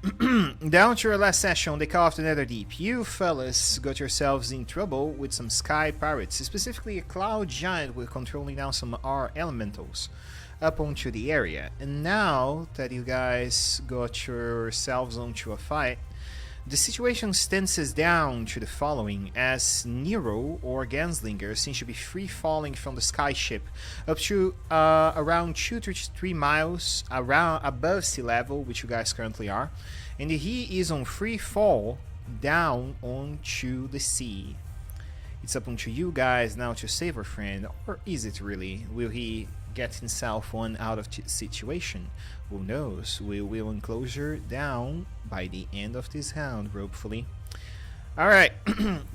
Down to our last session on the Call of the Netherdeep, you fellas got yourselves in trouble with some sky pirates, specifically a cloud giant with controlling down some R elementals up onto the area. And now that you guys got yourselves onto a fight, the situation tenses down to the following, as Nero, or Ganslinger, seems to be free falling from the skyship up to around 2 to 3 miles around above sea level, which you guys currently are, and he is on free fall down onto the sea. It's up onto you guys now to save our friend, or is it really? Will he get himself one out of situation? Who knows? We will enclosure down by the end of this round, hopefully. Alright,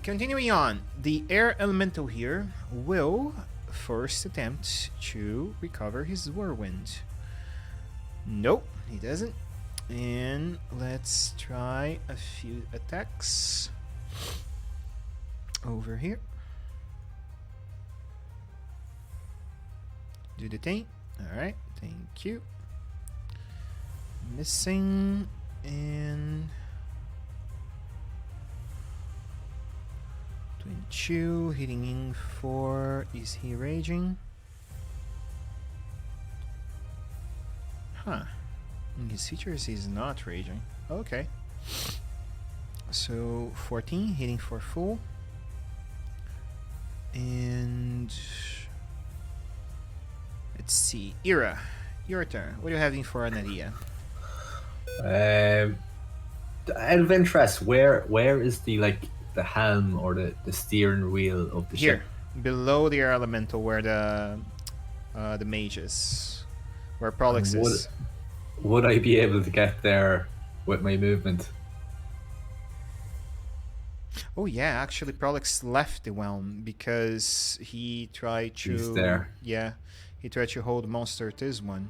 continuing on. The air elemental here will first attempt to recover his whirlwind. Nope, he doesn't. And let's try a few attacks over here. Do the thing. Alright, thank you. Missing and 22, hitting in 4. Is he raging? Huh. In his features he's not raging. Okay. So 14, hitting for full. And let's see. Ira, your turn. What are you having for an idea? Out of interest, where is the helm or the steering wheel of the Here, ship? below the air elemental, where the mage is, where Prolix And is. would I be able to get there with my movement? Oh yeah, actually Prolix left the realm because he tried to. He's there. Yeah, he tried to hold monster this one.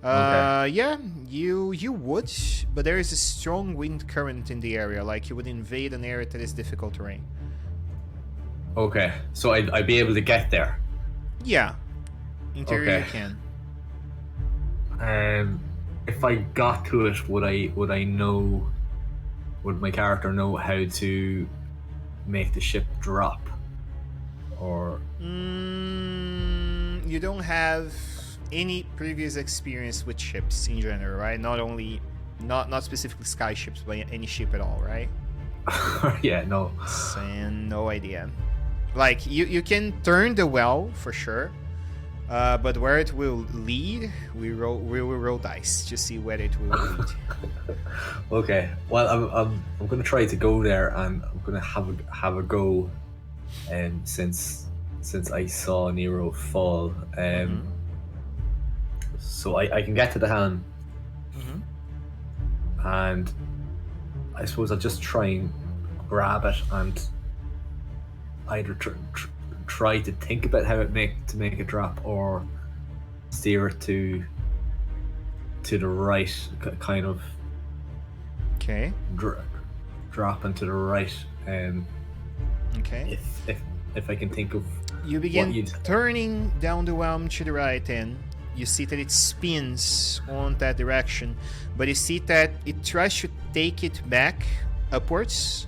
Okay. Yeah, you would, but there is a strong wind current in the area, like you would invade an area that is difficult terrain. Okay, so I'd be able to get there. Yeah, in theory Okay. you can. If I got to it, would my character know how to make the ship drop? Or You don't have any previous experience with ships in general, right? Not specifically sky ships, but any ship at all, right? yeah, no. And no idea. Like you can turn the well for sure, but where it will lead, we will roll dice to see where it will lead. Okay. Well, I'm gonna try to go there, and I'm gonna have a go. And since I saw Nero fall, so I can get to the helm, and I suppose I'll just try and grab it and either try to think about how to make it drop, or steer it to the right, kind of. Okay. Dropping to the right. Okay. If I can think of. You begin turning down the realm to the right, and you see that it spins on that direction, but you see that it tries to take it back upwards,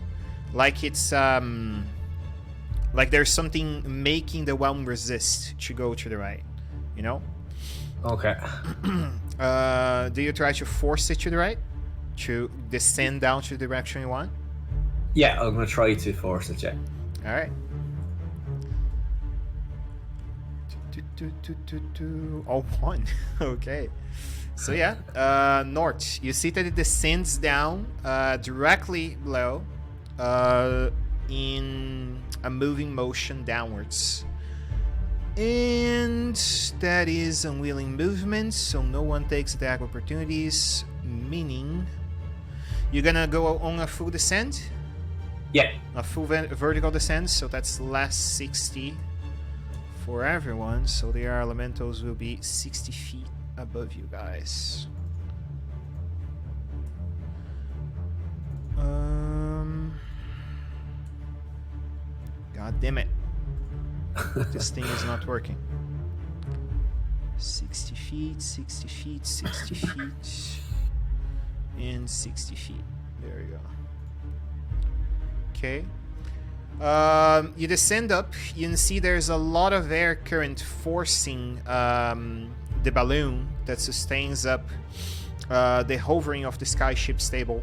like it's like there's something making the realm resist to go to the right, you know? Okay. Do you try to force it to the right, to descend down to the direction you want? Yeah, I'm gonna try to force it. Yeah. All right. Oh, 1. Okay. So yeah, north. You see that it descends down directly below in a moving motion downwards. And that is unwilling movement, so no one takes attack opportunities, meaning you're gonna go on a full descent? Yeah. A full vertical descent, so that's last 60 for everyone, so the air elementals will be 60 feet above you guys. God damn it. This thing is not working. 60 feet, 60 feet, 60 feet. and 60 feet. There you go. Okay. You descend up. You can see there's a lot of air current forcing the balloon that sustains up the hovering of the skyship stable.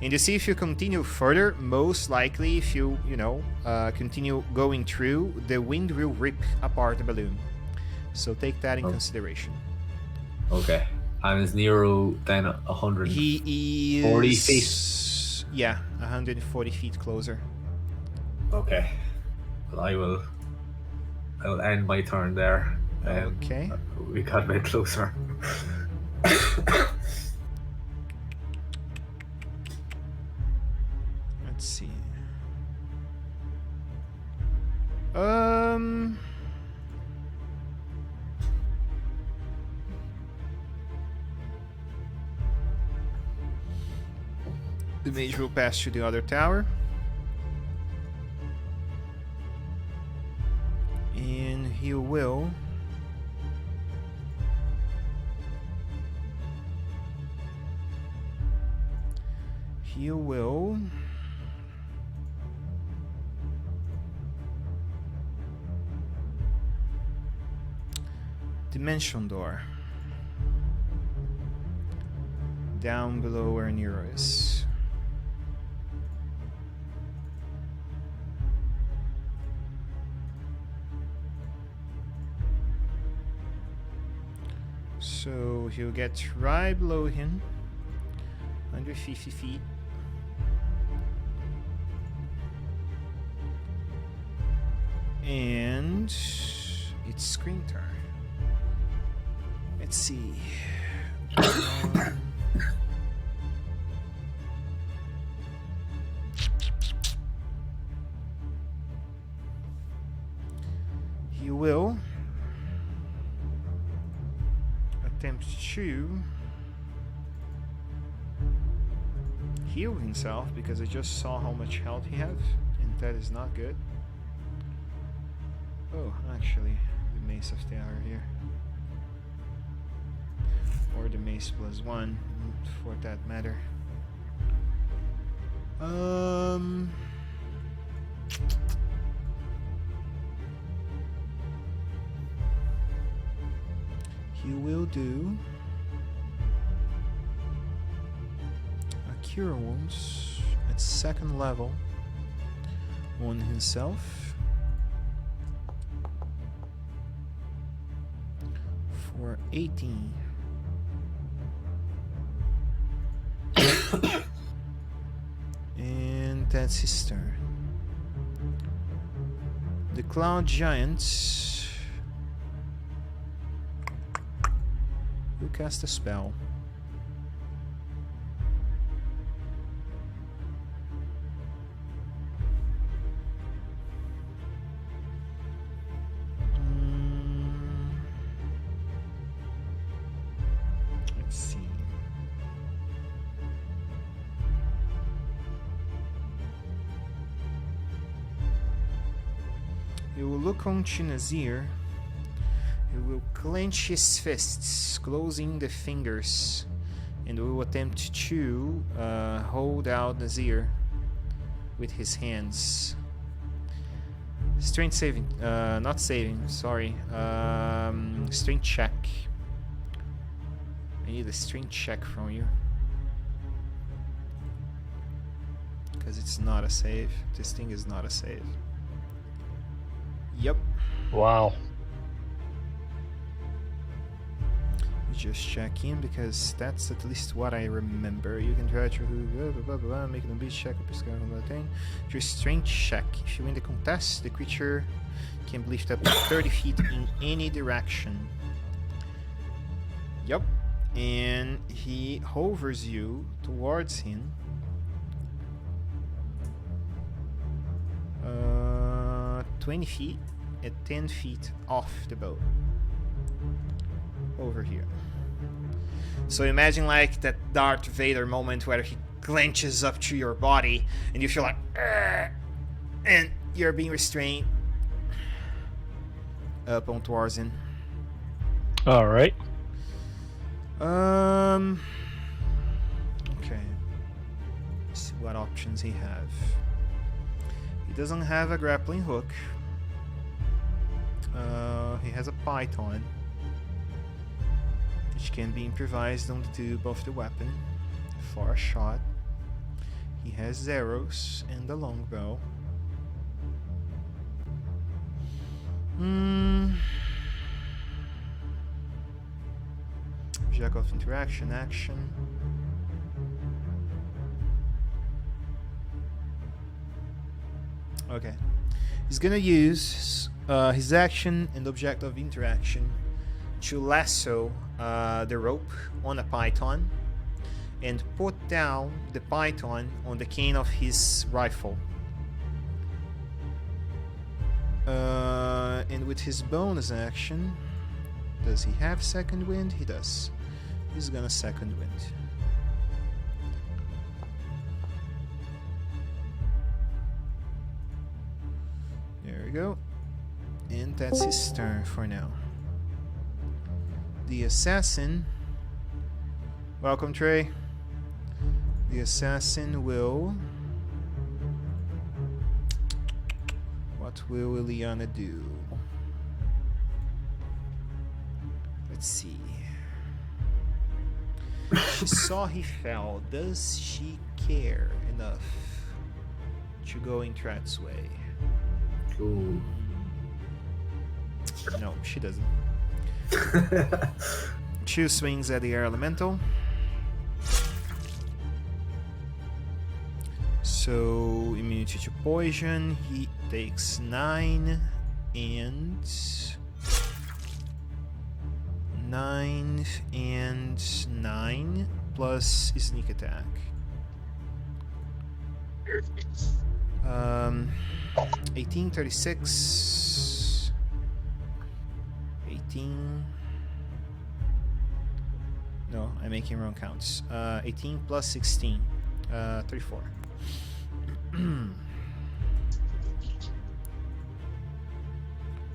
And you see if you continue further, most likely if you continue going through, the wind will rip apart the balloon. So take that in consideration. Okay. And is Nero then 140 He is feet? Yeah, 140 feet closer. Okay. Well, I will end my turn there. Okay. We got a bit closer. Let's see. The mage will pass to the other tower. And he will... Dimension door. Down below where Nero is. So he'll get right below him, 150 feet. And it's screen turn. Let's see. He will attempt to heal himself because I just saw how much health he has, and that is not good. Oh, actually, the Mace of the Hour here. Or the Mace +1, for that matter. He will do a Cure Wounds at 2nd level on himself for 18. And that's his turn. The Cloud Giant will cast a spell. Let's see. He will look on Nazir. He will clench his fists, closing the fingers, and will attempt to hold out Nazir with his hands. Strength saving, not saving, sorry. Strength check. I need a strength check from you. Because it's not a save. This thing is not a save. Yep. Wow. You just check in because that's at least what I remember. You can try to make an ability check or prescribe another thing. Your strength check. If you win the contest, the creature can lift up to 30 feet in any direction. Yep. And he hovers you towards him. 20 feet at 10 feet off the boat. Over here. So imagine like that Darth Vader moment where he clenches up to your body and you feel like and you're being restrained up on towards him. All right. Okay. Let's see what options he have. He doesn't have a grappling hook. He has a python, which can be improvised on the tube of the weapon for a shot. He has arrows and a longbow. Jack of interaction, action. Okay. He's gonna use his action and object of interaction to lasso the rope on a python and put down the python on the cane of his rifle. And with his bonus action, does he have second wind? He does. He's gonna second wind. There we go. And that's his turn for now. The assassin. Welcome, Trey. The assassin will. What will Ileana do? Let's see. She saw he fell. Does she care enough to go in Trat's way? Ooh. No, she doesn't. Two swings at the air elemental. So immunity to poison. He takes 9 and 9 and 9 plus sneak attack. 18, 36, 18. No, I'm making wrong counts. 18 plus 16, 34.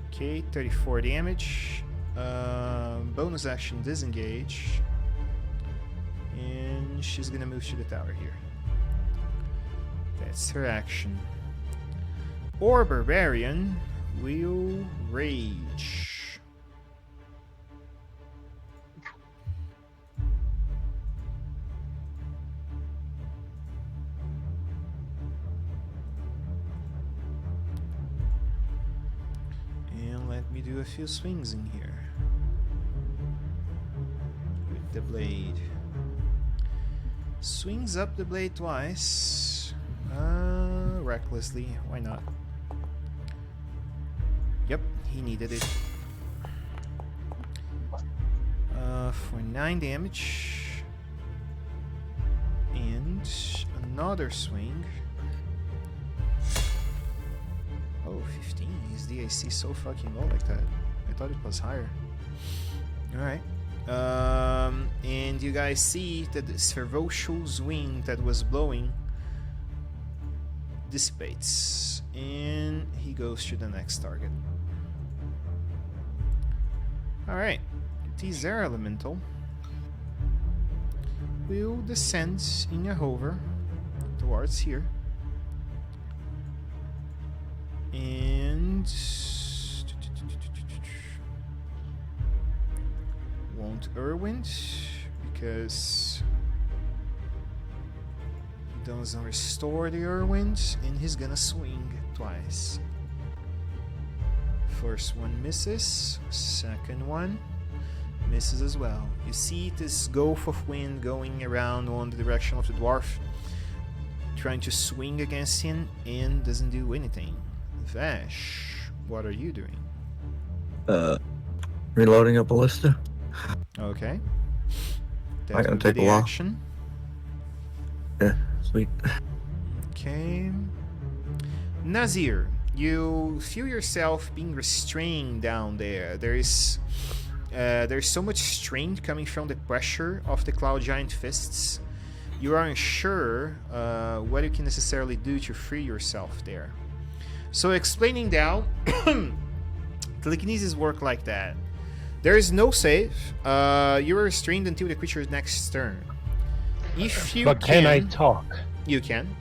Okay, 34 damage. Bonus action disengage. And she's gonna move to the tower here. That's her action. Or Barbarian will rage. And let me do a few swings in here. With the blade. Swings up the blade twice. Recklessly. Why not? Yep, he needed it. For 9 damage. And another swing. Oh, 15. Is the AC so fucking low like that? I thought it was higher. Alright. And you guys see that this ferocious wind that was blowing dissipates. And he goes to the next target. Alright. This air elemental will descend in a hover towards here. And won't Whirlwind because he doesn't restore the Whirlwind, and he's gonna swing twice. First one misses, second one misses as well. You see this gulf of wind going around on the direction of the dwarf, trying to swing against him, and doesn't do anything. Vash, what are you doing? Reloading a ballista. Okay. I That gotta would be take the a while. action. Yeah, sweet. Okay. Nazir, you feel yourself being restrained down there. There's so much strain coming from the pressure of the Cloud Giant fists. You are unsure what you can necessarily do to free yourself there. So explaining down, telekinesis work like that. There is no save. You are restrained until the creature's next turn. If you But can I talk? You can.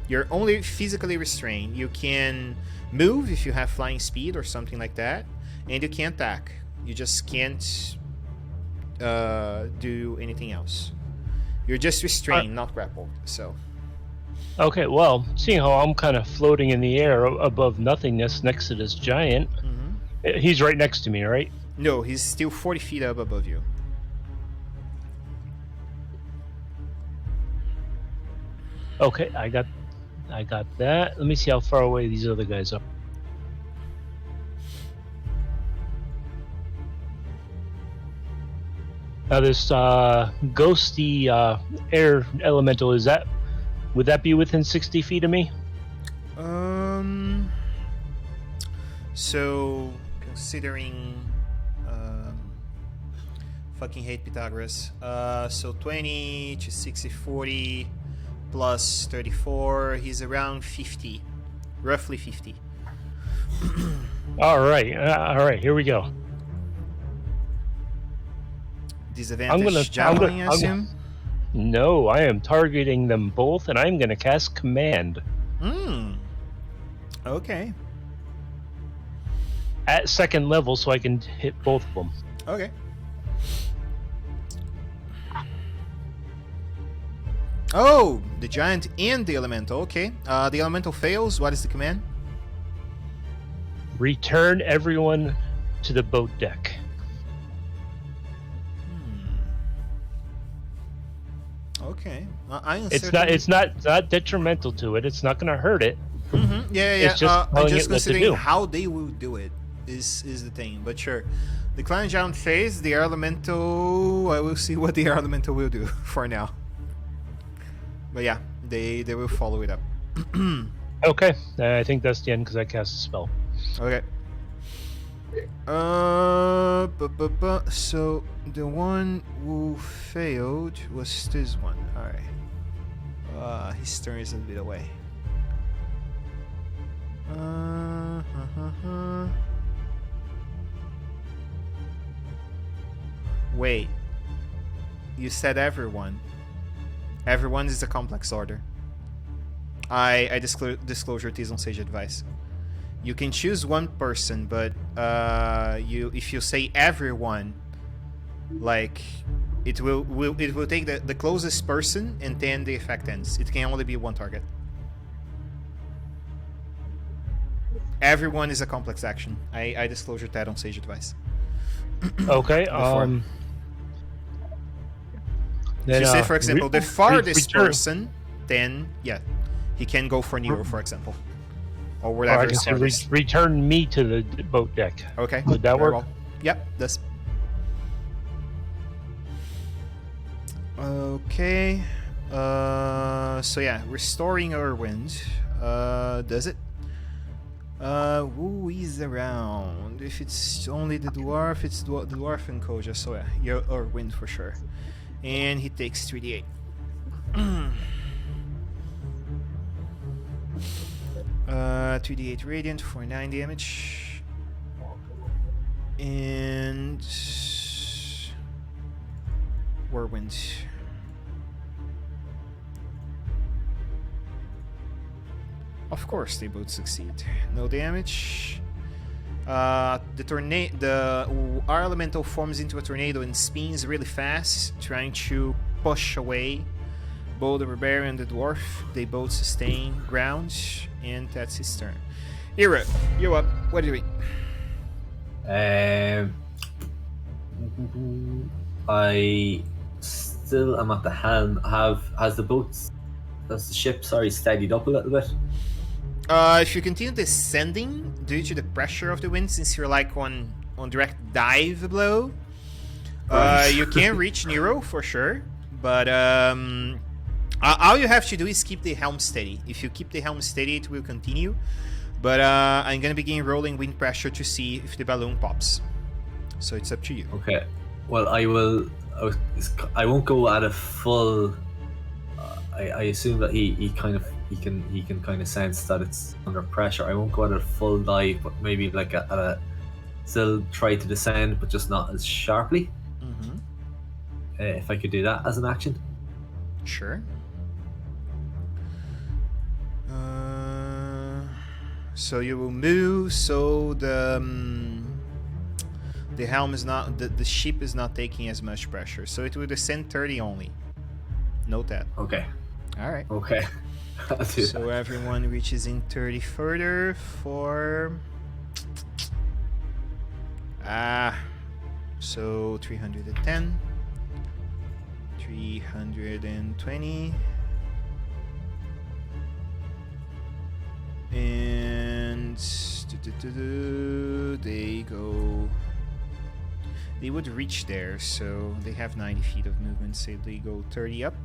You're only physically restrained. You can move if you have flying speed or something like that, and you can't attack. You just can't do anything else. You're just restrained, not grappled. So. Okay, well, seeing how I'm kind of floating in the air above nothingness next to this giant, he's right next to me, right? No, he's still 40 feet up above you. Okay, I got that. Let me see how far away these other guys are. Now this ghosty air elemental, would that be within 60 feet of me? So considering fucking hate Pythagoras. So 20 to 60, 40 plus 34, he's around 50. Roughly 50. All right, here we go. Disadvantage javelin, I assume? No, I am targeting them both, and I'm going to cast Command. Okay. At second level, so I can hit both of them. Okay. Oh, the giant and the elemental. Okay. The elemental fails. What is the command? Return everyone to the boat deck. Okay. It's not detrimental to it. It's not going to hurt it. Yeah. It's just I'm telling just it what to considering do. how they will do it is the thing. But sure. The clan giant phase, the elemental. I will see what the elemental will do for now. But yeah, they will follow it up. Okay, I think that's the end because I cast a spell. Okay. So the one who failed was this one. Alright. His turn is a bit away. Wait. You said everyone. Everyone is a complex order. I disclosure this on Sage Advice. You can choose one person, but if you say everyone, like it will take the closest person and then the effect ends. It can only be one target. Everyone is a complex action. I disclosure that on Sage Advice. Okay. If you say, for example, the farthest person, then yeah, he can go for Nero, for example, or whatever. Or I can say return me to the boat deck. Okay. Would that work? Well. Yep, does. Okay. So yeah, restoring our wind. Does it? Who is around? If it's only the dwarf, it's the dwarf and Koja. So yeah, your wind for sure. And he takes 3d8. 3d8 radiant for 9 damage. And whirlwind. Of course, they both succeed. No damage. Our elemental forms into a tornado and spins really fast, trying to push away both the barbarian and the dwarf. They both sustain ground, and that's his turn. Ira, you up. What do you I still am at the helm. Has the ship steadied up a little bit? If you continue descending due to the pressure of the wind, since you're like on direct dive blow, you can reach Nero for sure. But all you have to do is keep the helm steady. If you keep the helm steady, it will continue. But I'm gonna begin rolling wind pressure to see if the balloon pops. So it's up to you. Okay. Well, I won't go at a full. I assume that he can kind of sense that it's under pressure. I won't go at a full dive, but maybe like at a still try to descend, but just not as sharply. if I could do that as an action. Sure. So you will move. So the helm is not the ship is not taking as much pressure. So it will descend 30 only. Note that. Okay. All right. Okay. I'll do So that. everyone reaches in 30 further for so 310, 320, and they go. They would reach there, so they have 90 feet of movement. So they go 30 up.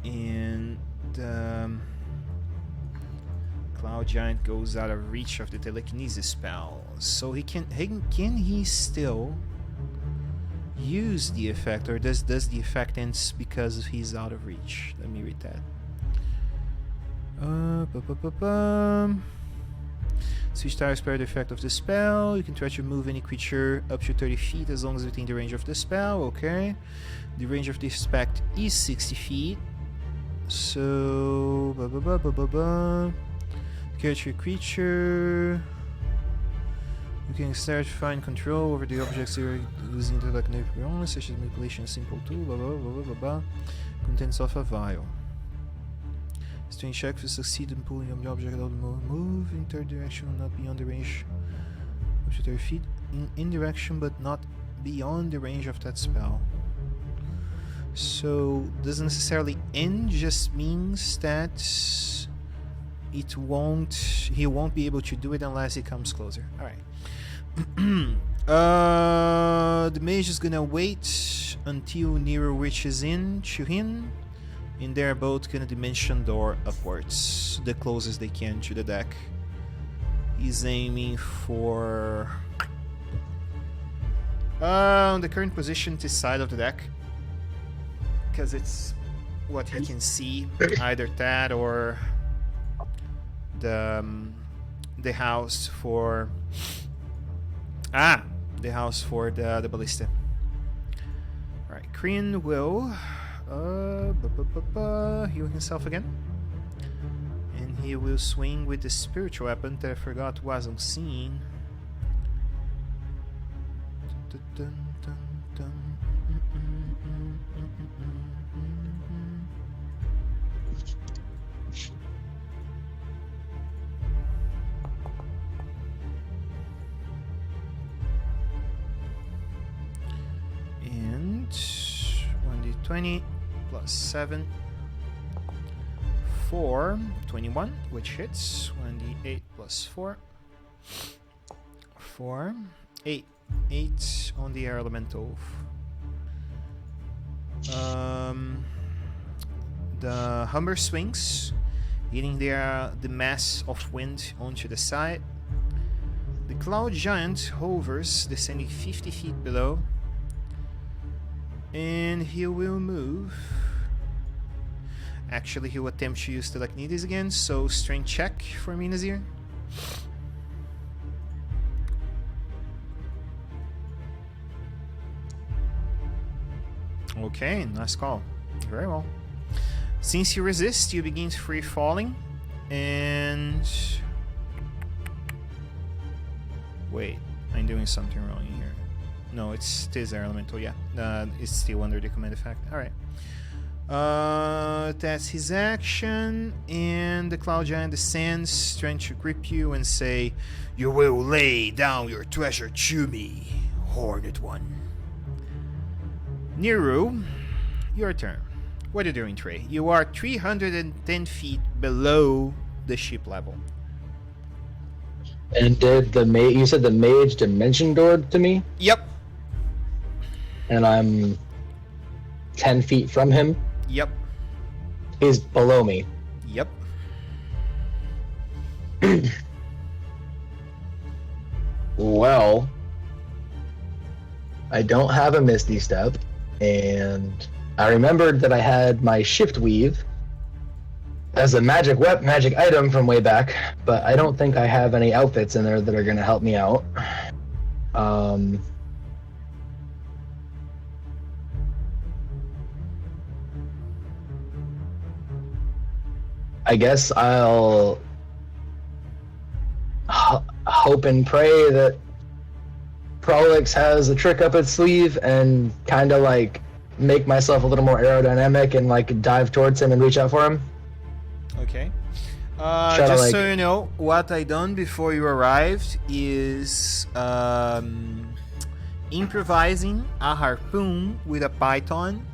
And Cloud Giant goes out of reach of the telekinesis spell. So he can he still use the effect, or does the effect ends because he's out of reach? Let me read that. Switch tires per the effect of the spell. You can try to move any creature up to 30 feet as long as within the range of the spell. Okay. The range of this effect is 60 feet. So, catch your creature. You can start to find control over the objects you're using to technical, such as manipulation, simple tool, blah blah blah blah blah blah. Contents of a vial. Strange check to succeed in pulling the object out of the move in third direction, not beyond the range up to 30 feet. In direction, but not beyond the range of that spell. So doesn't necessarily end, just means that he won't be able to do it unless he comes closer. Alright. The mage is gonna wait until Nero reaches in to him, and they're both gonna dimension door upwards, the closest they can to the deck. He's aiming for the current position to the side of the deck, because it's what he can see, either that or the house for the house for the ballista. Right, Kryn will heal himself again, and he will swing with the spiritual weapon that I forgot was on scene. And 1d20 plus 7 for 21, which hits. 1d8 plus 4 for 8. 8 on the air elemental. The Hummer swings, hitting the mass of wind onto the side. The Cloud Giant hovers, descending 50 feet below, and he will move. Actually, he will attempt to use telekinesis again, so strength check for me, Nazir. Okay, nice call. Very well. Since you resist, you begin free falling, and wait, I'm doing something wrong here. No, it's this air elemental. Yeah, it's still under the command effect. All right. That's his action, and the Cloud Giant descends, trying to grip you and say, "You will lay down your treasure to me, Hornet One." Niru, your turn. What are you doing, Trey? You are 310 feet below the ship level. And did you said the mage dimension doored to me? Yep. And I'm 10 feet from him? Yep. He's below me. Yep. Well, I don't have a Misty Step, and I remembered that I had my Shift Weave as a magic item from way back, but I don't think I have any outfits in there that are going to help me out. I guess I'll hope and pray that Prolix has a trick up its sleeve and kind of like make myself a little more aerodynamic and like dive towards him and reach out for him. Okay. Try to, Just like- so you know, what I done before you arrived is improvising a harpoon with a python,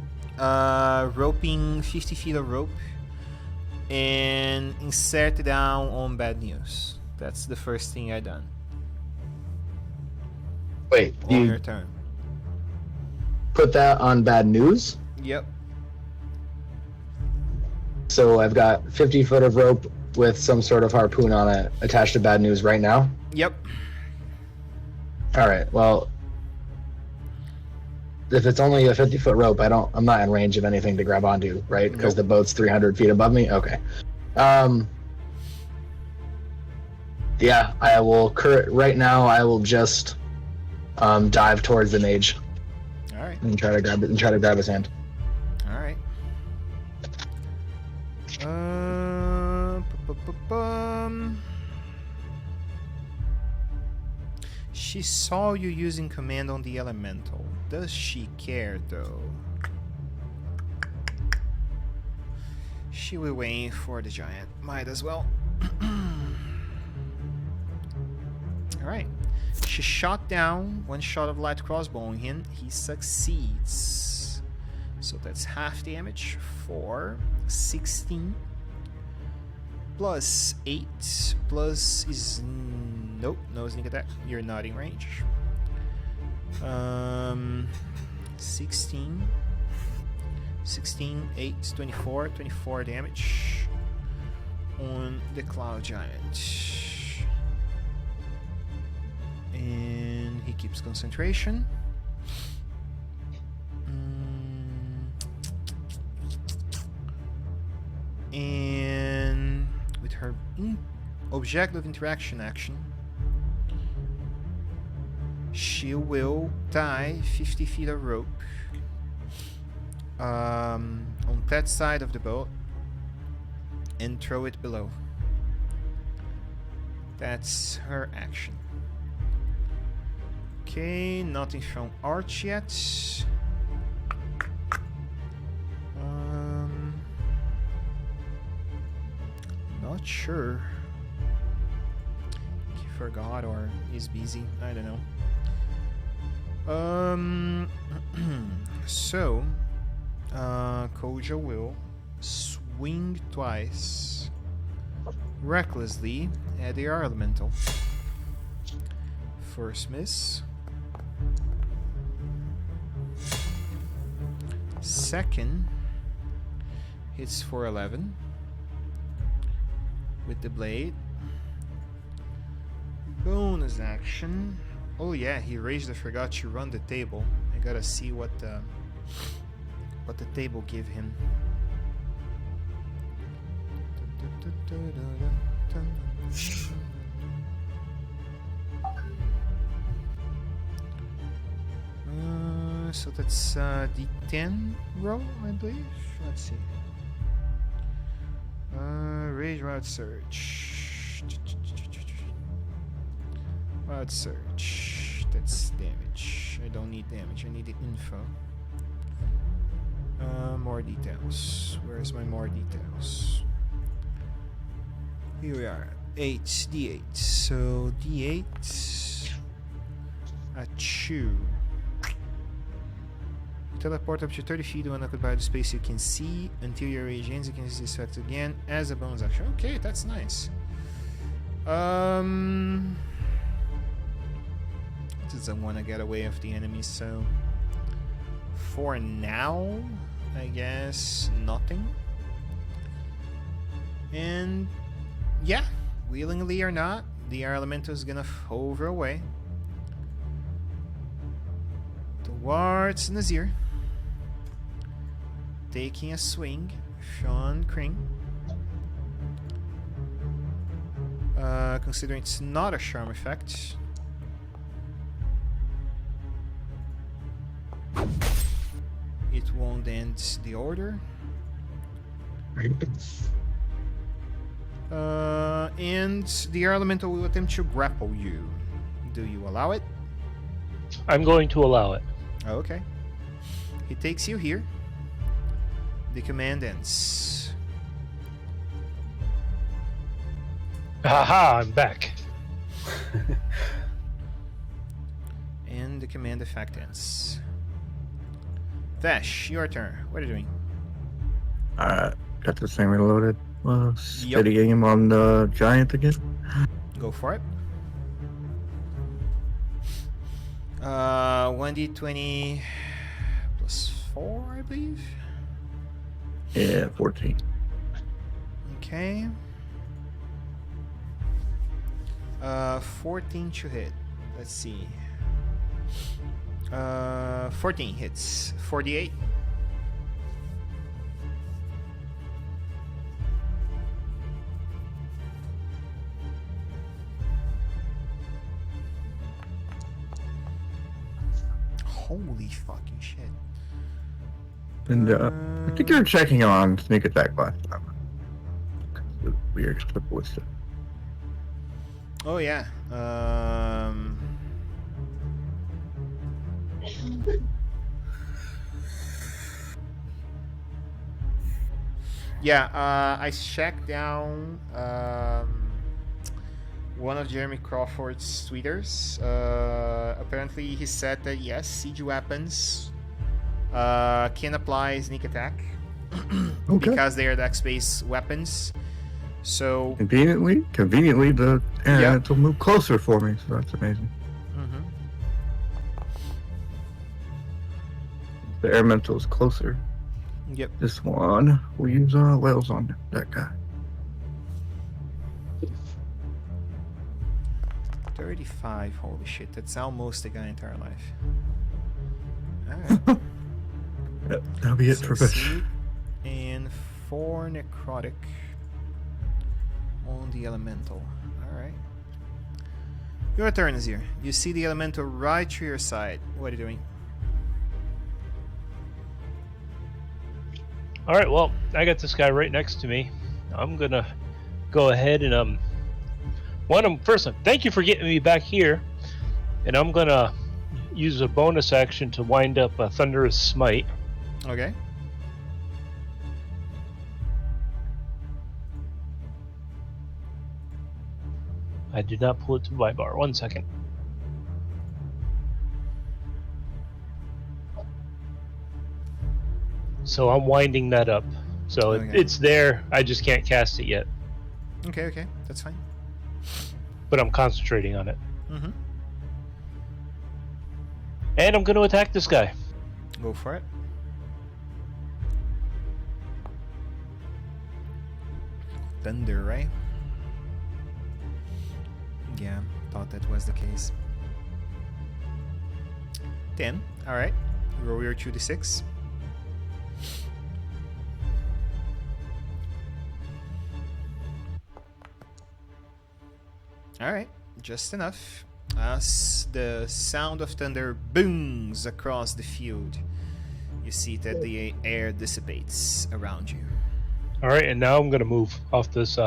roping 50 feet of rope, and insert it down on bad news. That's the first thing I done Wait, on your you turn. put that on bad news? Yep. So I've got 50 foot of rope with some sort of harpoon on it attached to bad news right now. Yep. All right. Well, if it's only a 50 foot rope, I'm not in range of anything to grab onto, right? Because Nope. the boat's 300 feet above me. Okay. Yeah, I will. Right now, I will just dive towards the mage All right. and try to grab it and try to grab his hand. All right. Pu-pu-pu-pum. She saw you using command on the elemental. Does she care though? She will wait for the giant. Might as well. Alright. She shot down one shot of light crossbow on him. He succeeds. So that's half damage for 16. Plus 8. Plus is... Nope, no sneak attack. You're not in range. 16. 16, 8, 24. 24 damage on the Cloud Giant. And he keeps concentration. And with her objective interaction action, she will tie 50 feet of rope on that side of the boat and throw it below. That's her action. Okay, nothing from Arch yet. Not sure. He forgot or is busy. I don't know. So, Koja will swing twice recklessly at the air elemental. First miss. Second hits for 11 with the blade. Bonus action. Oh yeah, he raged. I forgot to run the table. I gotta see what the table give him. So that's D10 roll, I believe. Let's see. Rage route search. Route search. That's damage. I don't need damage. I need the info. More details. Where's my more details? Here we are. 8 D8. So D8. A 2. Teleport up to 30 feet when occupied the space you can see. Until your rage ends, you can use this effect again as a bonus action. Okay, that's nice. Doesn't want to get away with the enemy, so for now, I guess nothing. And yeah, willingly or not, the air elemental is gonna hover away towards Nazir, taking a swing. Sean Kring. Considering it's not a charm effect, it won't end the order. And the air elemental will attempt to grapple you. Do you allow it? I'm going to allow it. Okay. He takes you here. The command ends. Haha, I'm back. And the command effect ends. Vash, your turn. What are you doing? Got this thing reloaded. Steadying him on the giant again. Go for it. 1d20 plus 4, I believe. Yeah, 14. Okay. 14 to hit. Let's see. 14 hits. 48. Holy fucking shit. And I think you're checking on sneak attack last time. Weird clip with it. Oh yeah. Yeah, I checked down one of Jeremy Crawford's tweeters. Apparently he said that yes, siege weapons can apply sneak attack Okay. because they are dex-based weapons. So Conveniently, the air Yep. elemental moved closer for me, so that's amazing. The air elemental is closer. Yep. This one, we'll use whales on that guy. 35. Holy shit, that's almost the guy's entire life. Alright. Yep, that'll be it for Fish. Succeed. And 4 necrotic on the elemental. Alright. Your turn, Azir. You see the elemental right to your side. What are you doing? All right, well, I got this guy right next to me. I'm gonna go ahead and first, thank you for getting me back here, and I'm gonna use a bonus action to wind up a thunderous smite. Okay. I did not pull it to my bar. 1 second. So I'm winding that up. So Okay. it's there. I just can't cast it yet. Okay, that's fine. But I'm concentrating on it. Mm-hmm. And I'm going to attack this guy. Go for it. Thunder, right? Yeah, thought that was the case. 10. Alright. Roll your 2d6. Alright, just enough. As the sound of thunder booms across the field, you see that the air dissipates around you. All right, and now I'm going to move off this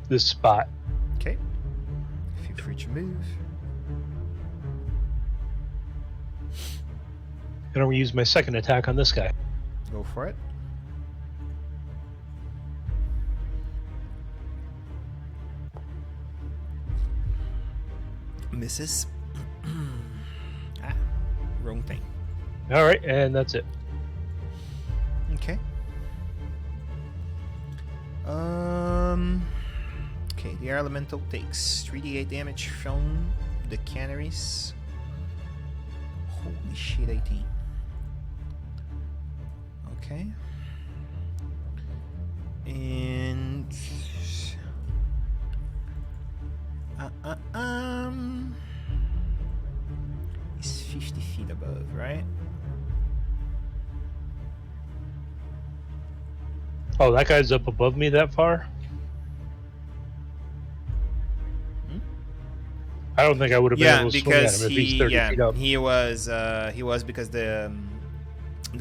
this spot. Okay. Feel free to move. And I'm going to use my second attack on this guy. Go for it. Misses. Wrong thing. All right, and that's it. Okay. Okay, the air elemental takes 3d8 damage from the canaries. Holy shit, 18. Okay. And he's 50 feet above, right? Oh, that guy's up above me that far? I don't think I would have been Yeah, able to swing at because him if he's 30 feet up. he was because the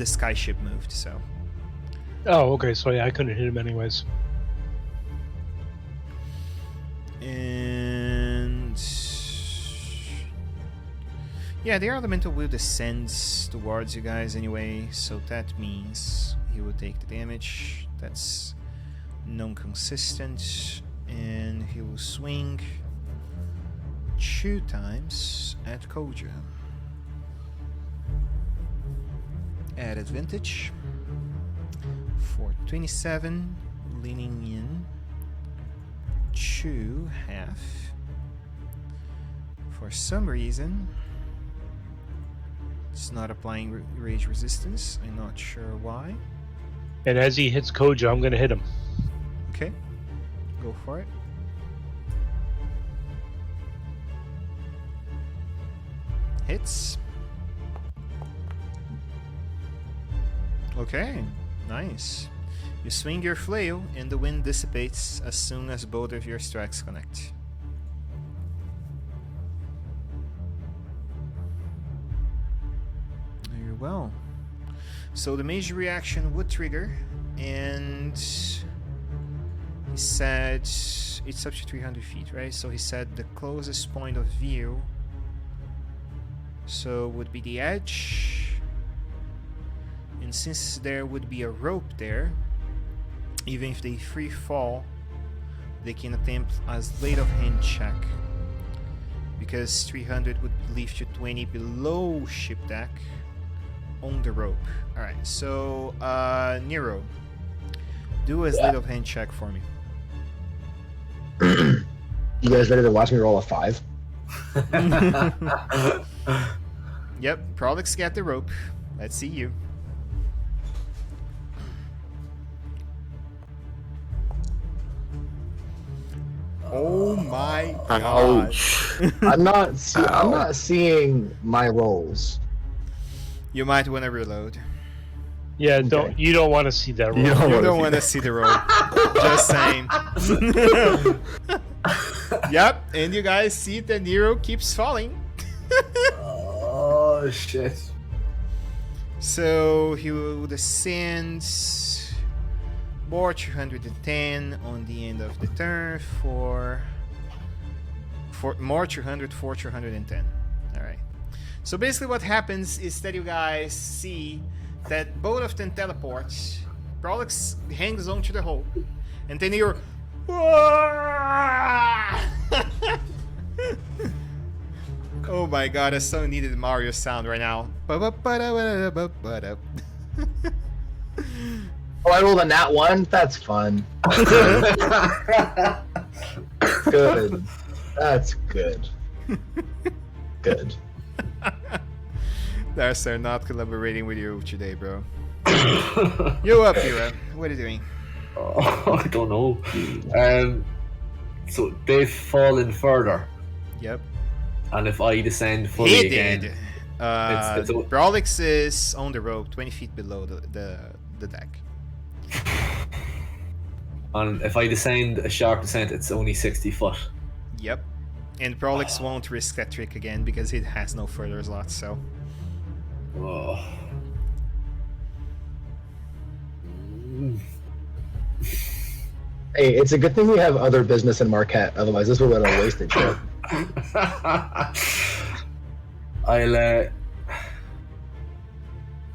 sky ship moved. So Oh, okay, so yeah, I couldn't hit him anyways. Yeah, the elemental will descend towards you guys anyway, so that means he will take the damage. That's non-consistent, and he will swing 2 times at Koja. At advantage for 27, leaning in to half. For some reason, it's not applying rage resistance. I'm not sure why. And as he hits Koja, I'm gonna hit him. Okay, go for it. Hits. Okay, nice. You swing your flail and the wind dissipates as soon as both of your strikes connect. Very well. So the major reaction would trigger, and he said it's up to 300 feet, right? So he said the closest point of view, so would be the edge. And since there would be a rope there, even if they free fall, they can attempt a sleight of hand check, because 300 would lift you 20 below ship deck on the rope. Alright, so Nero, do a sleight of hand check for me. You guys ready to watch me roll a 5? Yep, Prolix got the rope. Let's see you. Oh my god. Ouch. I'm not seeing my rolls. You might want to reload. Yeah, Okay. you don't want to see that roll. You don't You wanna don't see want to see the rope. Just saying. Yep, and you guys see that Nero keeps falling. Oh shit. So he will descend more 210 on the end of the turn for more 200 for 210. Alright. So basically what happens is that you guys see that both of them teleport. Prolix hangs onto the hole, and then you're oh my god, I so needed Mario sound right now. Oh, I rolled a nat 1? That's fun. Good. That's good. Good. They're not collaborating with you today, bro. You up, Hira. What are you doing? Oh, I don't know. So they've fallen further, Yep. and if I descend fully He again, did. it's a- Prolix is on the rope, 20 feet below the deck. and if I descend a sharp descent, it's only 60 foot. Yep. And Prolix won't risk that trick again because it has no further slots, so. Oh. Hey, it's a good thing we have other business in Marquette. Otherwise, this would have been a wasted trip.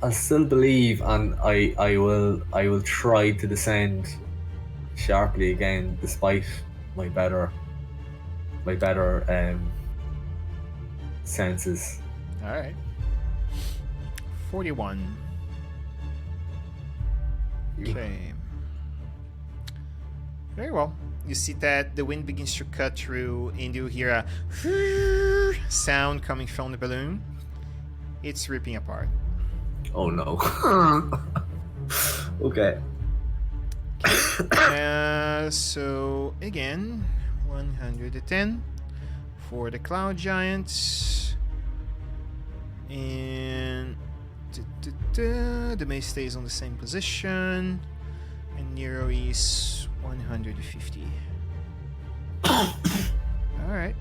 I'll still believe, and I will try to descend sharply again, despite my better senses. Alright. 41. Okay. Very well. You see that the wind begins to cut through, and you hear a sound coming from the balloon. It's ripping apart. Oh no. Okay. So again, 110 for the cloud giants, and the mace stays on the same position, and Nero is 150. All right.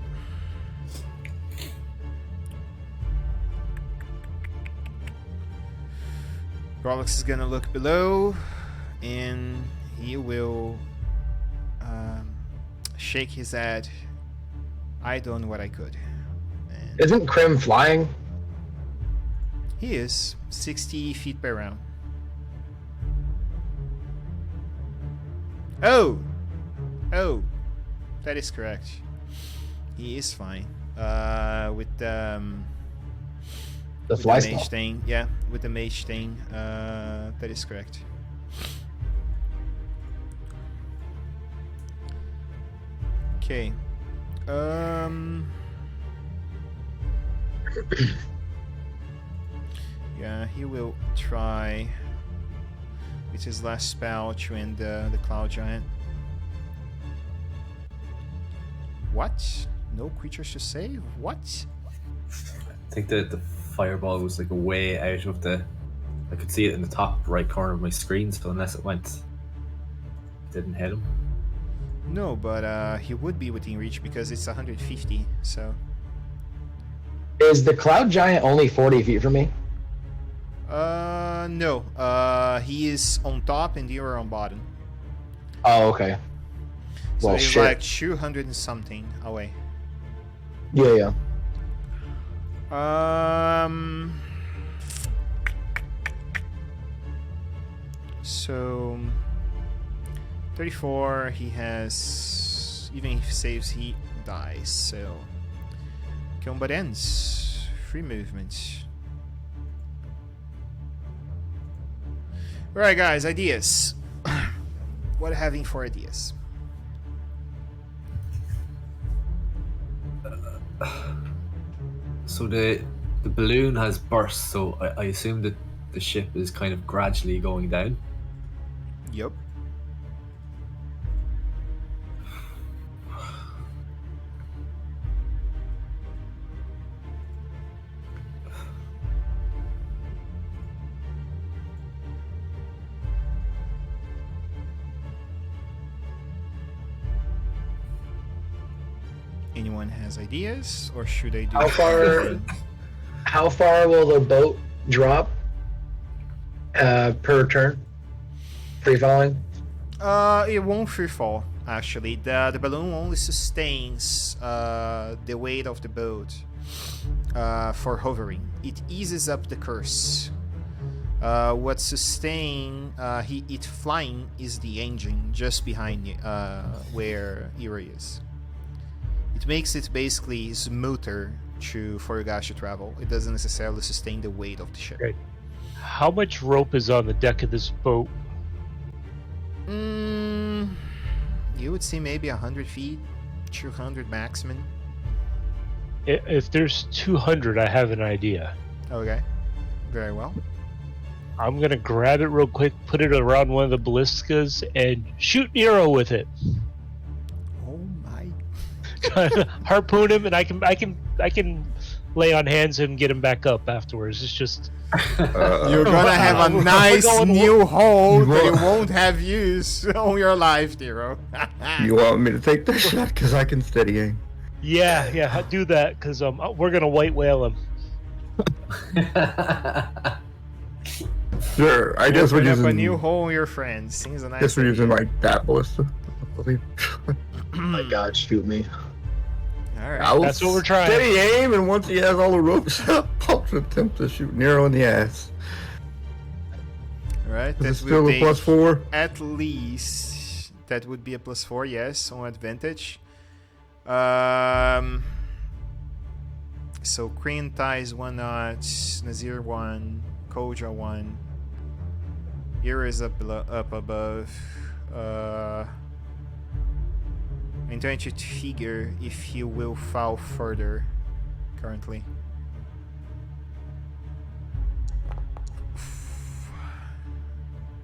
Prolix is gonna look below, and he will shake his head. I done what I could. And Isn't Krim flying? He is 60 feet per round. Oh! Oh! That is correct. He is fine. With the fly mage spell. thing. Yeah, with the mage thing. That is correct. Okay. Yeah, he will try with his last spell to end the Cloud Giant. What? No creatures to save? What? I think that the fireball was like way out of the. I could see it in the top right corner of my screen, so unless it didn't hit him. No, but he would be within reach because it's 150, so... Is the Cloud Giant only 40 feet from me? No. He is on top and you are on bottom. Oh, okay. So Well, he's shit. like 200 and something away. Yeah. So 34, he has, even if he saves, he dies. So combat ends. Free movement. Alright guys, ideas. What having for ideas? So the balloon has burst, so I assume that the ship is kind of gradually going down. Yep. Anyone has ideas, or should I do? How far- everything? How far will the boat drop per turn? Free falling? It won't free fall. Actually, the balloon only sustains the weight of the boat for hovering. It eases up the curse. What sustain it flying is the engine just behind where Ira is. It makes it basically smoother for you guys to travel. It doesn't necessarily sustain the weight of the ship. Right. How much rope is on the deck of this boat? You would say maybe 100 feet, 200 maximum. If there's 200, I have an idea. Okay, very well. I'm gonna grab it real quick, put it around one of the ballisticas, and shoot Nero with it. Oh my! Harpoon him, and I can lay on hands and get him back up afterwards. It's just You're gonna have a We're nice going- new hole that you Whoa. won't have use all your life, Nero. You want me to take this shot? Because I can steady aim. yeah, do that because we're gonna white whale him. Sure, I guess we're Open up using. a new hole in your friends. Seems a nice. Guess we're using idea. like that ballista. I believe. Oh my god, shoot me. All right. I'll That's what we're trying. Steady aim, and once he has all the ropes up, I'll attempt to shoot Nero in the ass. All right. Is it That still will a take +4? at least. That would be a +4, yes, on advantage. So Crane ties 1 notch, Nazir 1, Koja 1. Ira is up above. I'm trying to figure if he will fall further currently.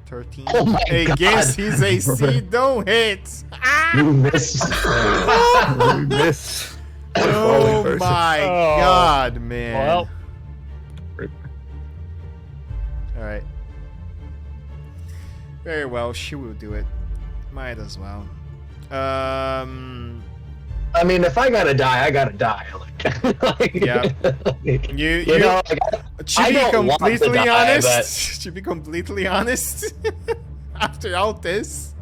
$13 Oh my against God. his AC. Don't hit. You missed. We missed. Oh person. my Oh. god, man. Well, Alright. Very well, she will do it. Might as well. I mean, if I gotta die, I gotta die. Like, Yeah. You know, like, to I be don't want to completely die, honest, to be completely honest, after all this,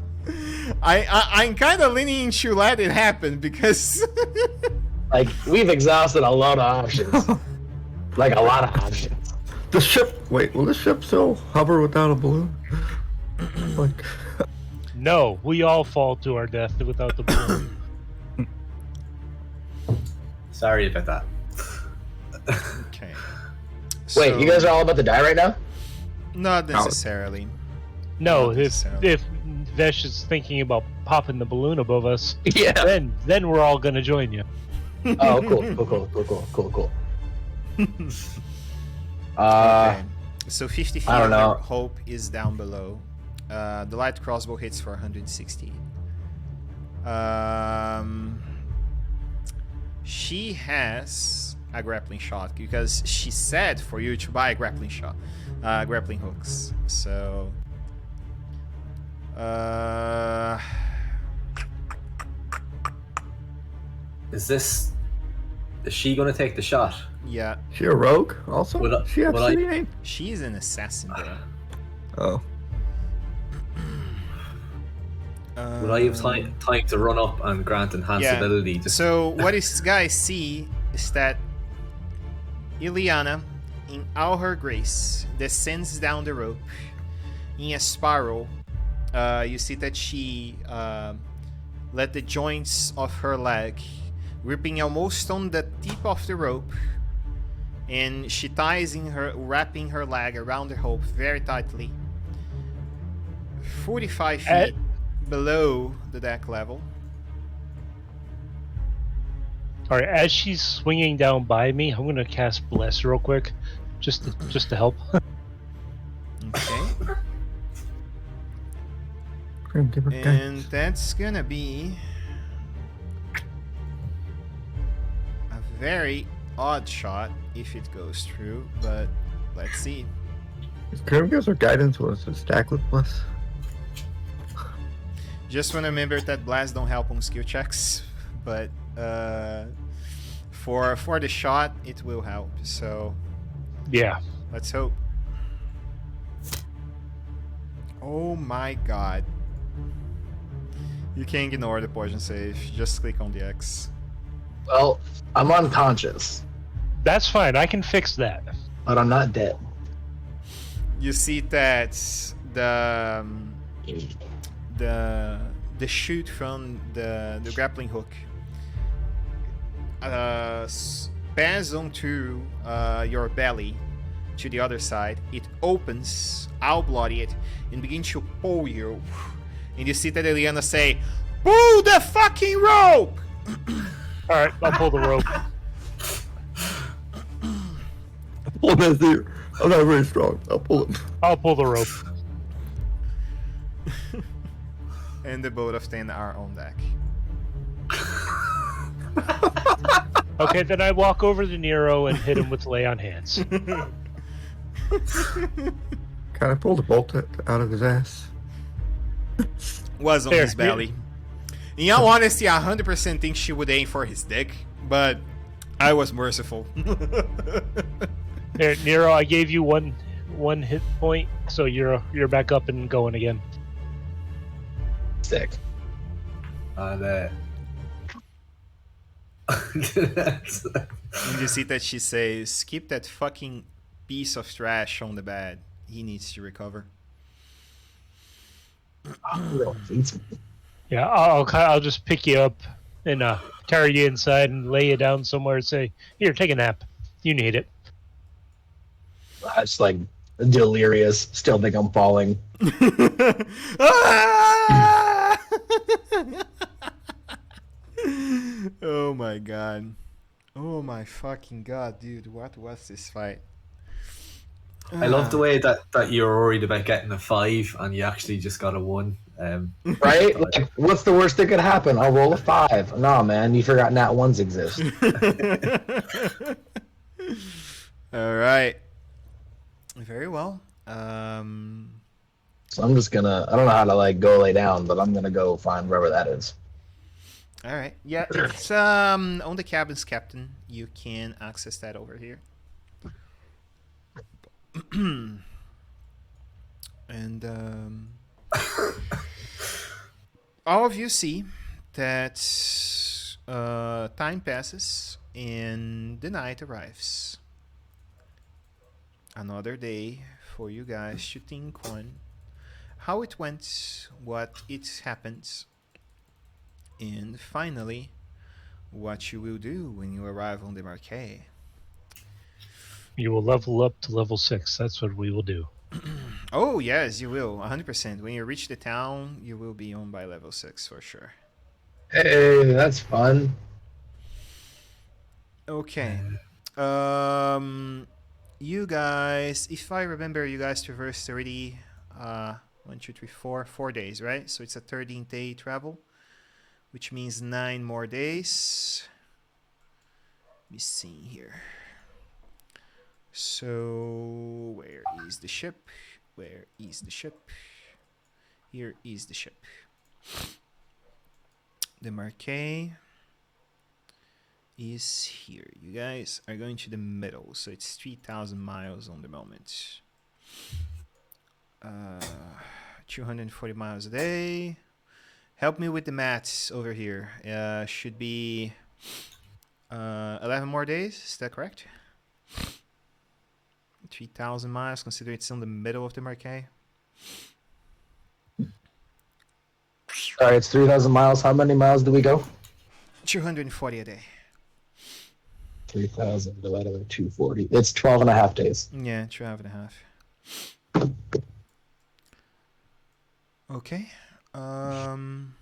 I'm kind of leaning to let it happen because like we've exhausted a lot of options. Like a lot of options. The ship. Wait, will the ship still hover without a balloon? Like, No, we all fall to our death without the balloon. Sorry about that. Okay. Wait, you guys So- are all about to die right now? Not necessarily. No, Not if necessarily. if Vesh is thinking about popping the balloon above us, Yeah. then we're all gonna join you. Oh, cool. Okay. So 50 feet I don't of know. the hope is down below. The light crossbow hits for 160. She has a grappling shot because she said for you to buy a grappling shot, grappling hooks. So, Is she gonna take the shot? yeah, she a rogue also? Would I- She have would I- city name? she's an assassin, bro. Oh. Would I have time to run up and grant enhanceability? Yeah. So what these guys see is that Ileana, in all her grace, descends down the rope in a spiral. You see that she let the joints of her leg gripping almost on the tip of the rope, and she ties in her, wrapping her leg around the rope very tightly. 45 feet below the deck level. All right, as she's swinging down by me, I'm gonna cast Bless real quick, just to help. Okay. Give her And that's gonna be a very odd shot if it goes through, but let's see. Can give her guidance was a stack with plus? Just wanna remember that blasts don't help on skill checks, but for the shot it will help. So Yeah. let's hope. Oh my god. You can ignore the poison save, just click on the X. Well, I'm unconscious, That's fine. I can fix that. but I'm not dead. You see that the shoot from the grappling hook spans onto your belly to the other side. It opens, all bloodied, and begins to pull you. And you see that Eliana say, "Pull the fucking rope!" All right, I'll pull the rope. Pull that through. I'm not very strong. I'll pull it. I'll pull the rope. And the both of them are on deck. Okay, then I walk over to Nero and hit him with lay on hands. Kind of pulled the bolt out of his ass. Was on There, his belly. In all honesty, I 100% think she would aim for his dick, but I was merciful. There, Nero, I gave you one hit point, so you're back up and going again. Sick. And And you see that she says, "Keep that fucking piece of trash on the bed. He needs to recover." Yeah, I'll just pick you up and carry you inside and lay you down somewhere and say, "Here, take a nap. You need it." I just like delirious. Still think I'm falling. Ah! Oh my god. Oh my fucking god, dude. What was this fight? I love the way that you're worried about getting a 5 and you actually just got a 1. Right? Like, what's the worst that could happen? I'll roll a 5. No, man, you forgot nat 1s exist. All right. Very well. So I'm just gonna. I don't know how to like go lay down, but I'm gonna go find wherever that is. All right. Yeah, it's on the cabin's captain. You can access that over here. And all of you see that time passes and the night arrives. Another day for you guys to think on how it went, what it happened, and finally, what you will do when you arrive on the marquee. You will level up to level 6. That's what we will do. Oh, yes, you will. 100%. When you reach the town, you will be on by level 6 for sure. Hey, that's fun. Okay. Um, you guys, if I remember, you guys traversed already 4 days, right? So it's a 13-day travel, which means 9 more days. Let me see here. So, where is the ship? Where is the ship? Here is the ship. The Marquee is here. You guys are going to the middle, so it's 3,000 miles on the moment. 240 miles a day. Help me with the maths over here. Should be 11 more days. Is that correct? 3,000 miles, considering it's in the middle of the Marquee. Sorry, it's 3,000 miles. How many miles do we go? 240 a day. 3,000 divided by 240. It's 12 and a half days. Yeah, 12.5. Okay. And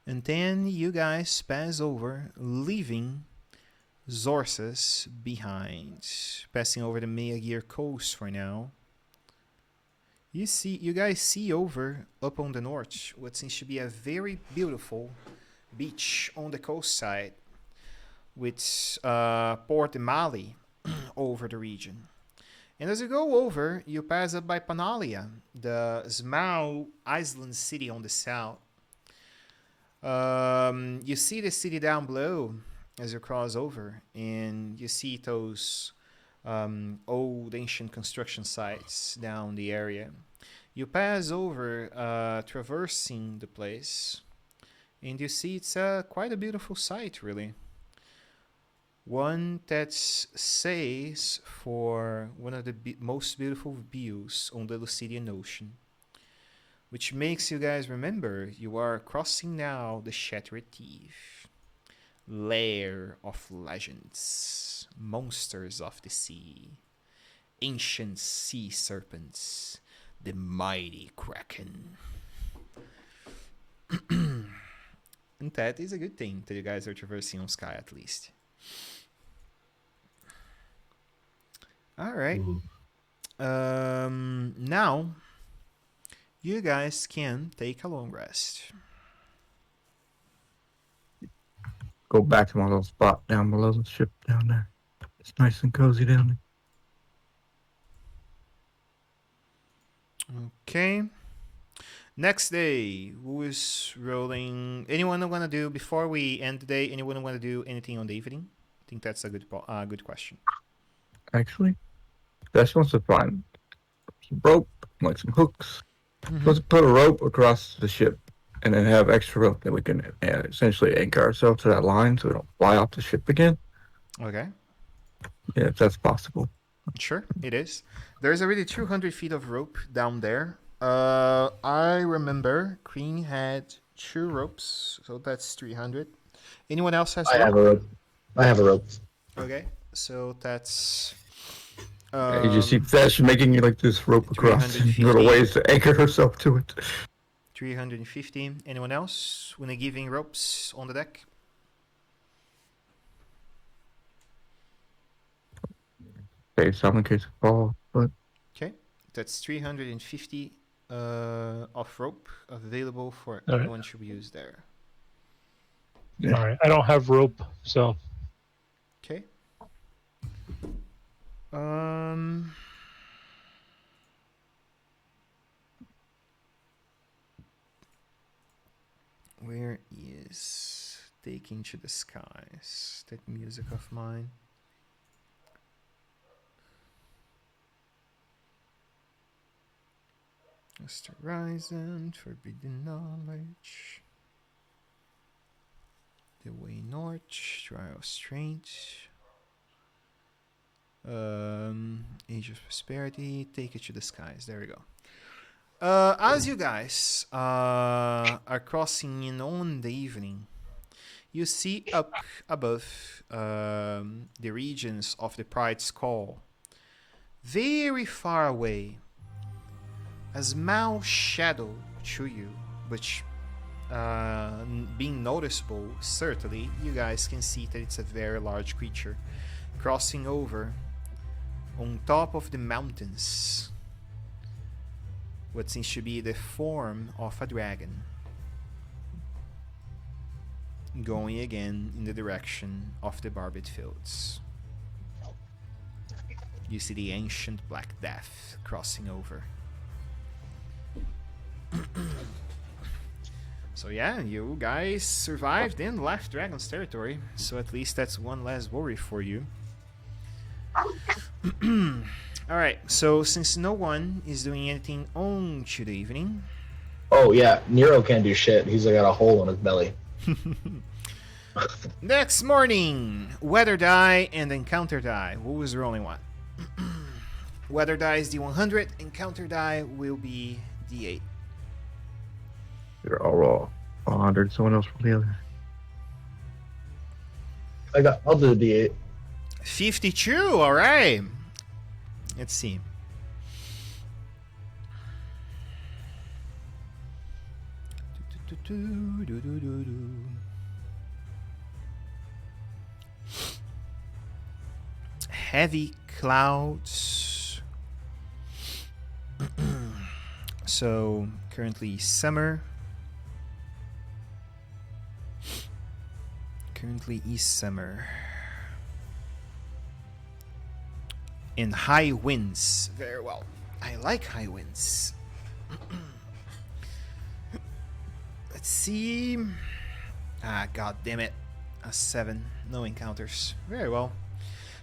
then you guys pass over, leaving Zorses behind, passing over the Meagir coast for now. You guys see over up on the north what seems to be a very beautiful beach on the coast side, with Port Mali over the region. And as you go over, you pass up by Panalia, the small island city on the south. You see the city down below as you cross over, and you see those old ancient construction sites down the area. You pass over, traversing the place, and you see it's quite a beautiful site, really. One that says for one of the most beautiful views on the Lucidian Ocean, which makes you guys remember you are crossing now the Shattered Teeth, lair of legends, monsters of the sea, ancient sea serpents, the mighty Kraken. And that is a good thing that you guys are traversing on Sky at least. All right. Now you guys can take a long rest. Go back to my little spot down below the ship down there. It's nice and cozy down there. Okay. Next day, who is rolling? Anyone want to do before we end the day? Anyone want to do anything on the evening? I think that's a good question. Actually, that's wants to find some rope, like some hooks. Let's put a rope across the ship, and then have extra rope that we can essentially anchor ourselves to that line, so we don't fly off the ship again. Okay. Yeah, if that's possible. Sure, it is. There's already 200 feet of rope down there. I remember Queen had 2 ropes, so that's 300. Anyone else has I have a rope. I have a rope. Okay, so that's. You just see Fesh making like this rope across little ways to anchor herself to it. 350. Anyone else? When giving ropes on the deck? Okay, some in case of fall, but Okay, that's 350 of rope available for All right. anyone to use there. Yeah. All right. I don't have rope, so Okay. Where is Taking to the Skies? That music of mine. Just horizon, forbidden knowledge. The way north, trial strange. Age of Prosperity. Take it to the skies. There we go. As you guys are crossing in on the evening, you see up above the regions of the Pride's Call, very far away, a small shadow to you, which being noticeable, certainly, you guys can see that it's a very large creature crossing over on top of the mountains. What seems to be the form of a dragon, going again in the direction of the barbed fields. You see the ancient Black Death crossing over. So yeah, you guys survived and left Dragon's territory, so at least that's one less worry for you. Alright, so since no one is doing anything on to the evening... Oh yeah, Nero can't do shit. He's got a hole in his belly. Next morning, weather die and encounter die. Who was rolling what? Weather die is D100, encounter die will be D8. You're all raw. 100. Someone else from the other. I'll do the D8. 52, alright. Let's see. Heavy clouds. So currently summer. Currently is summer. And high winds. Very well. I like high winds. Let's see. God damn it. A 7. No encounters. Very well.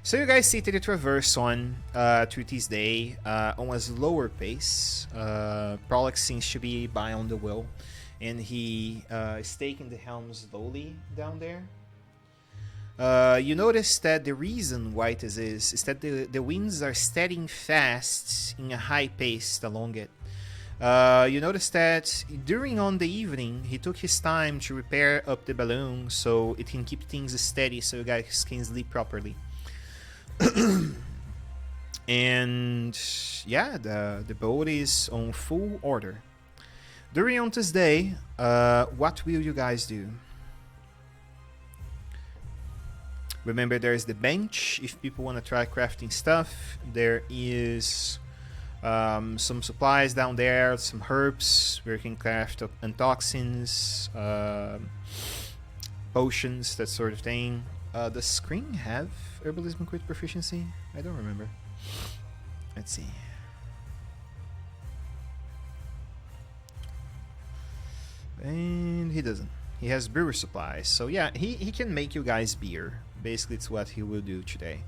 So you guys see that it traverse on through this day on a slower pace. Prolix seems to be by on the wheel, and he is taking the helm slowly down there. You notice that the reason why this is that the winds are steadying fast in a high pace along it. You notice that during on the evening, he took his time to repair up the balloon so it can keep things steady so you guys can sleep properly. And yeah, the boat is on full order. During on this day, what will you guys do? Remember, there's the bench if people want to try crafting stuff. There is some supplies down there, some herbs where you can craft toxins, potions, that sort of thing. Does Screen have herbalism crit proficiency? I don't remember. Let's see. And he doesn't. He has brewer supplies. So yeah, he can make you guys beer. Basically, it's what he will do today.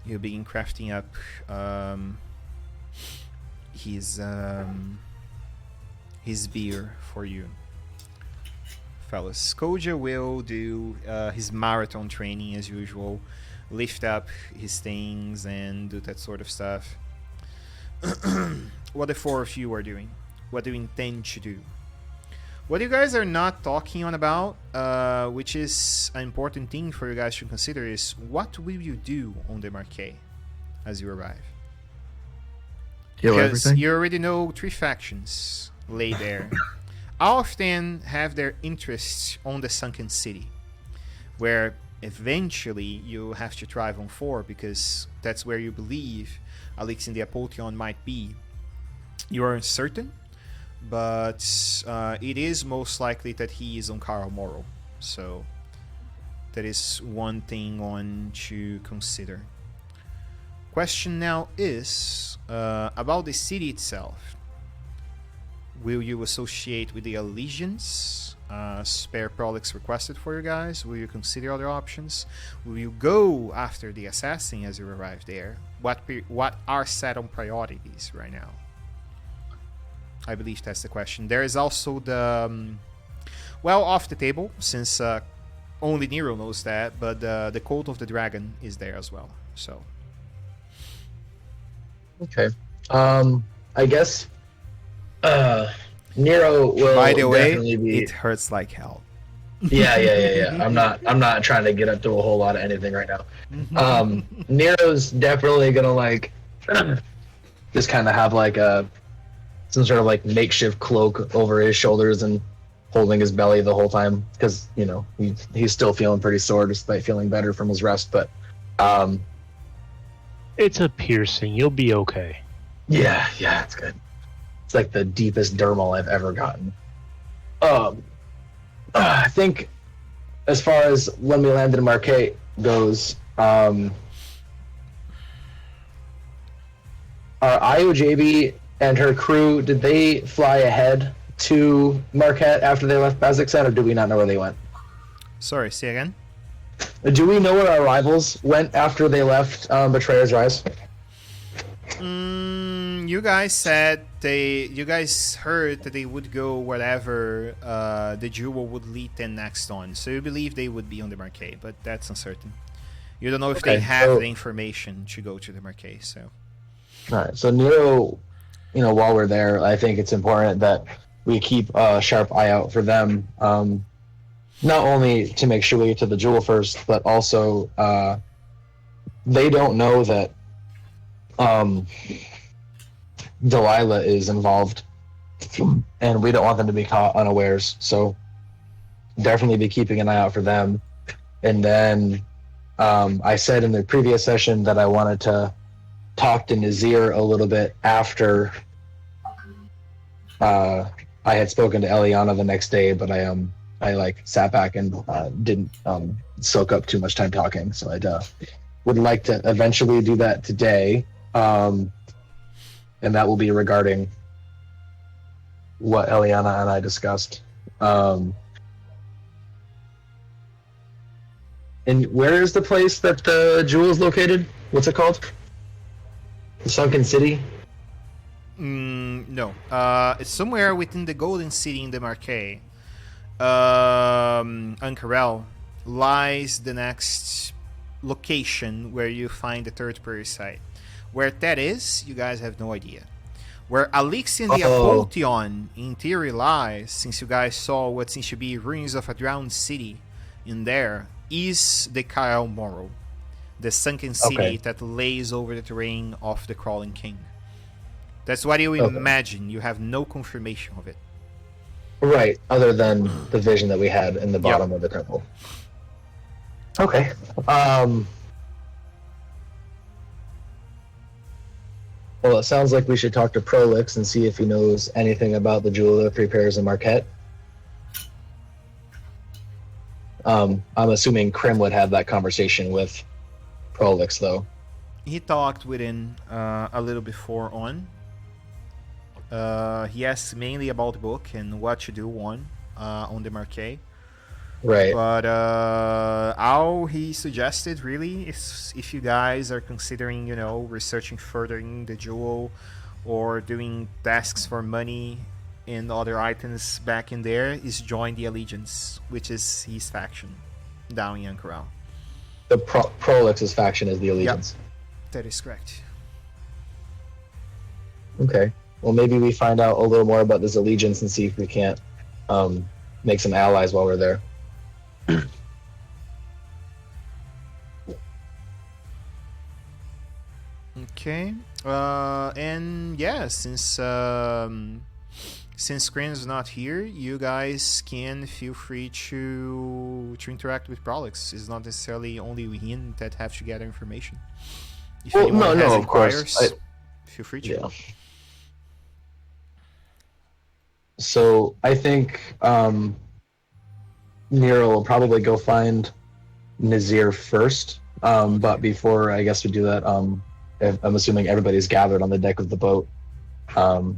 He'll begin crafting up his beer for you, fellas. Koja will do his marathon training as usual, lift up his things and do that sort of stuff. What the four of you are doing? What do you intend to do? What you guys are not talking on about, which is an important thing for you guys to consider, is what will you do on the Marquee as you arrive? Kill Because everything? you already know 3 factions lay there. All of them have their interests on the sunken city, where eventually you have to thrive on 4 because that's where you believe Alix in the Apotheon might be. You are uncertain, but it is most likely that he is on Karl Morrow, so that is one thing on to consider. Question now is about the city itself. Will you associate with the allegiance? Spare Prolix requested for you guys. Will you consider other options? Will you go after the assassin as you arrive there? What are set on priorities right now? I believe that's the question. There is also the well, off the table, since only Nero knows that, but the Cult of the Dragon is there as well. So Okay. I guess Nero will By the way, definitely be. it hurts like hell. Yeah. I'm not trying to get up to a whole lot of anything right now. Nero's definitely gonna like just kind of have like some sort of like makeshift cloak over his shoulders and holding his belly the whole time because he's still feeling pretty sore despite feeling better from his rest. But It's a piercing. You'll be okay. yeah, it's good. It's like the deepest dermal I've ever gotten. I think as far as when we landed in Marquette goes, our IOJB and her crew, did they fly ahead to Marquette after they left Kazakhstan, or do we not know where they went? Sorry, say again? Do we know where our rivals went after they left Betrayer's Rise? You guys said you guys heard that they would go wherever the duel would lead them next on. So you believe they would be on the Marquee, but that's uncertain. You don't know if they have the information to go to the Marquee, so. Alright, so Nero, while we're there, I think it's important that we keep a sharp eye out for them. Not only to make sure we get to the jewel first, but also they don't know that Delilah is involved, and we don't want them to be caught unawares. So definitely be keeping an eye out for them. And then I said in the previous session that I wanted to talk to Nazir a little bit after I had spoken to Eliana the next day, but I sat back and didn't soak up too much time talking. So I would like to eventually do that today. And that will be regarding what Eliana and I discussed. And where is the place that the jewel is located? What's it called? The Sunken City? No. It's somewhere within the Golden City in the Marquee. Ankarel lies the next location where you find the third parasite. Where that is, you guys have no idea. Where Alexian the Apotheon in theory lies, since you guys saw what seems to be ruins of a drowned city in there, is the Kyle Morrow, the sunken city that lays over the terrain of the Crawling King. That's what you imagine. You have no confirmation of it. Right, other than the vision that we had in the bottom of the temple. Okay. Well, it sounds like we should talk to Prolix and see if he knows anything about the Jewel of Three Pairs in Marquette. I'm assuming Krim would have that conversation with Prolix, though. He talked with him a little before on. He asked mainly about the book and what to do on the Marquee. Right. But all he suggested really is if you guys are considering, researching further in the jewel or doing tasks for money and other items back in there, is join the Allegiance, which is his faction down in Ankaral. The Prolix's faction is the Allegiance. Yep. That is correct. Okay. Well, maybe we find out a little more about this Allegiance and see if we can't make some allies while we're there. Okay. And yeah, since Crin's not here, you guys can feel free to interact with Prolix. It's not necessarily only we that have to gather information. If anyone has of course. Feel free to. Yeah. So I think Nero will probably go find Nazir first. But before I guess we do that, I'm assuming everybody's gathered on the deck of the boat. I'll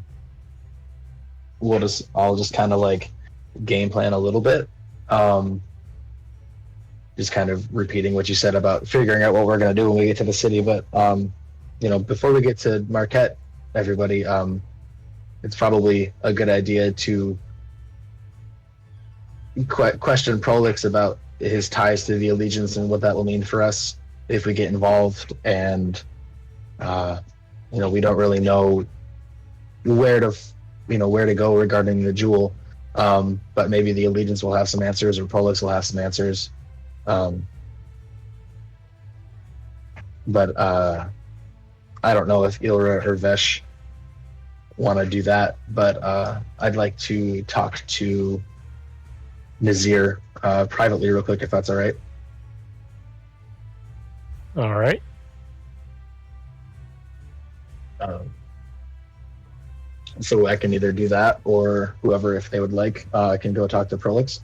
just kind of like game plan a little bit. Just kind of repeating what you said about figuring out what we're gonna do when we get to the city. But before we get to Marquette, everybody, it's probably a good idea to question Prolix about his ties to the Allegiance and what that will mean for us if we get involved, and we don't really know where to, where to go regarding the jewel. But maybe the Allegiance will have some answers, or Prolix will have some answers. But I don't know if Ilra or Vesh want to do that. But I'd like to talk to Nazir privately real quick, if that's all right. All right. So I can either do that, or whoever, if they would like, can go talk to Prolix.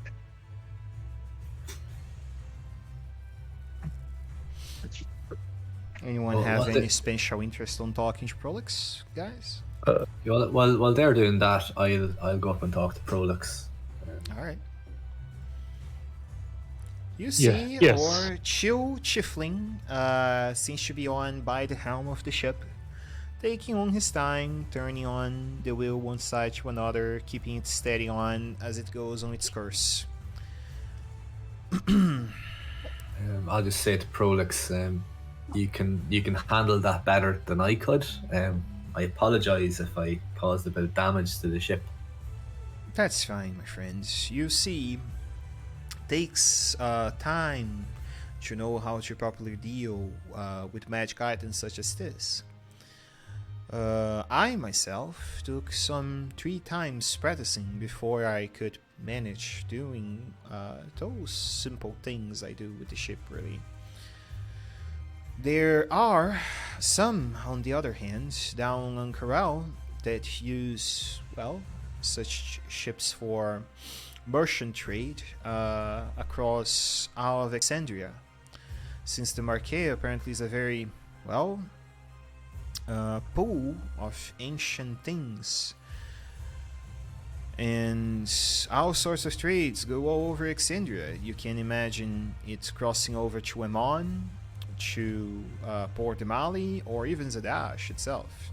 Anyone Well, have what any the- special interest on talking to Prolix, guys? While they're doing that, I'll go up and talk to Prolix. All right. You see, yes. our chill Chifling seems to be on by the helm of the ship, taking on his time, turning on the wheel one side to another, keeping it steady on as it goes on its course. I'll just say to Prolix, you can handle that better than I could. I apologize if I caused a bit of damage to the ship. That's fine, my friends. You see, takes time to know how to properly deal with magic items such as this. I myself took some 3 times practicing before I could manage doing those simple things I do with the ship, really. There are some, on the other hand, down on Corral that use, well, such ships for merchant trade across all of Exandria, since the Marquet apparently is a very, well, pool of ancient things, and all sorts of trades go all over Exandria. You can imagine it crossing over to Amon, to Port Demali, or even Zadash itself.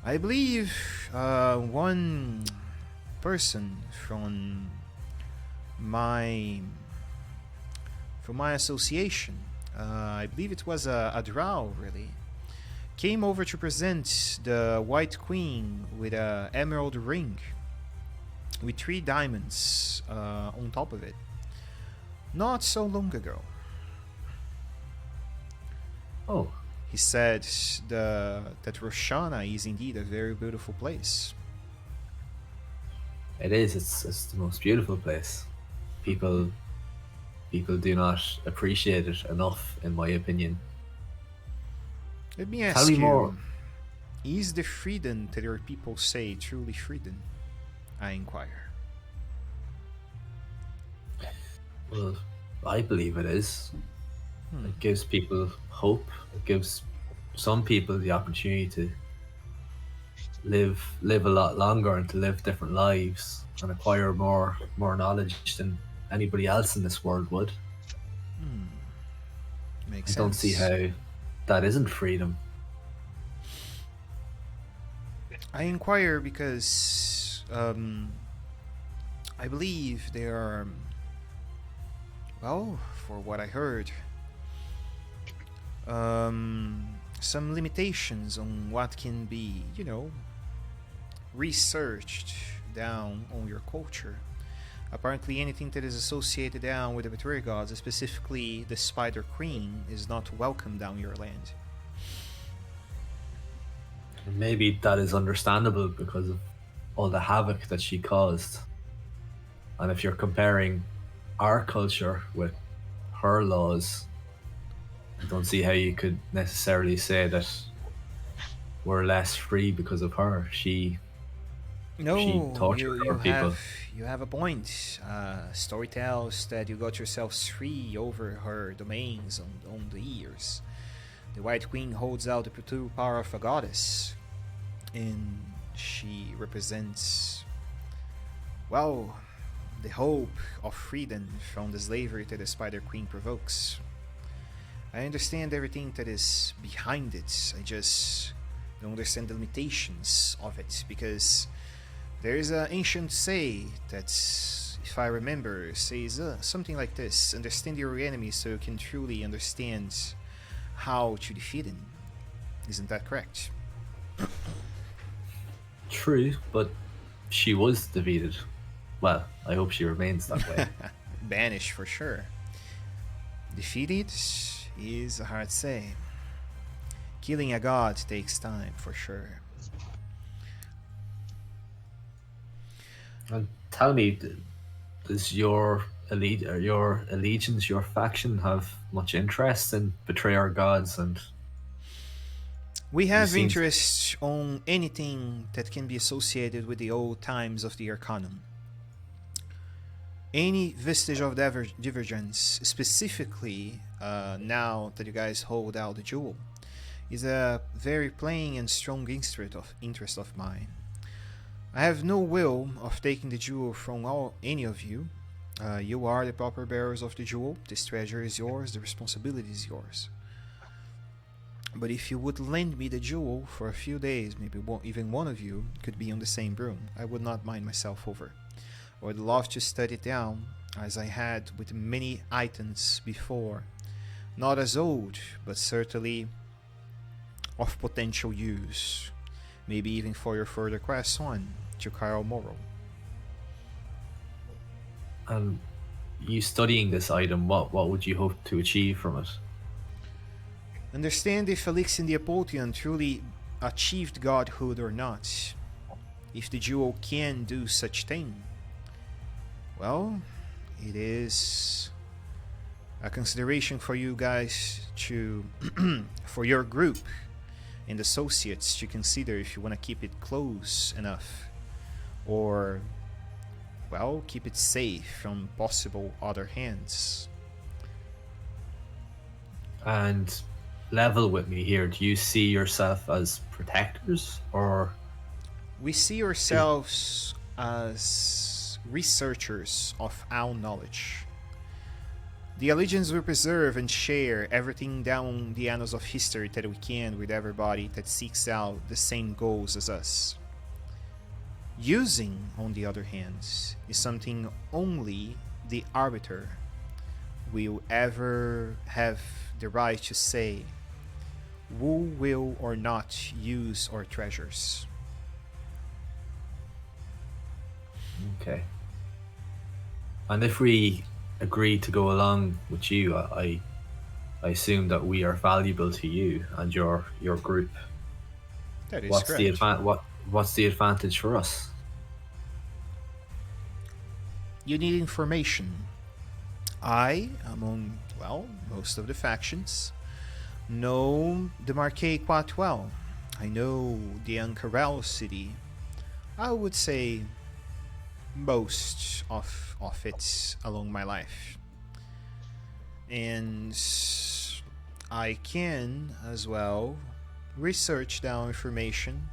I believe one person from my association, I believe it was a drow, really, came over to present the White Queen with an emerald ring with 3 diamonds on top of it, not so long ago. Oh, He said that Roshana is indeed a very beautiful place. it is. It's the most beautiful place. People do not appreciate it enough, in my opinion. Let me Tell ask me you, more. is the freedom that your people say truly freedom? I inquire. Well, I believe it is. It gives people hope. It gives some people the opportunity to live a lot longer and to live different lives and acquire more knowledge than anybody else in this world would. Makes I sense. don't see how that isn't freedom. I inquire because I believe there are, well, for what I heard, some limitations on what can be, researched down on your culture. Apparently, anything that is associated down with the material gods, specifically the Spider Queen, is not welcome down your land. Maybe that is understandable because of all the havoc that she caused. And if you're comparing our culture with her laws, I don't see how you could necessarily say that we're less free because of her. She tortured her people. You have a point. Story tells that you got yourselves free over her domains on the years. The White Queen holds out the true power of a goddess, and she represents, well, the hope of freedom from the slavery that the Spider Queen provokes. I understand everything that is behind it. I just don't understand the limitations of it, because there is an ancient say that, if I remember, says something like this: understand your enemy so you can truly understand how to defeat him. Isn't that correct? True, but she was defeated. Well, I hope she remains that way. Banished for sure. Defeated is a hard say. Killing a god takes time for sure. And tell me, does your your allegiance, your faction, have much interest in betray our gods? And We you have seem interest on anything that can be associated with the old times of the Arcanum. Any vestige of divergence, specifically now that you guys hold out the jewel, is a very plain and strong interest of mine. I have no will of taking the jewel from any of you. You are the proper bearers of the jewel. This treasure is yours. The responsibility is yours. But if you would lend me the jewel for a few days, maybe even one of you could be on the same room, I would not mind myself over. I would love to study it down, as I had with many items before. Not as old, but certainly of potential use. Maybe even for your further quests on to Kyle Morrow. and you studying this item, what would you hope to achieve from it? Understand if Elixir the Apotheon truly achieved godhood or not. If the jewel can do such thing. Well, it is a consideration for you guys to, for your group and associates to consider if you want to keep it close enough or, well, keep it safe from possible other hands. And level with me here. Do you see yourself as protectors, or We see ourselves as researchers of our knowledge. The allegiance will preserve and share everything down the annals of history that we can with everybody that seeks out the same goals as us. Using, on the other hand, is something only the arbiter will ever have the right to say who will or not use our treasures. okay? And if we agree to go along with you, I assume that we are valuable to you and your group. That is What's the correct. what's the advantage for us? You need information. I, among, well, most of the factions, know the Marquais quite well. I know the Ankarel city. I would say most of it along my life. And I can as well research down information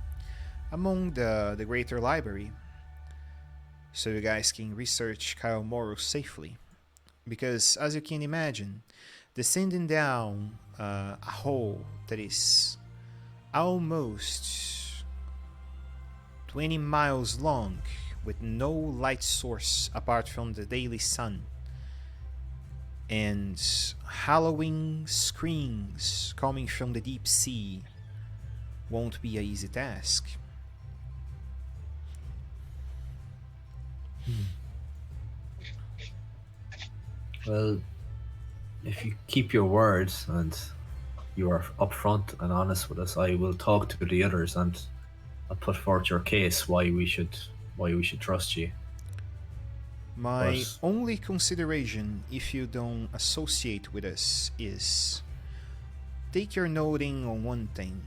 among the greater library so you guys can research Kyle Morrow safely. Because as you can imagine, descending down a hole that is almost 20 miles long with no light source apart from the daily sun and hallowing screams coming from the deep sea won't be an easy task. Well, if you keep your words and you are upfront and honest with us, I will talk to the others and I'll put forth your case why we should trust you. My But only consideration if you don't associate with us is take your noting on one thing.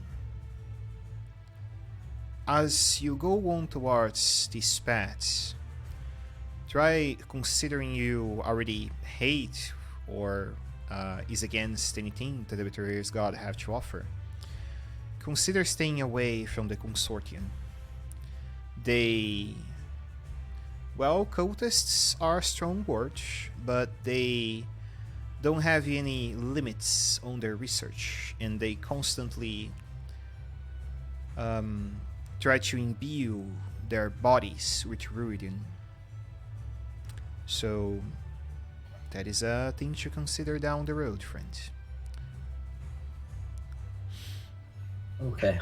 As you go on towards this path, try considering you already hate or is against anything that the Betrayer's God have to offer. Consider staying away from the Consortium. They, well, cultists are a strong word, but they don't have any limits on their research, and they constantly try to imbue their bodies with Ruidin. So that is a thing to consider down the road, friend. Okay.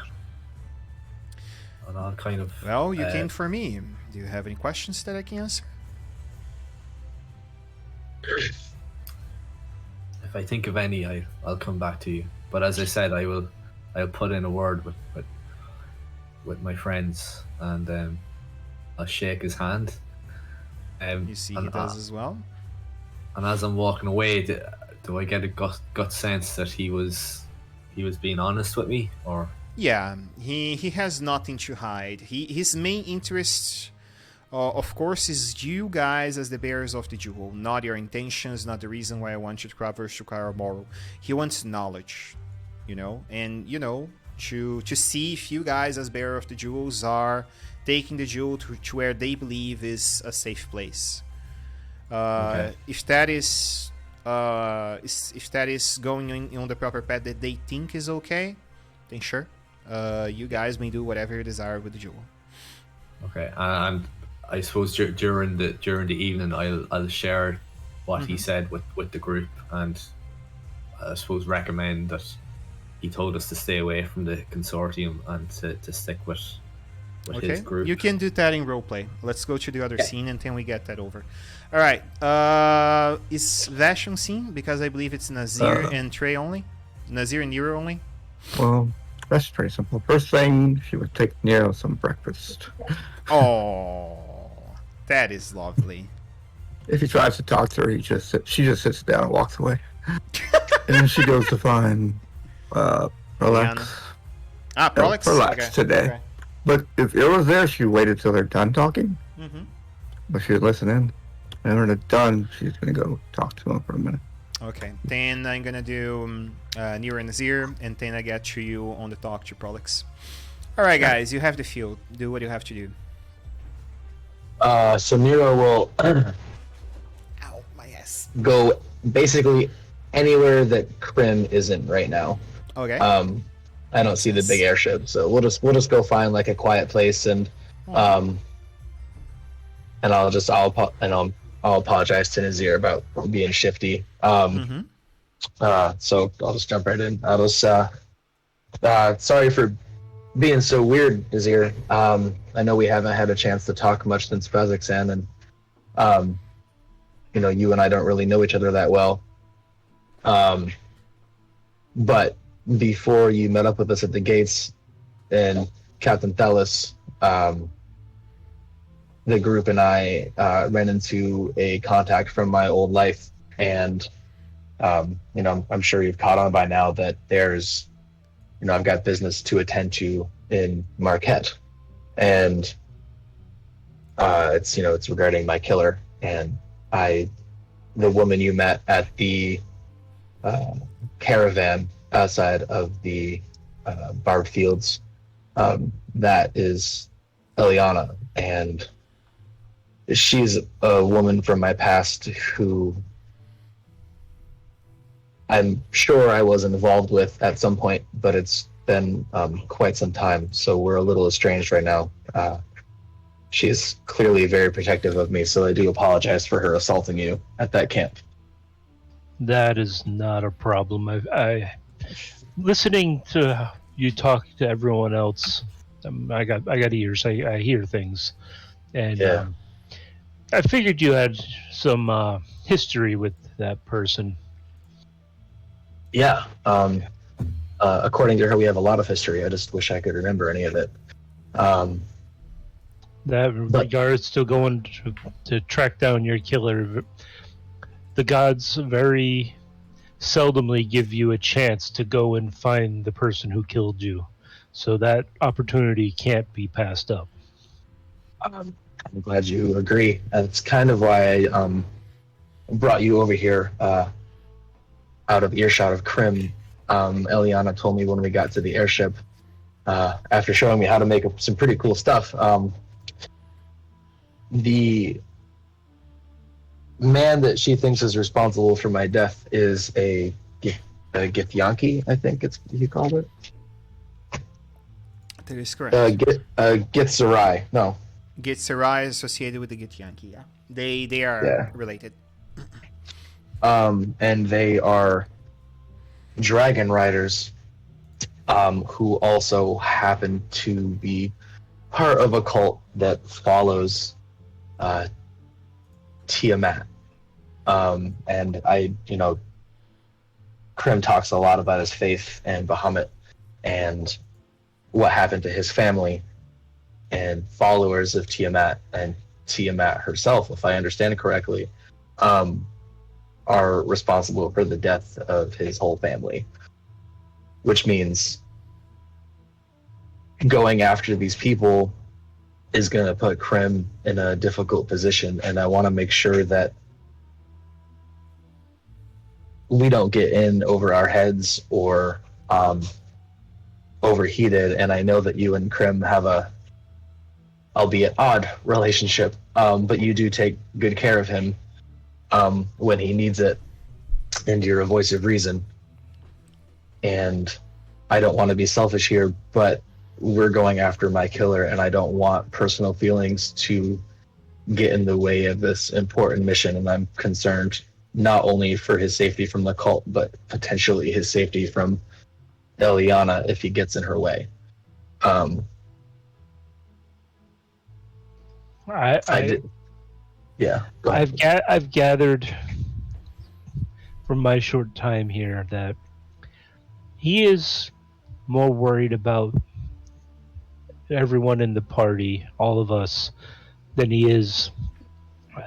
And I'll kind of. Well, you came for me. Do you have any questions that I can answer? If I think of any, I'll come back to you. But as I said, I'll put in a word with my friends, and I'll shake his hand. You see, and, he does as well. And as I'm walking away, do I get a gut sense that he was being honest with me, or? Yeah, he has nothing to hide. His main interest, of course, is you guys as the bearers of the jewel, not your intentions, not the reason why I want you to traverse to Karamoro. He wants knowledge, and to see if you guys as bearer of the jewels are taking the jewel to where they believe is a safe place. Okay. If that is going on the proper path that they think is okay, then sure. You guys may do whatever you desire with the jewel. Okay, and I suppose during the evening, I'll share what he said with the group, and I suppose recommend that he told us to stay away from the consortium and to stick with his group. You can do that in roleplay. Let's go to the other scene and then we get that over. All right. Is Vashon scene? Because I believe it's Nazir and Trey only. Nazir and Nero only. Well, that's pretty simple. First thing, she would take Nero some breakfast. Oh, that is lovely. If he tries to talk to her, she just sits down and walks away. And then she goes to find Prolix. Prolix? Prolix today. Okay. But if it was there, she waited till they're done talking. Mm-hmm. But she would listen in. And when they're done, she's going to go talk to him for a minute. Okay. Then I'm going to do Nero and Nazir, and then I get to you on the talk to Prolix. All right, guys, you have the field. Do what you have to do. So Nero will Ow, my ass. go basically anywhere that Krim isn't right now. Okay. I don't see the big airship, so we'll just go find like a quiet place, and I'll apologize to Nazir about being shifty. So I'll just jump right in. Sorry for being so weird, Nazir. I know we haven't had a chance to talk much since Kazakhstan, and you and I don't really know each other that well. But before you met up with us at the gates and Captain Thelus, the group and I ran into a contact from my old life, and I'm sure you've caught on by now that there's I've got business to attend to in Marquette, and it's regarding my killer, and the woman you met at the caravan outside of the barbed fields, that is Eliana, and she's a woman from my past who I'm sure I was involved with at some point, but it's been quite some time, so we're a little estranged right now. She's clearly very protective of me, so I do apologize for her assaulting you at that camp. That is not a problem. I listening to you talk to everyone else. I got ears. I hear things, and I figured you had some history with that person. Yeah. According to her, we have a lot of history. I just wish I could remember any of it. That guard's still going to track down your killer. The gods very seldomly give you a chance to go and find the person who killed you, so that opportunity can't be passed up. I'm glad you agree. That's kind of why I brought you over here out of earshot of Krim. Eliana told me when we got to the airship, after showing me how to make some pretty cool stuff, the man that she thinks is responsible for my death is a Githyanki, I think he called it. That is correct. Githzerai. No. Githzerai is associated with the Githyanki, yeah. They are related. And they are dragon riders who also happen to be part of a cult that follows Tiamat. And Krim talks a lot about his faith and Bahamut and what happened to his family and followers of Tiamat and Tiamat herself, if I understand correctly, are responsible for the death of his whole family, which means going after these people is going to put Krim in a difficult position, and I want to make sure that we don't get in over our heads or overheated. And I know that you and Krim have a, albeit odd, relationship, but you do take good care of him when he needs it, and you're a voice of reason. And I don't want to be selfish here, but we're going after my killer, and I don't want personal feelings to get in the way of this important mission. And I'm concerned not only for his safety from the cult, but potentially his safety from Eliana if he gets in her way. I did. Yeah. I've gathered from my short time here that he is more worried about everyone in the party, all of us, than he is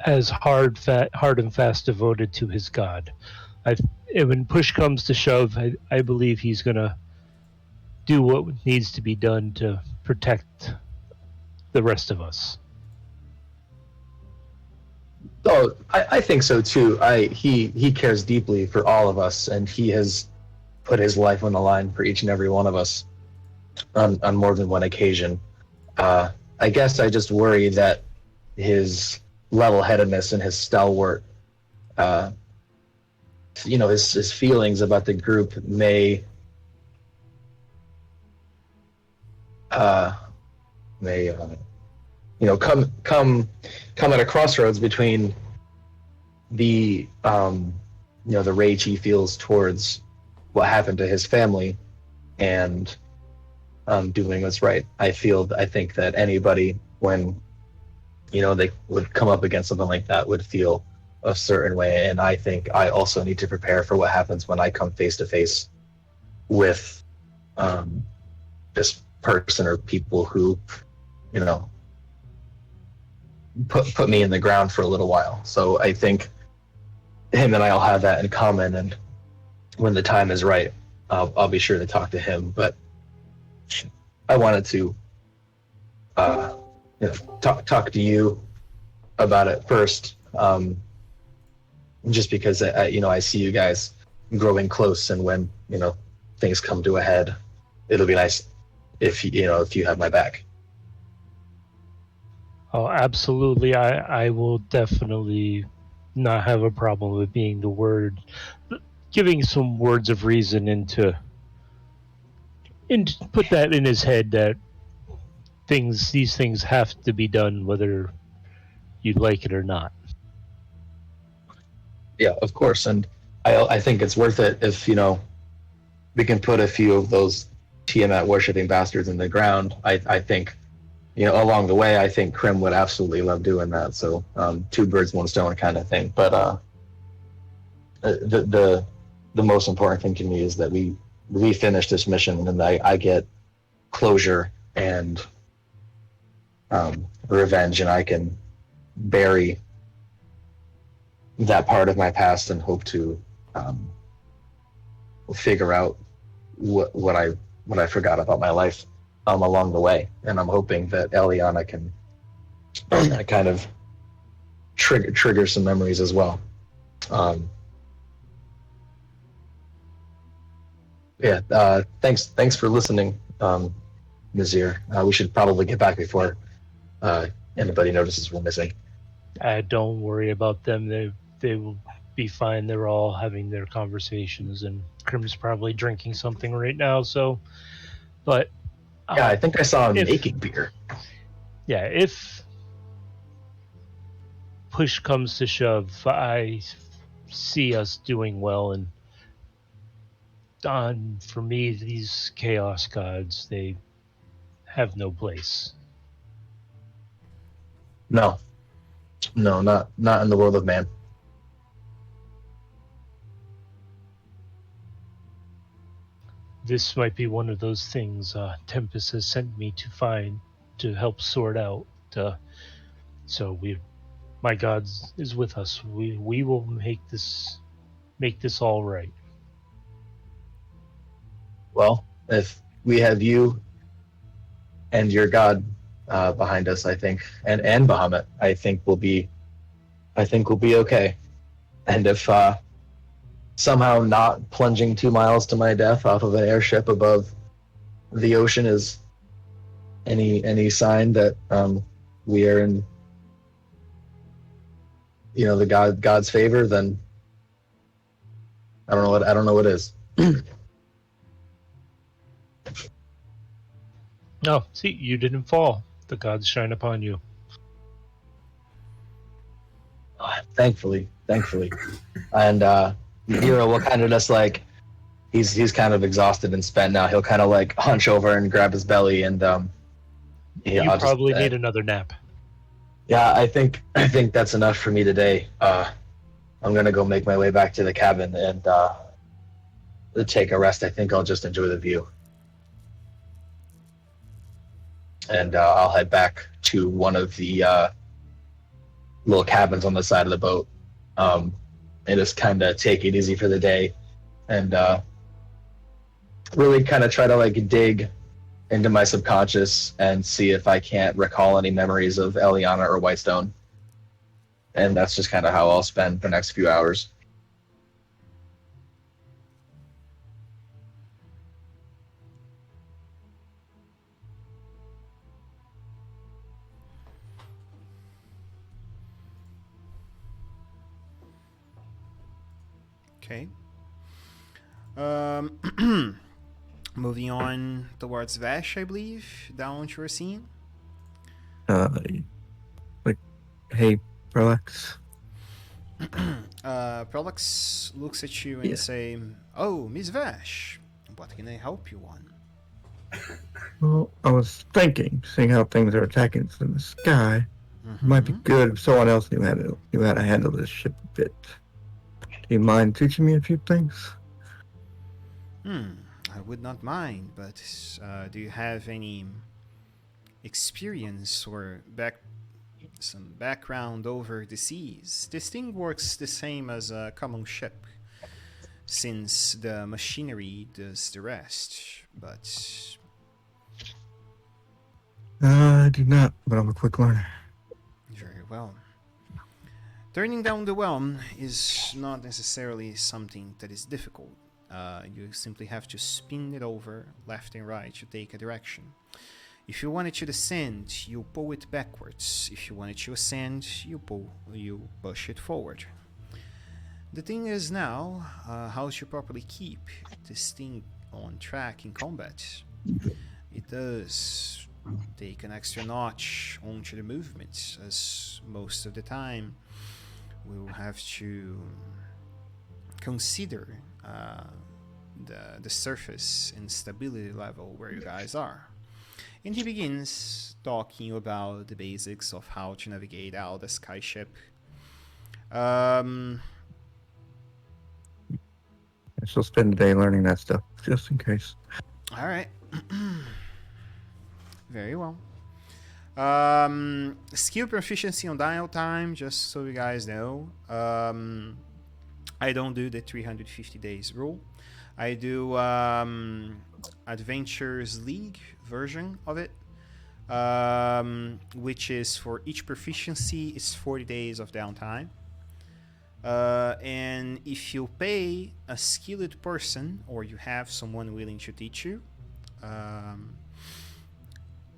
as hard and fast devoted to his god. When push comes to shove, I believe he's gonna do what needs to be done to protect the rest of us. Oh, I think so too. He cares deeply for all of us, and he has put his life on the line for each and every one of us on more than one occasion. I guess I just worry that his level-headedness and his stalwart, his feelings about the group may come at a crossroads between the the rage he feels towards what happened to his family and doing what's right. I think that anybody, when they would come up against something like that, would feel a certain way, and I think I also need to prepare for what happens when I come face to face with this person or people who put me in the ground for a little while. So I think him and I'll have that in common, and when the time is right, I'll be sure to talk to him. But I wanted to talk to you about it first, just because I see you guys growing close, and when things come to a head, it'll be nice if you have my back. Oh, absolutely. I will definitely not have a problem with being giving some words of reason and put that in his head that these things have to be done whether you like it or not. Yeah, of course. And I think it's worth it if we can put a few of those Tiamat worshipping bastards in the ground. I think along the way, I think Krim would absolutely love doing that. So two birds, one stone kind of thing. But the most important thing to me is that we finish this mission, and I get closure and revenge, and I can bury that part of my past and hope to figure out what I forgot about my life along the way. And I'm hoping that Eliana can kind of trigger some memories as well. Thanks for listening, Nazir. We should probably get back before anybody notices we're missing. Don't worry about them. They will be fine. They're all having their conversations, and Krim's probably drinking something right now. So, but I think I saw him making beer. Yeah, if push comes to shove, I see us doing well, and For me, these chaos gods, they have no place. No, no, not in the world of man. This might be one of those things Tempest has sent me to help sort out. So my gods is with us. We will make this all right. Well, if we have you and your god behind us, I think, and Bahamut, I think we'll be okay. And if somehow not plunging 2 miles to my death off of an airship above the ocean is any sign that we are in, the God's favor, then I don't know what is. No, see, you didn't fall. The gods shine upon you. Thankfully, and Nero will kind of just like he's kind of exhausted and spent now. He'll kind of like hunch over and grab his belly, and You probably need another nap. Yeah, I think that's enough for me today. I'm gonna go make my way back to the cabin and take a rest. I think I'll just enjoy the view, and I'll head back to one of the little cabins on the side of the boat, and just kind of take it easy for the day, and really kind of try to like dig into my subconscious and see if I can't recall any memories of Eliana or Whitestone. And that's just kind of how I'll spend the next few hours. Okay. Moving on towards Vash, I believe, down what you were seeing. Like, hey, relax. Prolix looks at you and say, "Oh, Miss Vash, what can I help you on?" Well, I was thinking, seeing how things are attacking us in the sky, it might be good if someone else knew how to handle this ship a bit. Do you mind teaching me a few things? I would not mind, but do you have any experience or some background over the seas? This thing works the same as a common ship, since the machinery does the rest, but... I do not, but I'm a quick learner. Very well. Turning down the whelm is not necessarily something that is difficult. You simply have to spin it over left and right to take a direction. If you want it to descend, you pull it backwards. If you want it to ascend, you push it forward. The thing is now, how to properly keep this thing on track in combat. It does take an extra notch onto the movements, as most of the time we'll have to consider the surface and stability level where you guys are. And he begins talking about the basics of how to navigate out the skyship. I shall spend the day learning that stuff, just in case. Alright. Very well. Skill proficiency on dial time, just so you guys know. I don't do the 350 days rule. I do Adventures League version of it, which is for each proficiency is 40 days of downtime. And if you pay a skilled person or you have someone willing to teach you,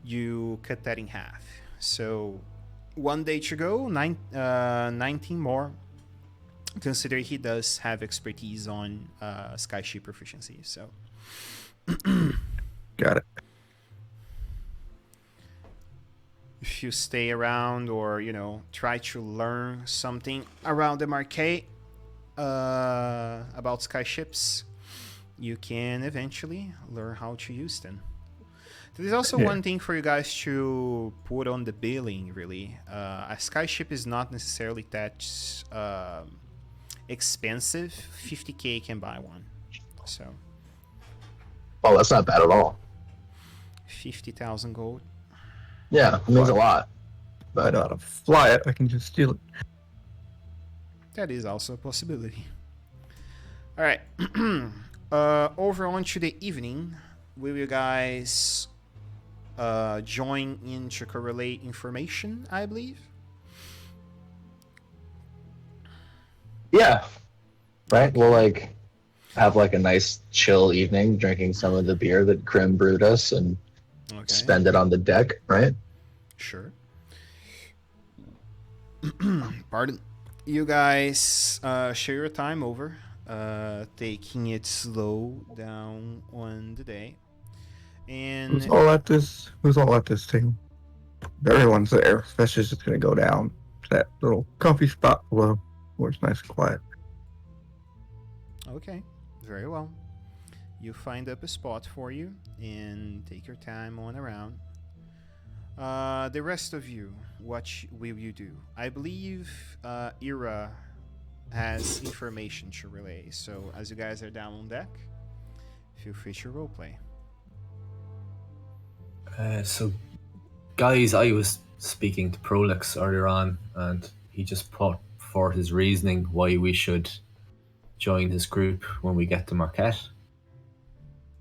you cut that in half. So 1 day to go, 19 more. Consider he does have expertise on skyship proficiency, so Got it. if you stay around or try to learn something around the marquee about skyships, you can eventually learn how to use them. There's also Yeah. one thing for you guys to put on the billing, really. A skyship is not necessarily that expensive. 50k can buy one. So, Oh, that's not bad at all. 50,000 gold. Yeah, it means a lot. If I know how to fly it, I can just steal it. That is also a possibility. Alright. Over on to the evening. Will you guys join in to correlate information, I believe? Yeah. Right? We'll like have like a nice chill evening drinking some of the beer that Krim brewed us and Okay. spend it on the deck, right? Sure. Pardon. You guys share your time over, taking it slow down on the day. Who's And all at this? Who's all at this table? Everyone's there. That's just gonna go down to that little comfy spot below, where it's nice and quiet. okay, very well. You find up a spot for you and take your time on around. The rest of you, what will you do? I believe Ira has information to relay. So as you guys are down on deck, feel free to roleplay. So, guys, I was speaking to Prolix earlier on, and he just put forth his reasoning why we should join his group when we get to Marquette.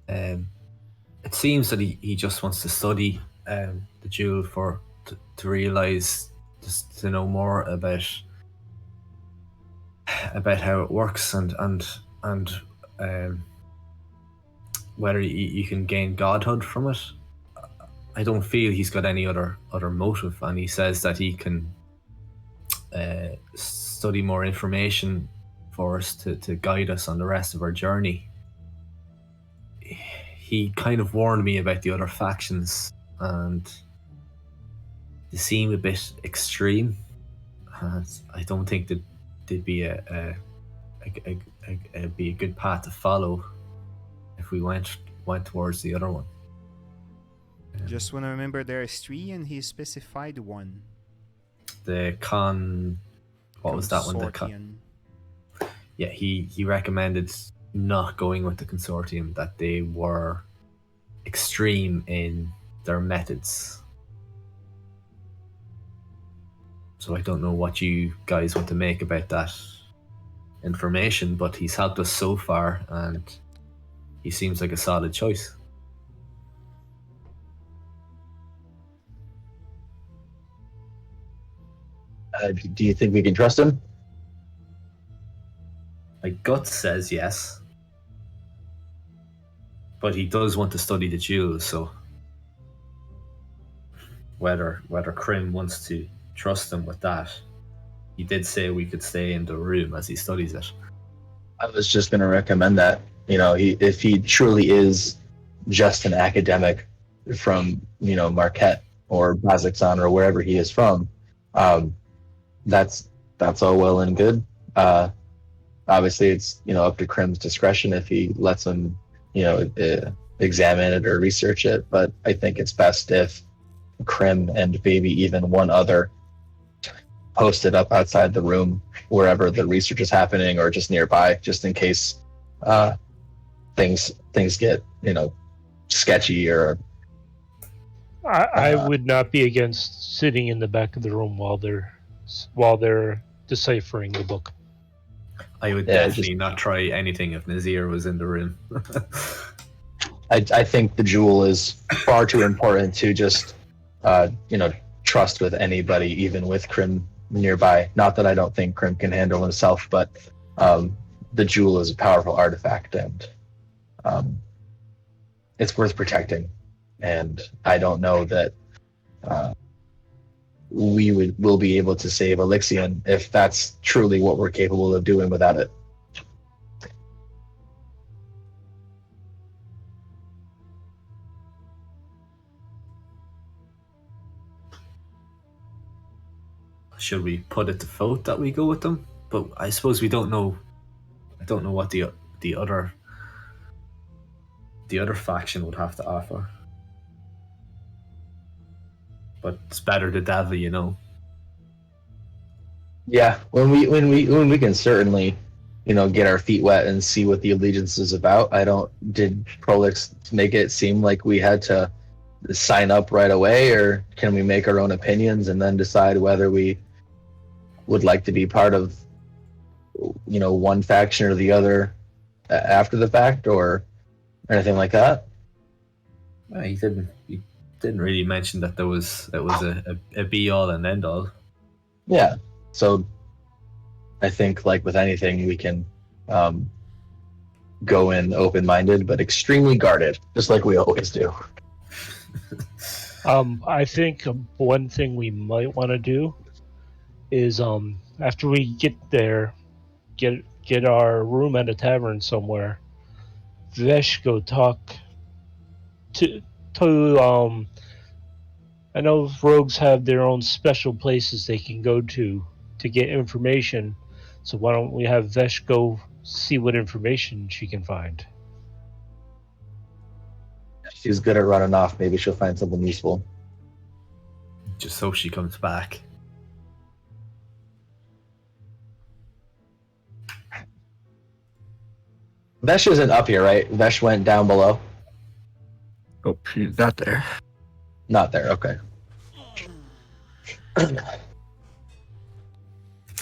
It seems that he just wants to study the jewel to realize, just to know more about how it works and whether you can gain godhood from it. I don't feel he's got any other motive, and he says that he can study more information for us to guide us on the rest of our journey. He kind of warned me about the other factions, and they seem a bit extreme. I don't think that they'd be a good path to follow if we went towards the other one. Just want to remember there is 3 and he specified 1. The what was that one? Consortium. Yeah, he recommended not going with the consortium, that they were extreme in their methods. So I don't know what you guys want to make about that information, but he's helped us so far, and he seems like a solid choice. Do you think we can trust him? My gut says yes, but he does want to study the jewels, so whether Krim wants to trust him with that. He did say we could stay in the room as he studies it. I was just going to recommend that. You know, if he truly is just an academic from, you know, Marquette or Kazakhstan or wherever he is from, that's all well and good. Obviously, it's, you know, up to Krim's discretion if he lets him, you know, examine it or research it. But I think it's best if Krim and maybe even one other posted up outside the room wherever the research is happening, or just nearby, just in case things get, you know, sketchy. Or I would not be against sitting in the back of the room while they're deciphering the book. I would definitely not try anything if Nazir was in the room. I think the jewel is far too important to just you know, trust with anybody, even with Krim nearby. Not that I don't think Krim can handle himself, but the jewel is a powerful artifact, and it's worth protecting. And I don't know that we'll be able to save Elixion if that's truly what we're capable of doing without it. Should we put it to vote that we go with them? But I suppose we don't know. I don't know what the other the other faction would have to offer. But it's better to dabble, you know. Yeah, when we can certainly, get our feet wet and see what the allegiance is about. Did Prolix make it seem like we had to sign up right away, or can we make our own opinions and then decide whether we would like to be part of, one faction or the other after the fact, or anything like that? He didn't really mention that it was a be all and end all. Yeah. So I think, like with anything, we can go in open-minded but extremely guarded, just like we always do. I think one thing we might want to do is after we get there, get our room at a tavern somewhere. Vesh go talk to I know rogues have their own special places they can go to get information. So why don't we have Vesh go see what information she can find? She's good at running off. Maybe she'll find something useful. Just so she comes back. Vesh isn't up here, right? Vesh went down below. Oh, she's not there. Not there. Okay.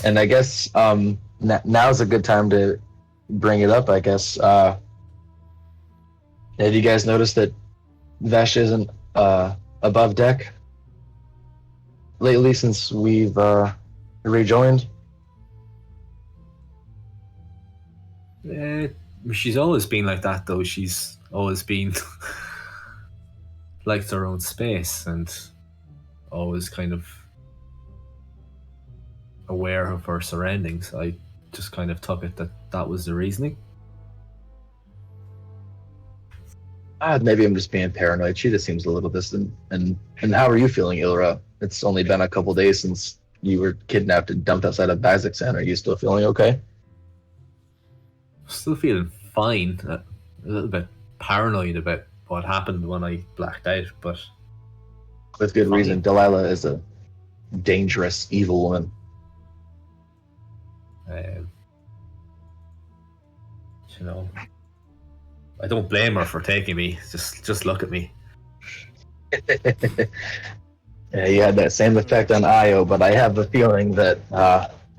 And I guess now's a good time to bring it up. I guess. Have you guys noticed that Vesh isn't above deck lately since we've rejoined? She's always been like that, though. She's always been likes her own space and always kind of aware of her surroundings. I just kind of took it that was the reasoning. Maybe I'm just being paranoid. She just seems a little distant. And how are you feeling, Ilra? It's only been a couple days since you were kidnapped and dumped outside of Baziksan. Are you still feeling okay? Still feeling fine. A little bit paranoid about what happened when I blacked out, but with good fine. reason. Delilah is a dangerous, evil woman. I don't blame her for taking me. Just look at me. Yeah, you had that same effect on Io, but I have a feeling that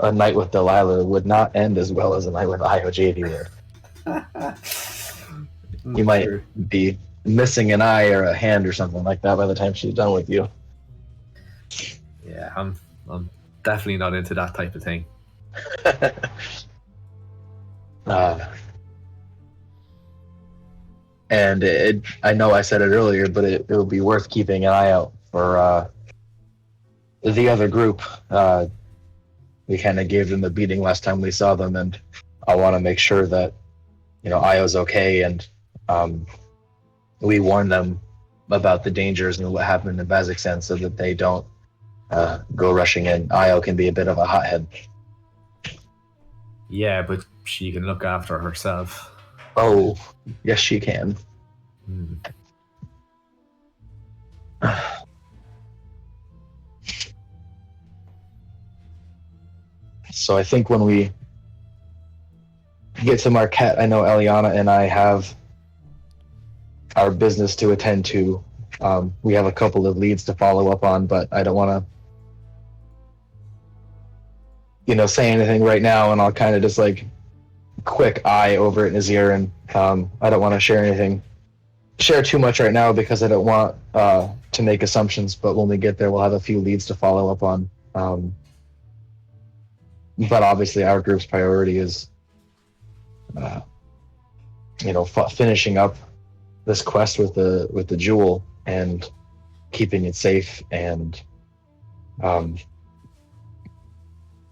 a night with Delilah would not end as well as a night with Io JD would. You might be missing an eye or a hand or something like that by the time she's done with you. Yeah, I'm definitely not into that type of thing. And I know I said it earlier, but it will be worth keeping an eye out for the other group. We kind of gave them the beating last time we saw them, and I want to make sure that Io's okay, and we warn them about the dangers and what happened in Baziksan so that they don't go rushing in. Io can be a bit of a hothead. Yeah, but she can look after herself. Oh, yes, she can. So I think when we get to Marquette, I know Eliana and I have our business to attend to. We have a couple of leads to follow up on, but I don't want to, say anything right now, and I'll kind of just quick eye over it in his ear, and I don't want to share too much right now because I don't want to make assumptions, but when we get there, we'll have a few leads to follow up on. But obviously our group's priority is, finishing up this quest with the jewel and keeping it safe, and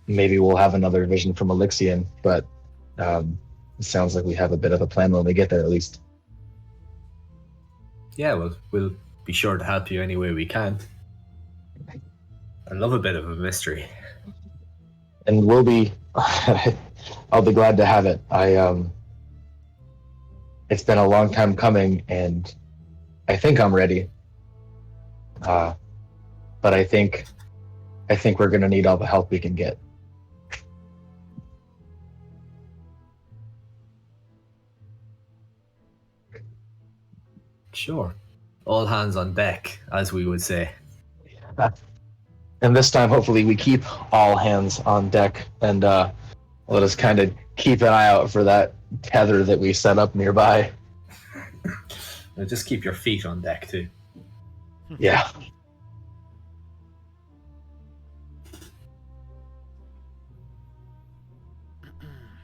maybe we'll have another vision from Elixian, but it sounds like we have a bit of a plan when we get there, at least. Yeah, well, we'll be sure to help you any way we can. I love a bit of a mystery. And we'll be I'll be glad to have it. It's been a long time coming, and I think I'm ready. But I think we're gonna need all the help we can get. Sure. All hands on deck, as we would say. And this time, hopefully, we keep all hands on deck, and let us kind of keep an eye out for that tether that we set up nearby. Just keep your feet on deck too. Yeah.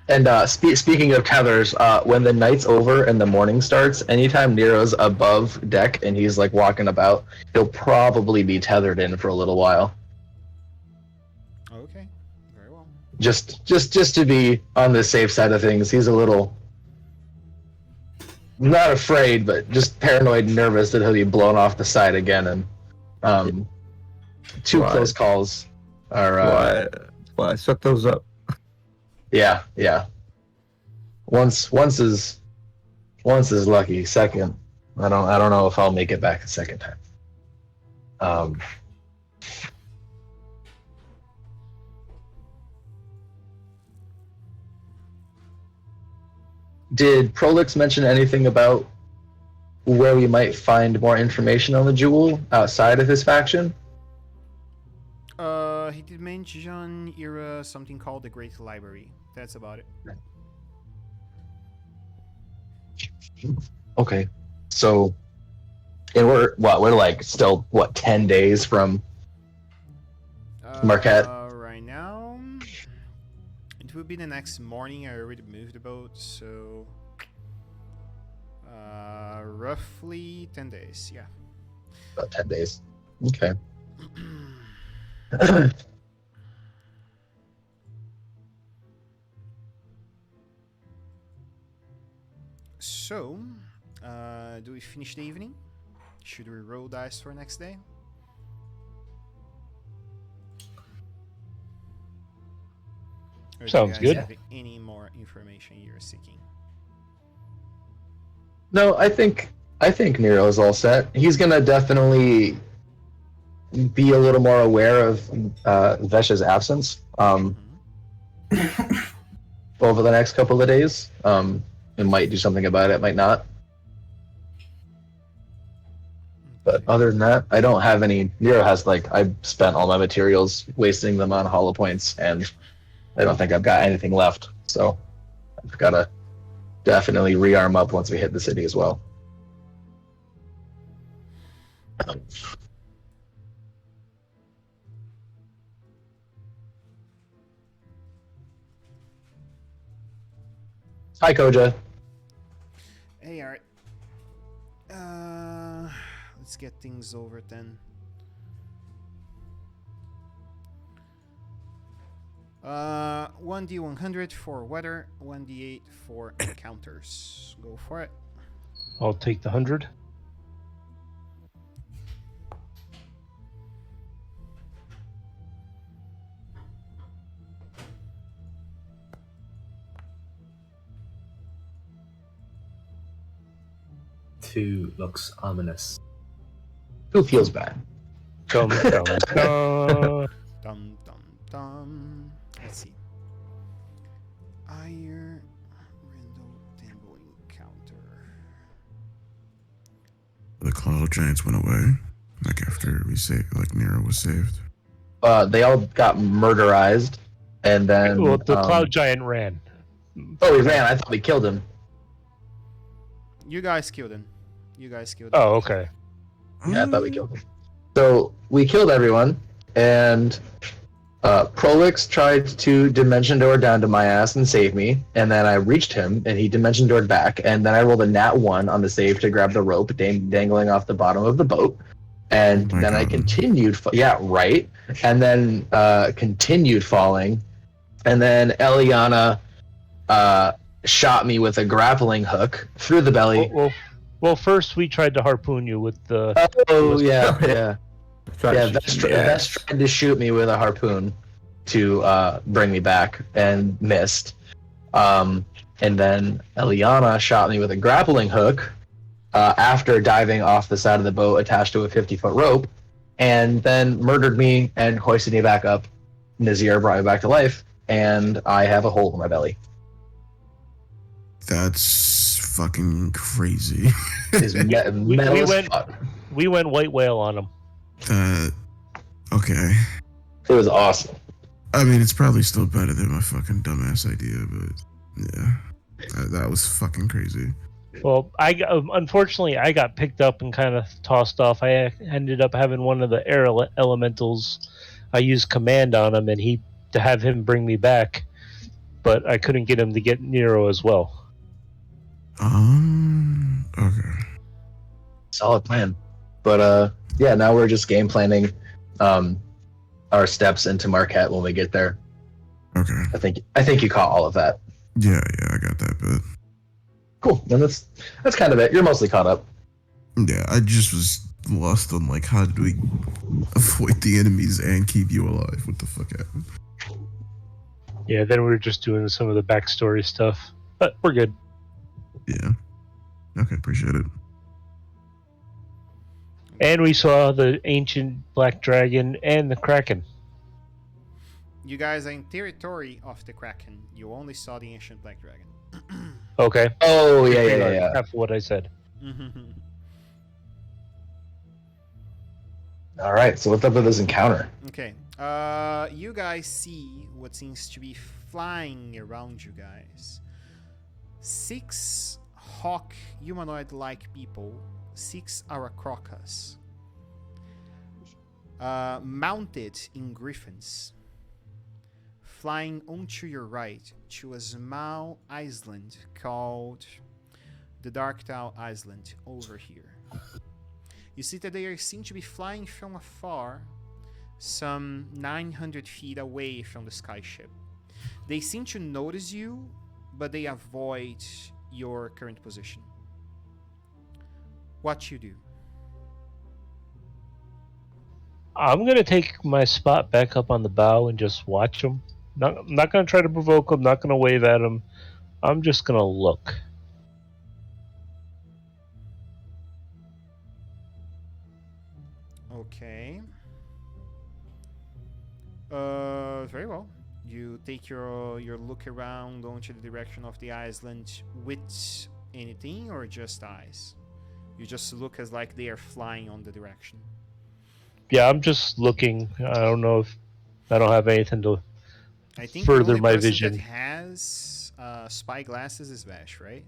And speaking of tethers, when the night's over and the morning starts, anytime Nero's above deck and he's like walking about, he'll probably be tethered in for a little while. Okay, very well. Just to be on the safe side of things. He's a little not afraid, but just paranoid and nervous that he'll be blown off the side again. And two close calls are. Why set those up? Yeah. Once is lucky. Second, I don't know if I'll make it back a second time. Did Prolix mention anything about where we might find more information on the jewel outside of his faction? He did mention something called the Great Library. That's about it. Okay, so, and we're like still 10 days from Marquette? Right now, it will be the next morning. I already moved the boat, so roughly 10 days. Yeah. About 10 days. Okay. So, do we finish the evening? Should we roll dice for next day? Or Sounds do you guys good. have any more information you're seeking? No, I think Nero's all set. He's gonna definitely be a little more aware of Vesh's absence over the next couple of days. It might do something about it, might not. But other than that, I don't have any. Nero has I spent all my materials, wasting them on hollow points, and I don't think I've got anything left. So I've got to definitely rearm up once we hit the city as well. Hi, Koja. Hey, Art. Let's get things over then. 1d100 for weather, 1d8 for encounters. Go for it. I'll take the 100. Two looks ominous. Who feels bad? Dum, dum, dum. Dum dum dum. Let's see. Iron Randall Temple encounter. The cloud giants went away, after we Nero was saved. They all got murderized, and then Well, the cloud giant ran. Oh, he ran. I thought we killed him. You guys killed him. Oh, okay. Yeah, I thought we killed him. So we killed everyone, and Prolix tried to dimension door down to my ass and save me, and then I reached him, and he dimension doored back, and then I rolled a nat 1 on the save to grab the rope dangling off the bottom of the boat, and then I continued. And then continued falling, and then Eliana shot me with a grappling hook through the belly. Well, first we tried to harpoon you with the. Oh yeah. Vesh tried to shoot me with a harpoon to bring me back and missed. And then Eliana shot me with a grappling hook after diving off the side of the boat attached to a 50-foot rope, and then murdered me and hoisted me back up. Nazir brought me back to life, and I have a hole in my belly. That's fucking crazy. Is metal we as went- fuck. We went white whale on him. Okay. It was awesome. I mean, it's probably still better than my fucking dumbass idea, but yeah, that was fucking crazy. Well, unfortunately I got picked up and kind of tossed off. I ended up having one of the air elementals. I used command on him, and to have him bring me back, but I couldn't get him to get Nero as well. Okay. Solid plan. But yeah, now we're just game planning our steps into Marquette when we get there. Okay. I think you caught all of that. Yeah, I got that bit. Cool. Then that's kind of it. You're mostly caught up. Yeah, I just was lost on like how do we avoid the enemies and keep you alive? What the fuck happened? Yeah, then we were just doing some of the backstory stuff, but we're good. Yeah. Okay, appreciate it. And we saw the ancient black dragon and the kraken. You guys are in territory of the Kraken. You only saw the ancient black dragon. Okay. Oh yeah. Half what I said. All right. So what's up with this encounter? Okay. You guys see what seems to be flying around you guys. 6 hawk humanoid-like people, 6 Aracrocas, mounted in griffins, flying onto your right to a small island called the Darktow Island over here. You see that they seem to be flying from afar, some 900 feet away from the skyship. They seem to notice you, but they avoid your current position. What you do? I'm gonna take my spot back up on the bow and just watch them. I'm not gonna try to provoke them. Not gonna wave at them. I'm just gonna look. Okay. Very well. You take your look around onto the direction of the island with anything or just eyes? You just look as like they are flying on the direction. Yeah, I'm just looking. I don't know if I don't have anything to I think further the only my person vision. that has spy glasses is Vash, right?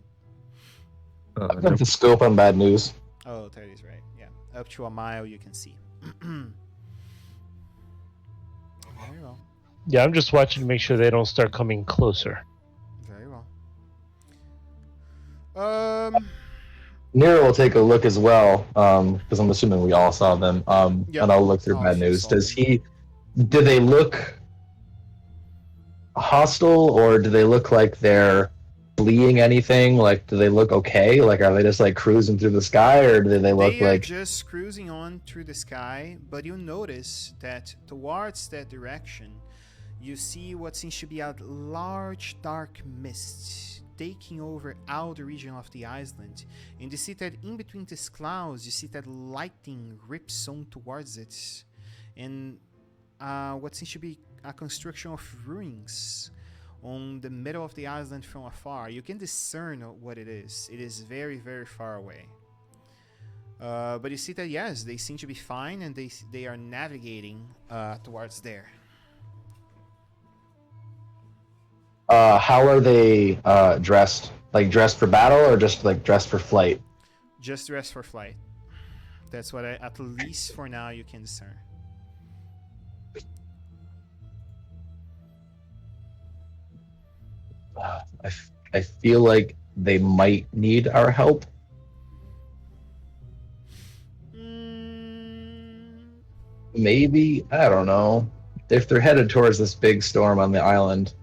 I've got the scope on bad news. Oh, that is right. Yeah, up to a mile you can see. Very well. Yeah, I'm just watching to make sure they don't start coming closer. Very well. Nero will take a look as well, because I'm assuming we all saw them. Yep. And I'll look through All bad of you news. saw Do they look hostile, or do they look like they're fleeing anything? Like, do they look okay? Like, are they just like cruising through the sky, or do they look They are like? just cruising on through the sky, but you notice that towards that direction, you see what seems to be a large dark mist taking over all the region of the island. And you see that in between these clouds, you see that lightning rips on towards it. And what seems to be a construction of ruins on the middle of the island from afar. You can discern what it is. It is very, very far away. But you see that, yes, they seem to be fine, and they are navigating towards there. How are they dressed? Like dressed for battle, or just like dressed for flight? Just dress for flight. That's what at least for now, you can discern. I feel like they might need our help. Maybe, I don't know. If they're headed towards this big storm on the island.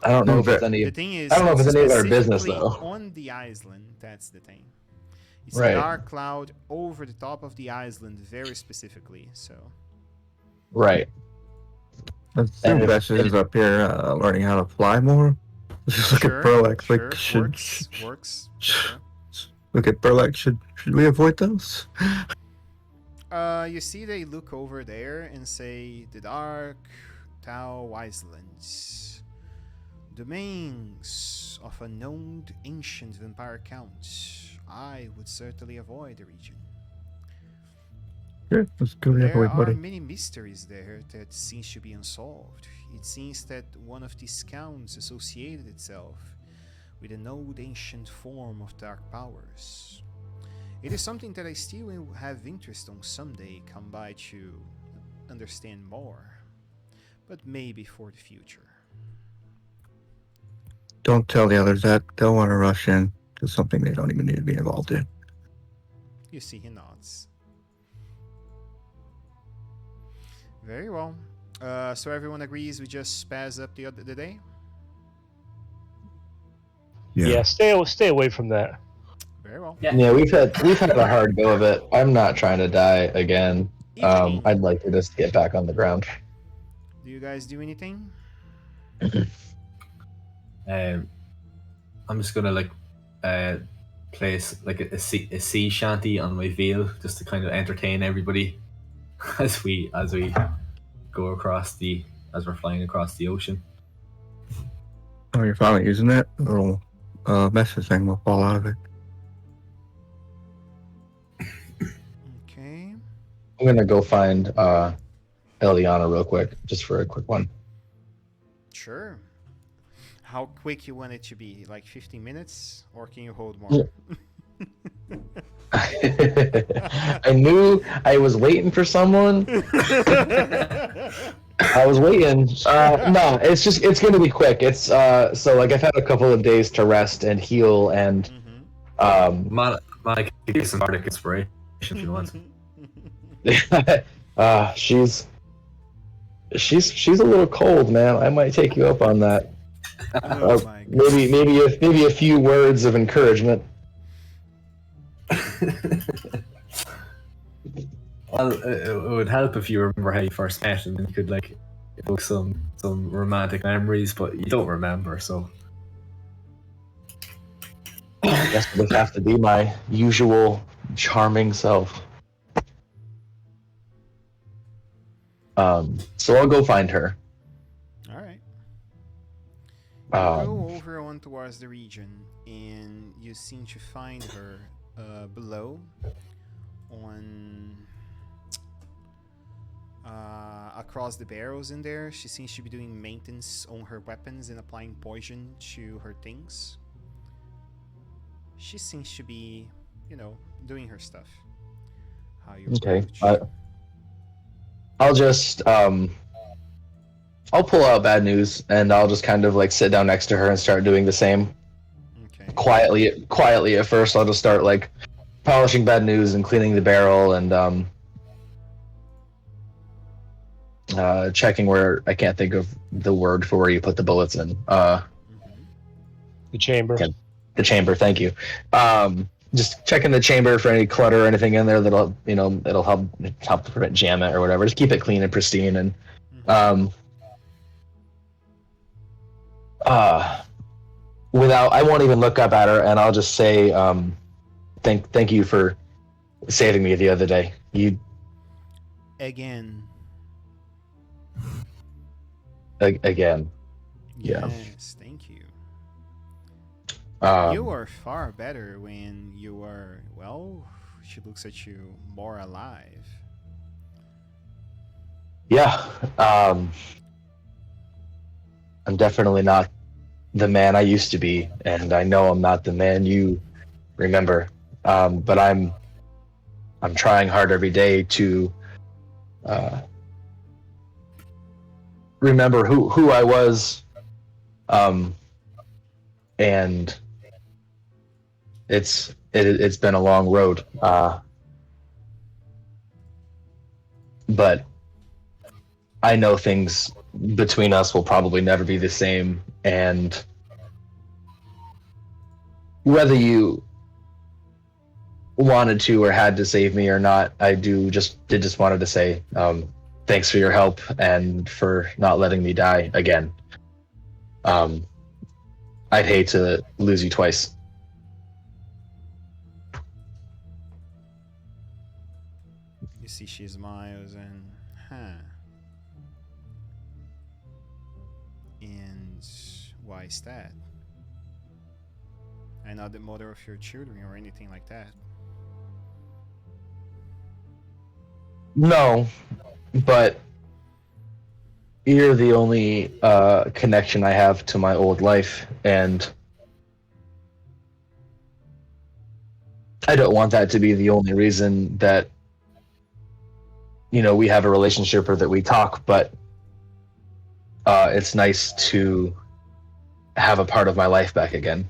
I don't know if it's any. The thing is, I don't know if it's any of our business specifically though. on the island, that's the thing. It's Right. a dark cloud over the top of the island, very specifically. So Right. Let's And think if- that shit is up here learning how to fly more. Let's look Sure, at Burlack. sure, Like, should, works, for sure. look at Burlack. Should we avoid those? You see, they look over there and say, "The Dark Tau Wiselands, domains of a known ancient vampire count. I would certainly avoid the region. Sure, let's go the other There way, are buddy. many mysteries there that seems to be unsolved. It seems that one of these counts associated itself with an old ancient form of dark powers. It is something that I still will have interest on someday come by to understand more, but maybe for the future." Don't tell the others that. They'll want to rush in to something they don't even need to be involved in. You see he nods. Very well. So everyone agrees we just spaz up the day? Yeah, stay away from that. Very well. Yeah, we've had a hard go of it. I'm not trying to die again. Evening. I'd like to just get back on the ground. Do you guys do anything? I'm just gonna place like a sea shanty on my veil just to kind of entertain everybody as we go across as we're flying across the ocean. Oh, you're finally using that? A little message thing will fall out of it. Okay. I'm gonna go find Eliana real quick, just for a quick one. Sure. How quick you want it to be? Like 15 minutes? Or can you hold more? Yeah. I knew I was waiting for someone. I was waiting. No, it's gonna be quick. It's so like I've had a couple of days to rest and heal and Monica, give you some bardic inspiration if you want. she's a little cold, man. I might take you up on that. Oh my God. Maybe a few words of encouragement. Well, it would help if you remember how you first met, and then you could like evoke some romantic memories, but you don't remember, so. I guess it would have to be my usual charming self. So I'll go find her. All right. Um, Go over on towards the region, and you seem to find her below on across the barrels in there. She seems to be doing maintenance on her weapons and applying poison to her things. She seems to be, doing her stuff. How you Okay. approach. I'll just I'll pull out bad news and I'll just kind of like sit down next to her and start doing the same. Okay. Quietly at first. I'll just start like polishing bad news and cleaning the barrel and checking where I can't think of the word for where you put the bullets in. Mhm. The chamber. Okay. The chamber, thank you. Just checking the chamber for any clutter or anything in there that'll it'll help to prevent jam it or whatever. Just keep it clean and pristine and I won't even look up at her and I'll just say thank you for saving me the other day. You Again. again. Yeah. Yes, thank you. Um, You are far better when you are, she looks at you more alive. Yeah. I'm definitely not the man I used to be, and I know I'm not the man you remember. But I'm trying hard every day to remember who I was. And it's been a long road. But I know things between us will probably never be the same, and whether you wanted to or had to save me or not, I did just wanted to say thanks for your help and for not letting me die again. I'd hate to lose you twice. You see, she smiles and, huh. And why is that? I'm not the mother of your children or anything like that. No, but you're the only connection I have to my old life, and I don't want that to be the only reason that we have a relationship or that we talk. But it's nice to have a part of my life back again.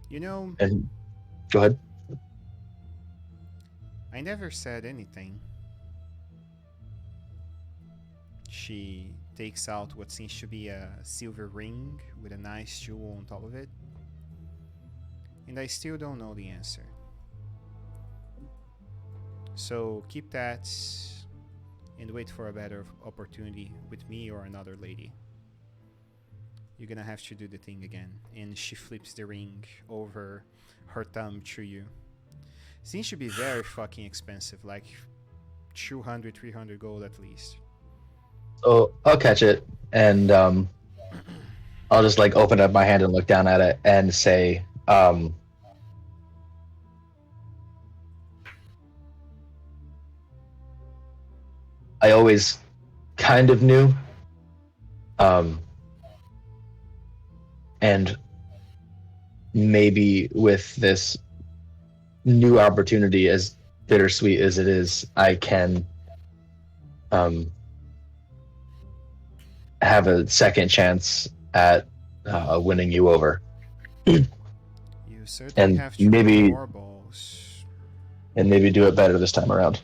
You know, And go ahead. I never said anything. She takes out what seems to be a silver ring with a nice jewel on top of it. And I still don't know the answer. So keep that and wait for a better opportunity with me or another lady. You're gonna have to do the thing again. And she flips the ring over her thumb to you. Seems to be very fucking expensive, like 200, 300 gold at least. So I'll catch it, and I'll just like open up my hand and look down at it and say, I always kind of knew, and maybe with this new opportunity, as bittersweet as it is, I can have a second chance at winning you over. You certainly And have to maybe- roll more balls. And maybe do it better this time around.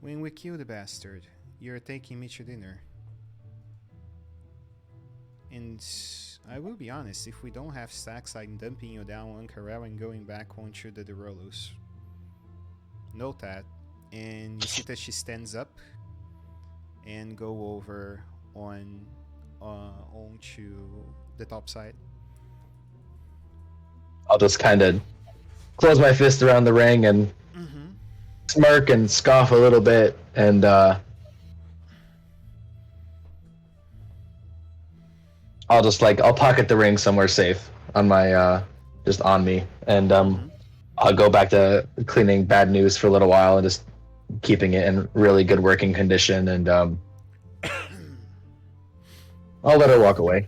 When we kill the bastard, you're taking me to dinner. And I will be honest, if we don't have stacks, I'm dumping you down on Carell and going back onto the Derolos. Note that. And you see that she stands up and go over onto the top side. I'll just kind of close my fist around the ring and smirk and scoff a little bit, and I'll pocket the ring somewhere safe on my just on me, and I'll go back to cleaning bad news for a little while and just keeping it in really good working condition, and I'll let her walk away.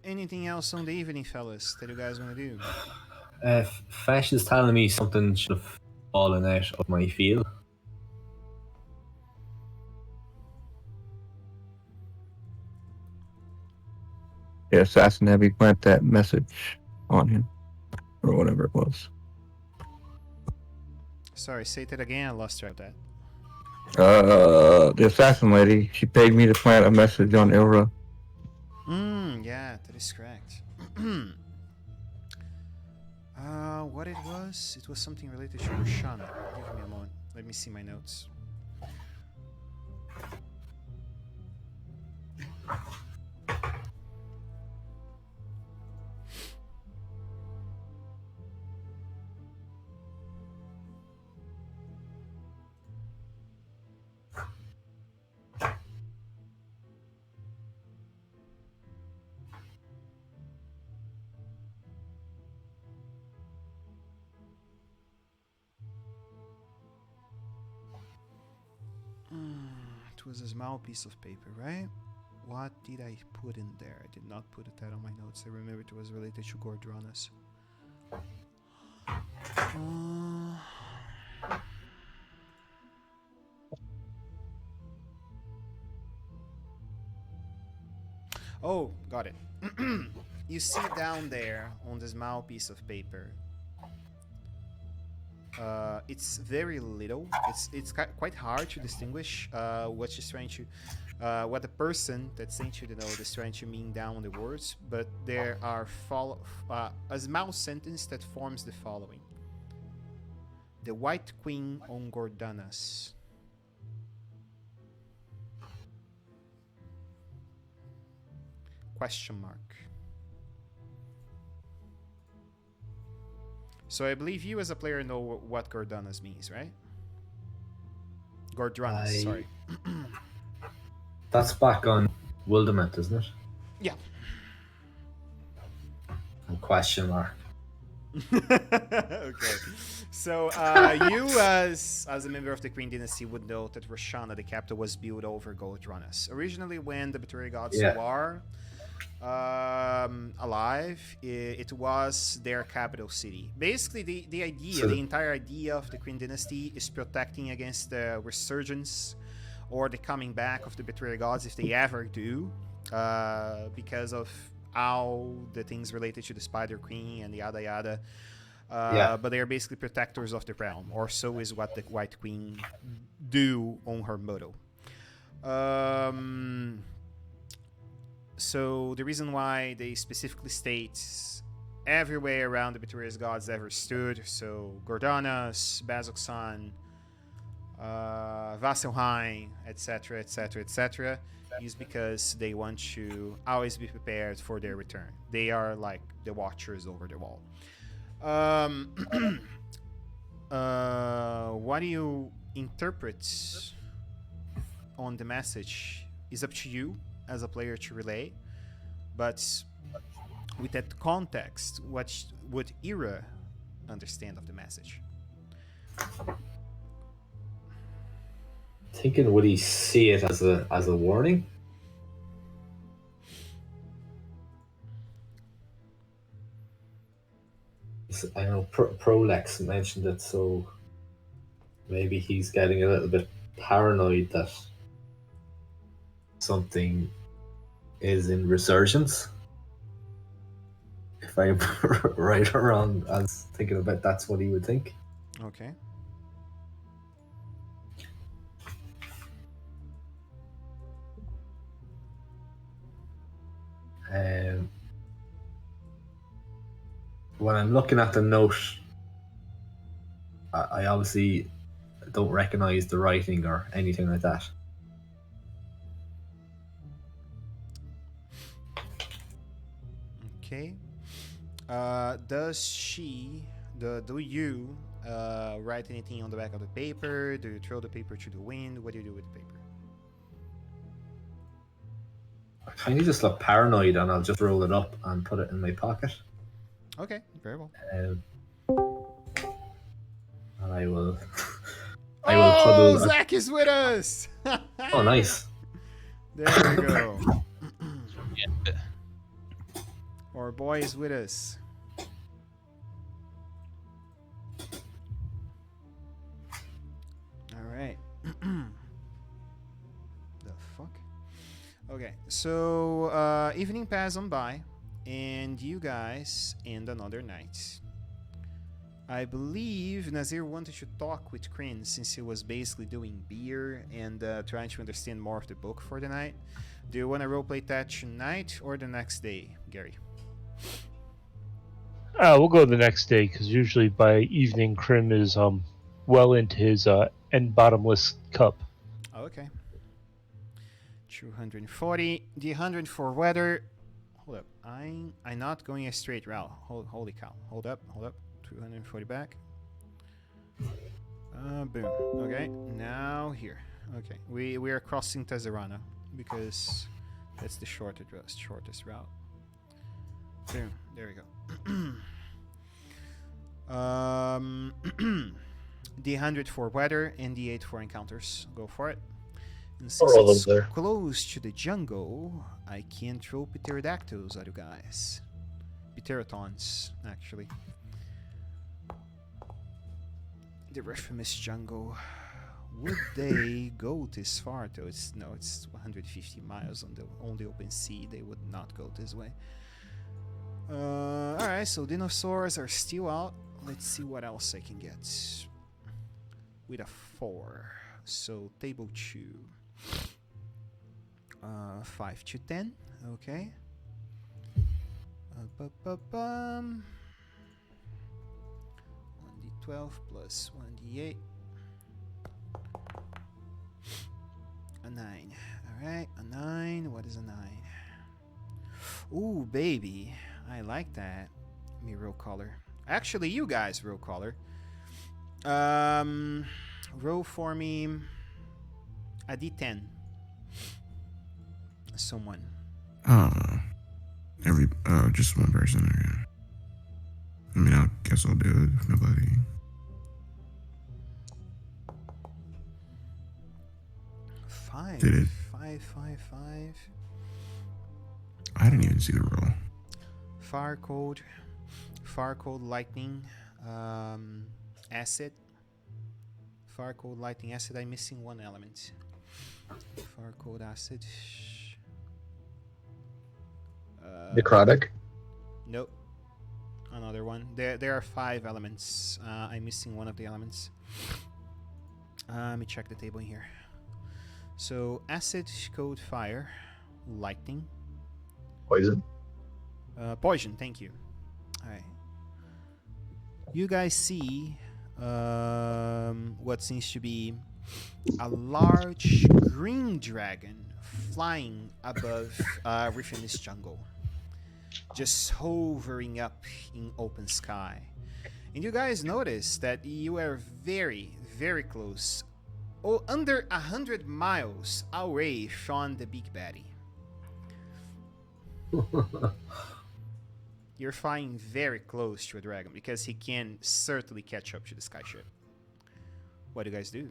Anything else on the evening, fellas, that you guys want to do? Fesh is telling me something should have fallen out of my field. The assassin had me plant that message on him, or whatever it was. Sorry, say that again. I lost track of that. The assassin lady, she paid me to plant a message on Ilra. Yeah, that is correct. What it was? It was something related to Roshana. Give me a moment. Let me see my notes. It was a small piece of paper, right? What did I put in there? I did not put that on my notes. I remember it was related to Gordronas. Oh, got it. You see down there on the small piece of paper, It's very little. It's quite hard to distinguish what she's trying to, what the person that sent you the note is trying to mean down the words. But there are a small sentence that forms the following: the White Queen on Gordanas. Question mark. So I believe you as a player know what Gordanas means, right? Gordranas, sorry. That's back on Wildement, isn't it? Yeah. And question mark. Okay. So you, as a member of the Green Dynasty, would know that Roshana, the capital, was built over Gordranas. Originally, when the Baturi gods were alive, it was their capital city. Basically, the idea, the entire idea of the Green Dynasty is protecting against the resurgence or the coming back of the Baturi gods, if they ever do, because of all the things related to the Spider Queen and yada yada. But they are basically protectors of the realm, or so is what the White Queen do on her motto. So the reason why they specifically state everywhere around the Baturia's gods ever stood, so Gordanas, Bazoksan, Vasselheim, etc., etc., etc., is because they want to always be prepared for their return. They are like the watchers over the wall. What do you interpret on the message is up to you as a player to relay, but with that context, what would Ira understand of the message? Thinking, would he see it as a warning? I know Prolex mentioned it, so maybe he's getting a little bit paranoid that something is in resurgence. If I'm right or wrong, I was thinking about that's what he would think. Okay. When I'm looking at the note, I obviously don't recognize the writing or anything like that. Okay. Do you write anything on the back of the paper? Do you throw the paper to the wind? What do you do with the paper? I kind of just look paranoid, and I'll just roll it up and put it in my pocket. Okay, very well. And I will. Oh, Zach is with us! Oh, nice. There we go. Yeah. Our boy is with us. All right. The fuck? Okay, so evening passed on by, and you guys end another night. I believe Nazir wanted to talk with Kryn since he was basically doing beer and trying to understand more of the book for the night. Do you want to roleplay that tonight or the next day, Gary? We'll go the next day, because usually by evening, Krim is well into his end bottomless cup. Okay. 240. The 100 for weather. Hold up. I'm not going a straight route. Holy cow. Hold up. 240 back. Boom. Okay. Now here. Okay. We are crossing Tazarana because that's the shortest route. Boom. There we go. The 100 for weather and the 8 for encounters. Go for it. And since it's close to the jungle, I can throw pterodactyls at you guys. Pterodons, actually. The infamous jungle. Would they go this far though? It's 150 miles on the open sea. They would not go this way. Alright, so dinosaurs are still out. let's see what else I can get. With a 4. So table 2. 5 to 10. Okay. 1d12 plus 1d8. A 9. Alright, a 9. What is a 9? Ooh, baby. I like that. Let me roll color. Actually, you guys roll color. Roll for me a d10. Someone. Just one person. Okay. I mean, I guess I'll do it if nobody. Five. Did it? 5, 5, 5. I didn't even see the roll. Fire code, lightning, acid. Fire code, lightning, acid. I'm missing one element. Fire code, acid. Necrotic. Nope. Another one. There are 5 elements. I'm missing one of the elements. Let me check the table in here. So acid, code, fire, lightning. Poison. Poison, thank you. Alright. You guys see what seems to be a large green dragon flying above within this jungle. Just hovering up in open sky. And you guys notice that you are very, very close. Under 100 miles away from the big baddie. You're flying very close to a dragon because he can certainly catch up to the skyship. What do you guys do?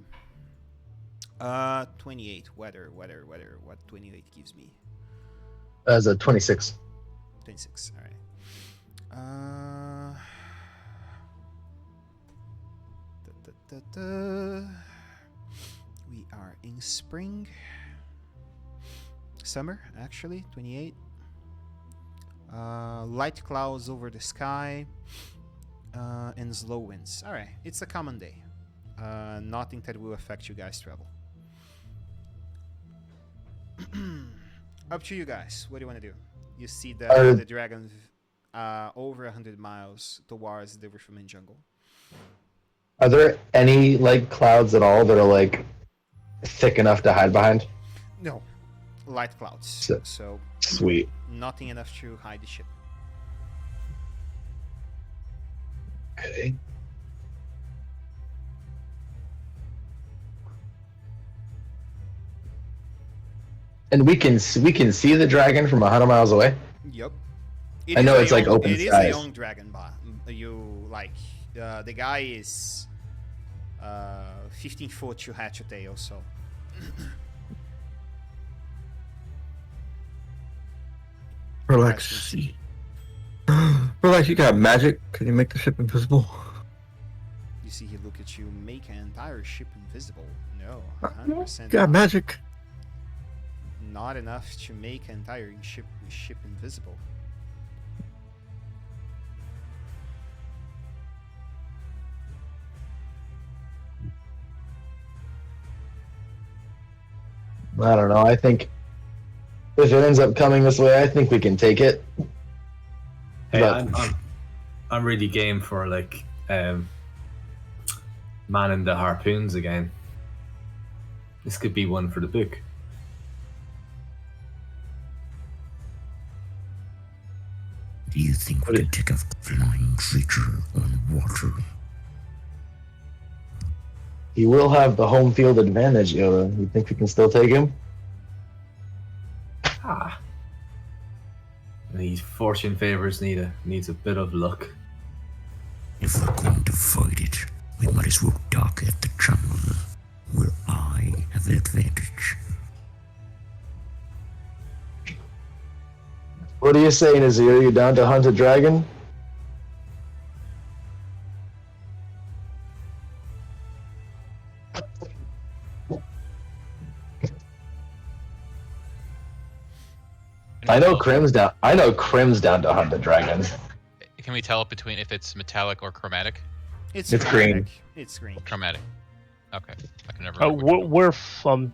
28. Weather. What 28 gives me? As a 26. 26. All right. We are in spring. Summer, actually. 28. Light clouds over the sky. And slow winds. Alright, it's a common day. Nothing that will affect you guys' travel. Up to you guys. What do you want to do? You see the dragon over 100 miles towards the Riverman jungle. Are there any like clouds at all that are like thick enough to hide behind? No, light clouds. So sweet. Nothing enough to hide the ship. Okay. And we can see the dragon from 100 miles away. Yep. I know it's like open skies. It is a young dragon, but you like the guy is 15 foot to hatch a tail, so. Relax. Relax, you got magic. Can you make the ship invisible? You see, he look at you. Make an entire ship invisible? No, 100%. Got magic. Not enough to make an entire ship invisible. I don't know. I think if it ends up coming this way, I think we can take it. Hey, But- I'm really game for like manning the harpoons again. This could be one for the book. Do you think we can take a flying creature on water? He will have the home field advantage, Yoda. You think we can still take him? Ah. These fortune favors needs a bit of luck. If we're going to fight it, we might as well dock at the jungle, where I have the advantage. What are you saying, Azir? You down to hunt a dragon? I know Crim's down to hunt a dragon. Can we tell between if it's metallic or chromatic? It's chromatic. green. It's green. Chromatic. Okay. I can never remember. We're from.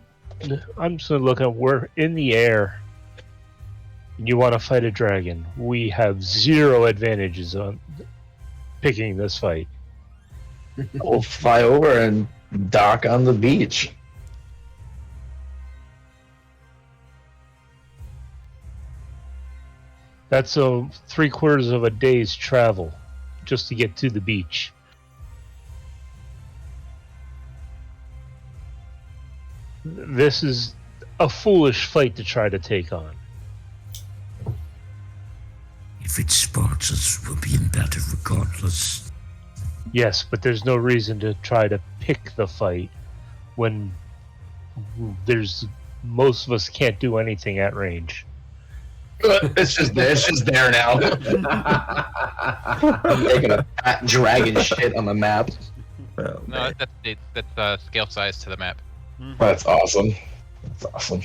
I'm just looking. We're in the air. You want to fight a dragon? We have 0 advantages on picking this fight. We'll fly over and dock on the beach. That's 3/4 of a day's travel just to get to the beach. This is a foolish fight to try to take on. If it spots us, we'll be in battle regardless. Yes, but there's no reason to try to pick the fight when most of us can't do anything at range. It's just there now. I'm making a fat dragon shit on the map. Oh, No, man. that's scale size to the map. That's awesome. That's awesome.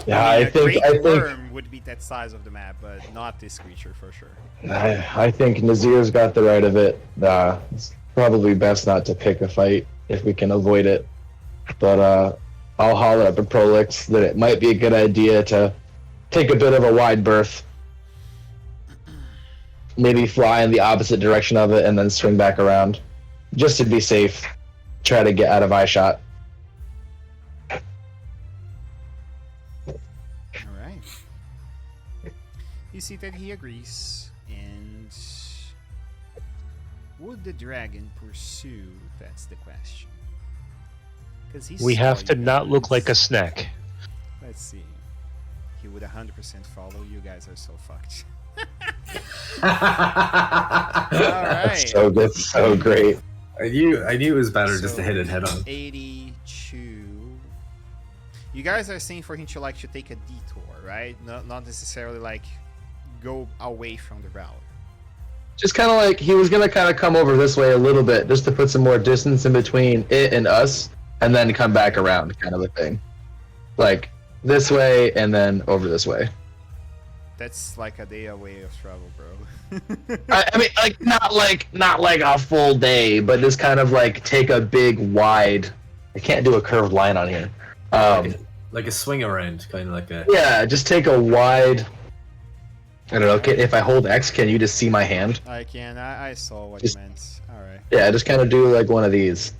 Yeah, I mean, I think a great worm would be that size of the map, but not this creature for sure. I think Nazir's got the right of it. It's probably best not to pick a fight if we can avoid it. But I'll holler up at Prolix that it might be a good idea to take a bit of a wide berth. Maybe fly in the opposite direction of it and then swing back around. Just to be safe. Try to get out of eye shot. Alright. You see that he agrees, and would the dragon pursue? That's the question. Because We have to not look like a snack. Let's see. He would 100% follow. You guys are so fucked. Alright. That's so great. I knew it was better just to hit it head on. 82. You guys are saying for him to like to take a detour, right? Not necessarily like go away from the route. Just kind of like he was gonna kind of come over this way a little bit, just to put some more distance in between it and us, and then come back around, kind of a thing. Like this way and then over this way. That's like a day away of travel, bro. I mean, not like a full day, but just kind of like take a big wide. I can't do a curved line on here. Like a swing around, kind of like a. Yeah, just take a wide. I don't know. If I hold X, can you just see my hand? I can. I saw what Just- you meant. Alright. Yeah, just kind of do like one of these.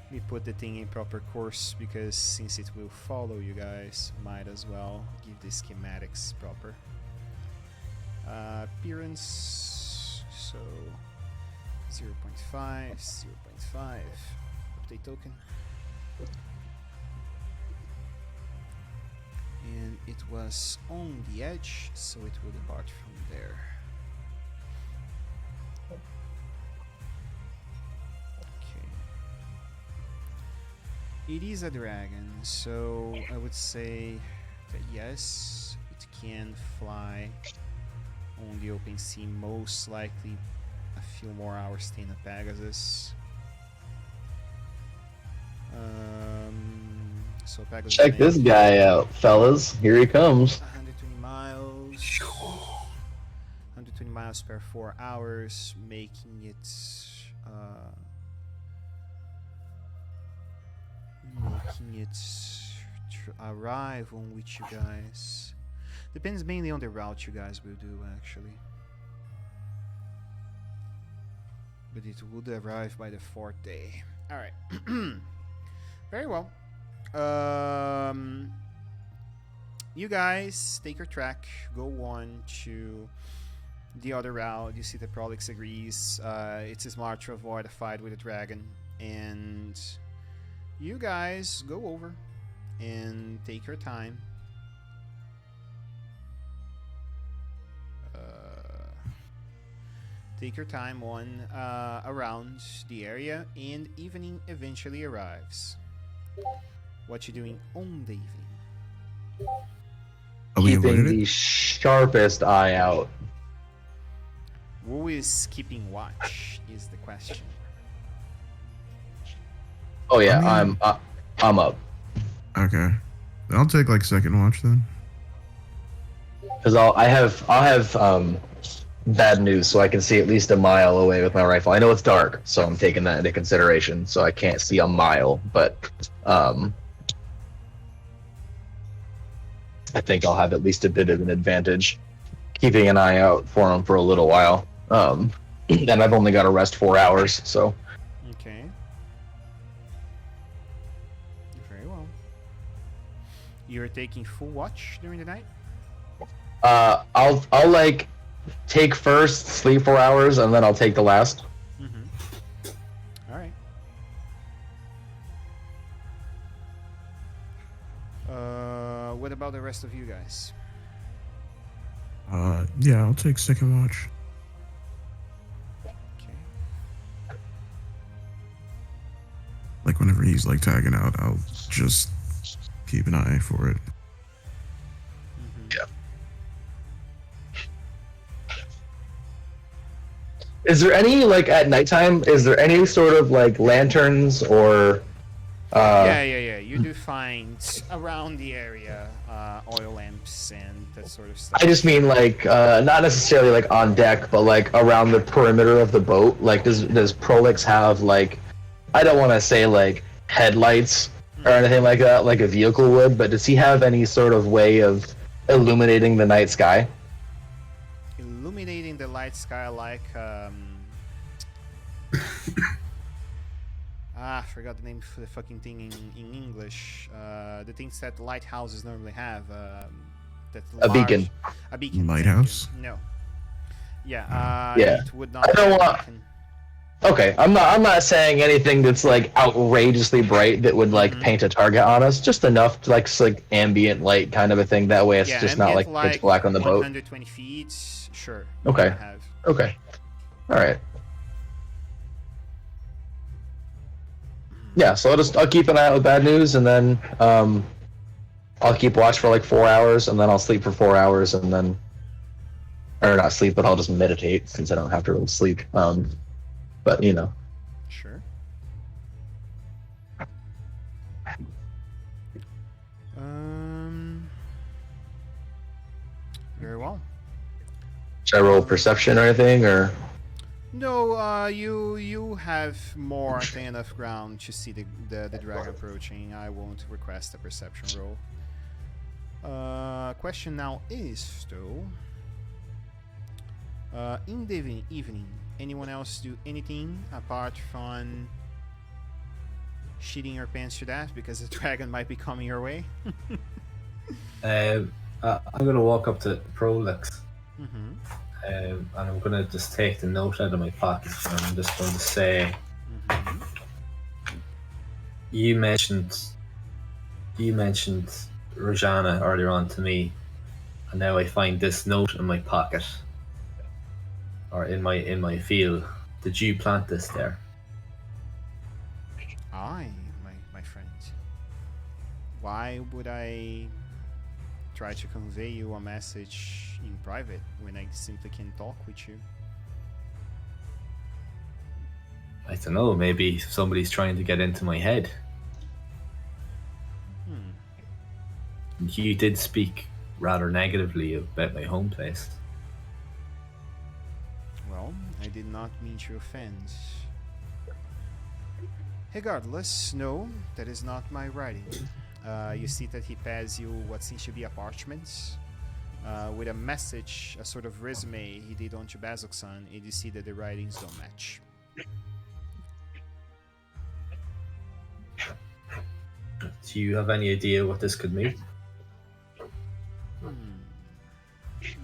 Let me put the thing in proper course because since it will follow you guys, might as well give the schematics proper. Appearance. So 0.5, 0.5. Update token. And it was on the edge, so it will depart from there. Okay. It is a dragon, so I would say that yes, it can fly on the open sea, most likely a few more hours than a Pegasus. So Pegasus Check this guy out, fellas. Here he comes. 120 miles. 120 miles per 4 hours, making it arrive on which you guys depends mainly on the route you guys will do actually, but it would arrive by the 4th day. All right. Very well. You guys take your track, go on to the other route. You see that Prolix agrees. It's smart to avoid a fight with a dragon, and you guys go over and take your time. Take your time on around the area, and evening eventually arrives. What you doing on the evening? Are we Keeping invited? the sharpest eye out. Who is keeping watch is the question. Oh yeah, I mean- I'm up. Okay. I'll take like second watch then. Because I'll have bad news, so I can see at least a mile away with my rifle. I know it's dark, so I'm taking that into consideration. So I can't see a mile, but I think I'll have at least a bit of an advantage, keeping an eye out for him for a little while. And I've only got to rest 4 hours, so. Okay. Very well. You're taking full watch during the night? I'll like take first, sleep 4 hours, and then I'll take the last. Mm-hmm. All right. What about the rest of you guys? Yeah, I'll take second watch. Okay. Like whenever he's like tagging out, I'll just keep an eye for it. Mm-hmm. Is there any, like, at nighttime, is there any sort of, like, lanterns or... Yeah. You do find around the area oil lamps and that sort of stuff. I just mean, like, not necessarily, like, on deck, but, like, around the perimeter of the boat. Like, does Prolix have, like... I don't want to say, like, headlights or anything like that, like a vehicle would, but does he have any sort of way of illuminating the night sky? Illuminating the light sky like I forgot the name for the fucking thing in English. The things that lighthouses normally have. That A beacon. A beacon. Lighthouse? No. Yeah. Yeah. It would not. I don't be a want- beacon. Okay, I'm not saying anything that's like outrageously bright that would like paint a target on us. Just enough to like ambient light kind of a thing. That way it's just not like ambient pitch black on the boat. 120 feet. Sure. Okay. you have. Okay. All right. Yeah, so I'll keep an eye out with bad news, and then I'll keep watch for like 4 hours, and then I'll sleep for 4 hours, and then, or not sleep, but I'll just meditate since I don't have to really sleep. But you know. Sure. Very well. Should I roll perception or anything, or? No, you have more than enough ground to see the dragon approaching. I won't request a perception roll. Question now is though, in the evening, anyone else do anything apart from shitting your pants to death because the dragon might be coming your way? I'm gonna walk up to Prolix. Mm-hmm. And I'm gonna just take the note out of my pocket, and I'm just going to say, you mentioned Rajana earlier on to me, and now I find this note in my pocket, or in my field. Did you plant this there? Aye, my friend. Why would I try to convey you a message in private when I simply can talk with you? I don't know, maybe somebody's trying to get into my head. You did speak rather negatively about my home place. Well, I did not mean to offend. Regardless, no, that is not my writing. You see that he pads you what seems to be a parchment with a message, a sort of resume he did onto Bazok-san, and you see that the writings don't match. Do you have any idea what this could mean?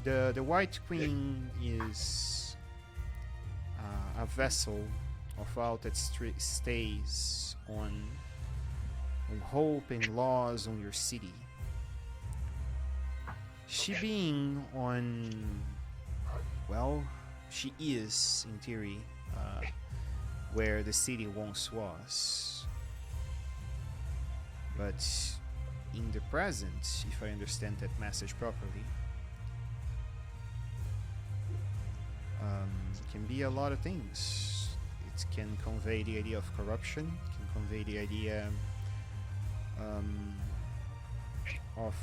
The White Queen is a vessel of out that stays on hope and laws on your city. She being on, well, she is in theory where the city once was, but in the present, if I understand that message properly, can be a lot of things. It can convey the idea of corruption, can convey the idea of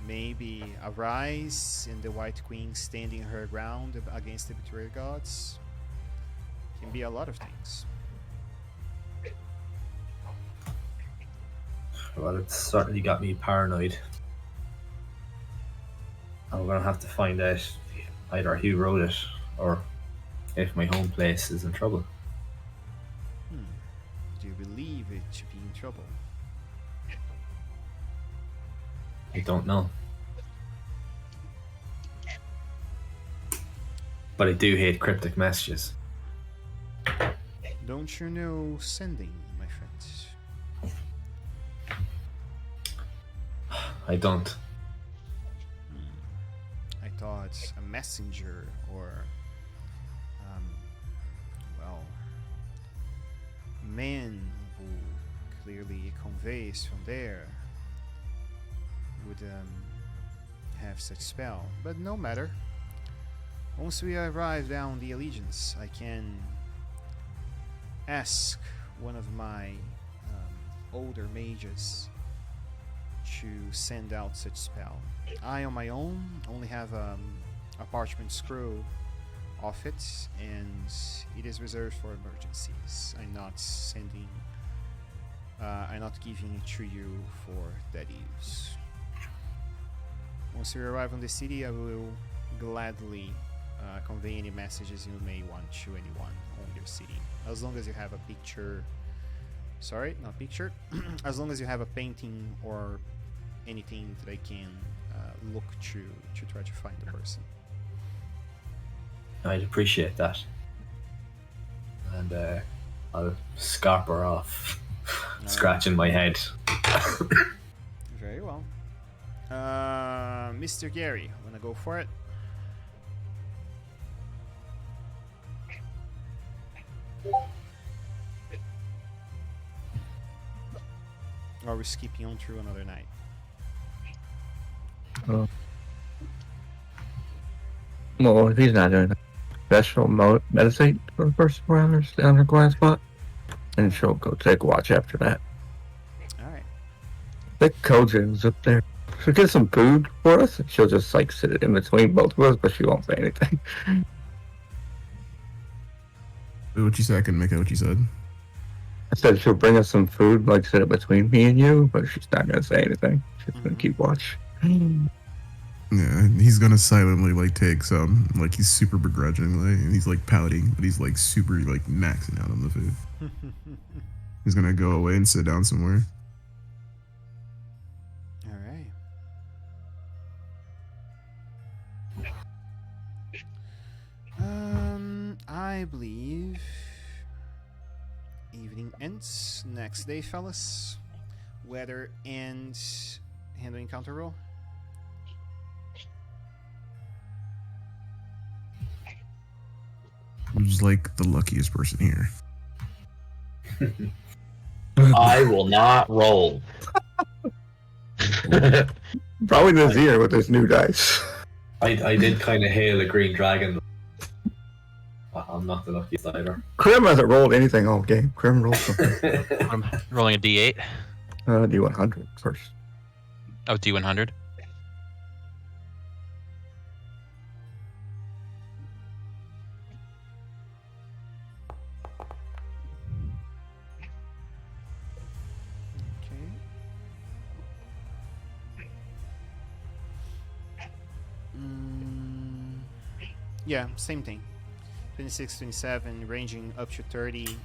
Maybe a rise and the White Queen standing her ground against the betrayed gods. Can be a lot of things. Well, it's certainly got me paranoid. I'm gonna have to find out either who wrote it or if my home place is in trouble. Do you believe it to be in trouble? I don't know. But I do hate cryptic messages. Don't you know sending, my friends? I don't. I thought a messenger or, well, man who clearly conveys from there would have such spell. But no matter. Once we arrive down the Allegiance, I can ask one of my older mages to send out such spell. I, on my own, only have a parchment scroll of it, and it is reserved for emergencies. I'm not sending. I'm not giving it to you for that use. Once we arrive on the city, I will gladly convey any messages you may want to anyone on your city, as long as you have a picture. Sorry, not picture. As long as you have a painting or anything that I can look to try to find the person. I'd appreciate that. And I'll scarp her off, scratching my head. Very well. Mr. Gary, wanna go for it? Or are we skipping on through another night? Well, if he's not doing that, Vesh will meditate for the first 4 hours down her quiet spot, and she'll go take watch after that. Alright. The Kojin's up there. She'll get some food for us, and she'll just like sit in between both of us, but she won't say anything. What you said? I couldn't make out what you said. I said she'll bring us some food, like sit it between me and you, but she's not gonna say anything. She's gonna keep watch. Yeah, he's gonna silently like take some, like he's super begrudgingly, and he's like pouting, but he's like super like maxing out on the food. He's gonna go away and sit down somewhere. Alright. I believe evening ends. Next day, fellas. Weather and handling counter roll. Who's like the luckiest person here? I will not roll. Probably Nazir with his new dice. I did kind of hail a green dragon. I'm not the luckiest either. Krim hasn't rolled anything all game. Krim rolled something. I'm rolling a D8. D100 first. Oh, D100. Okay. Yeah, same thing. 26, 27, ranging up to 30.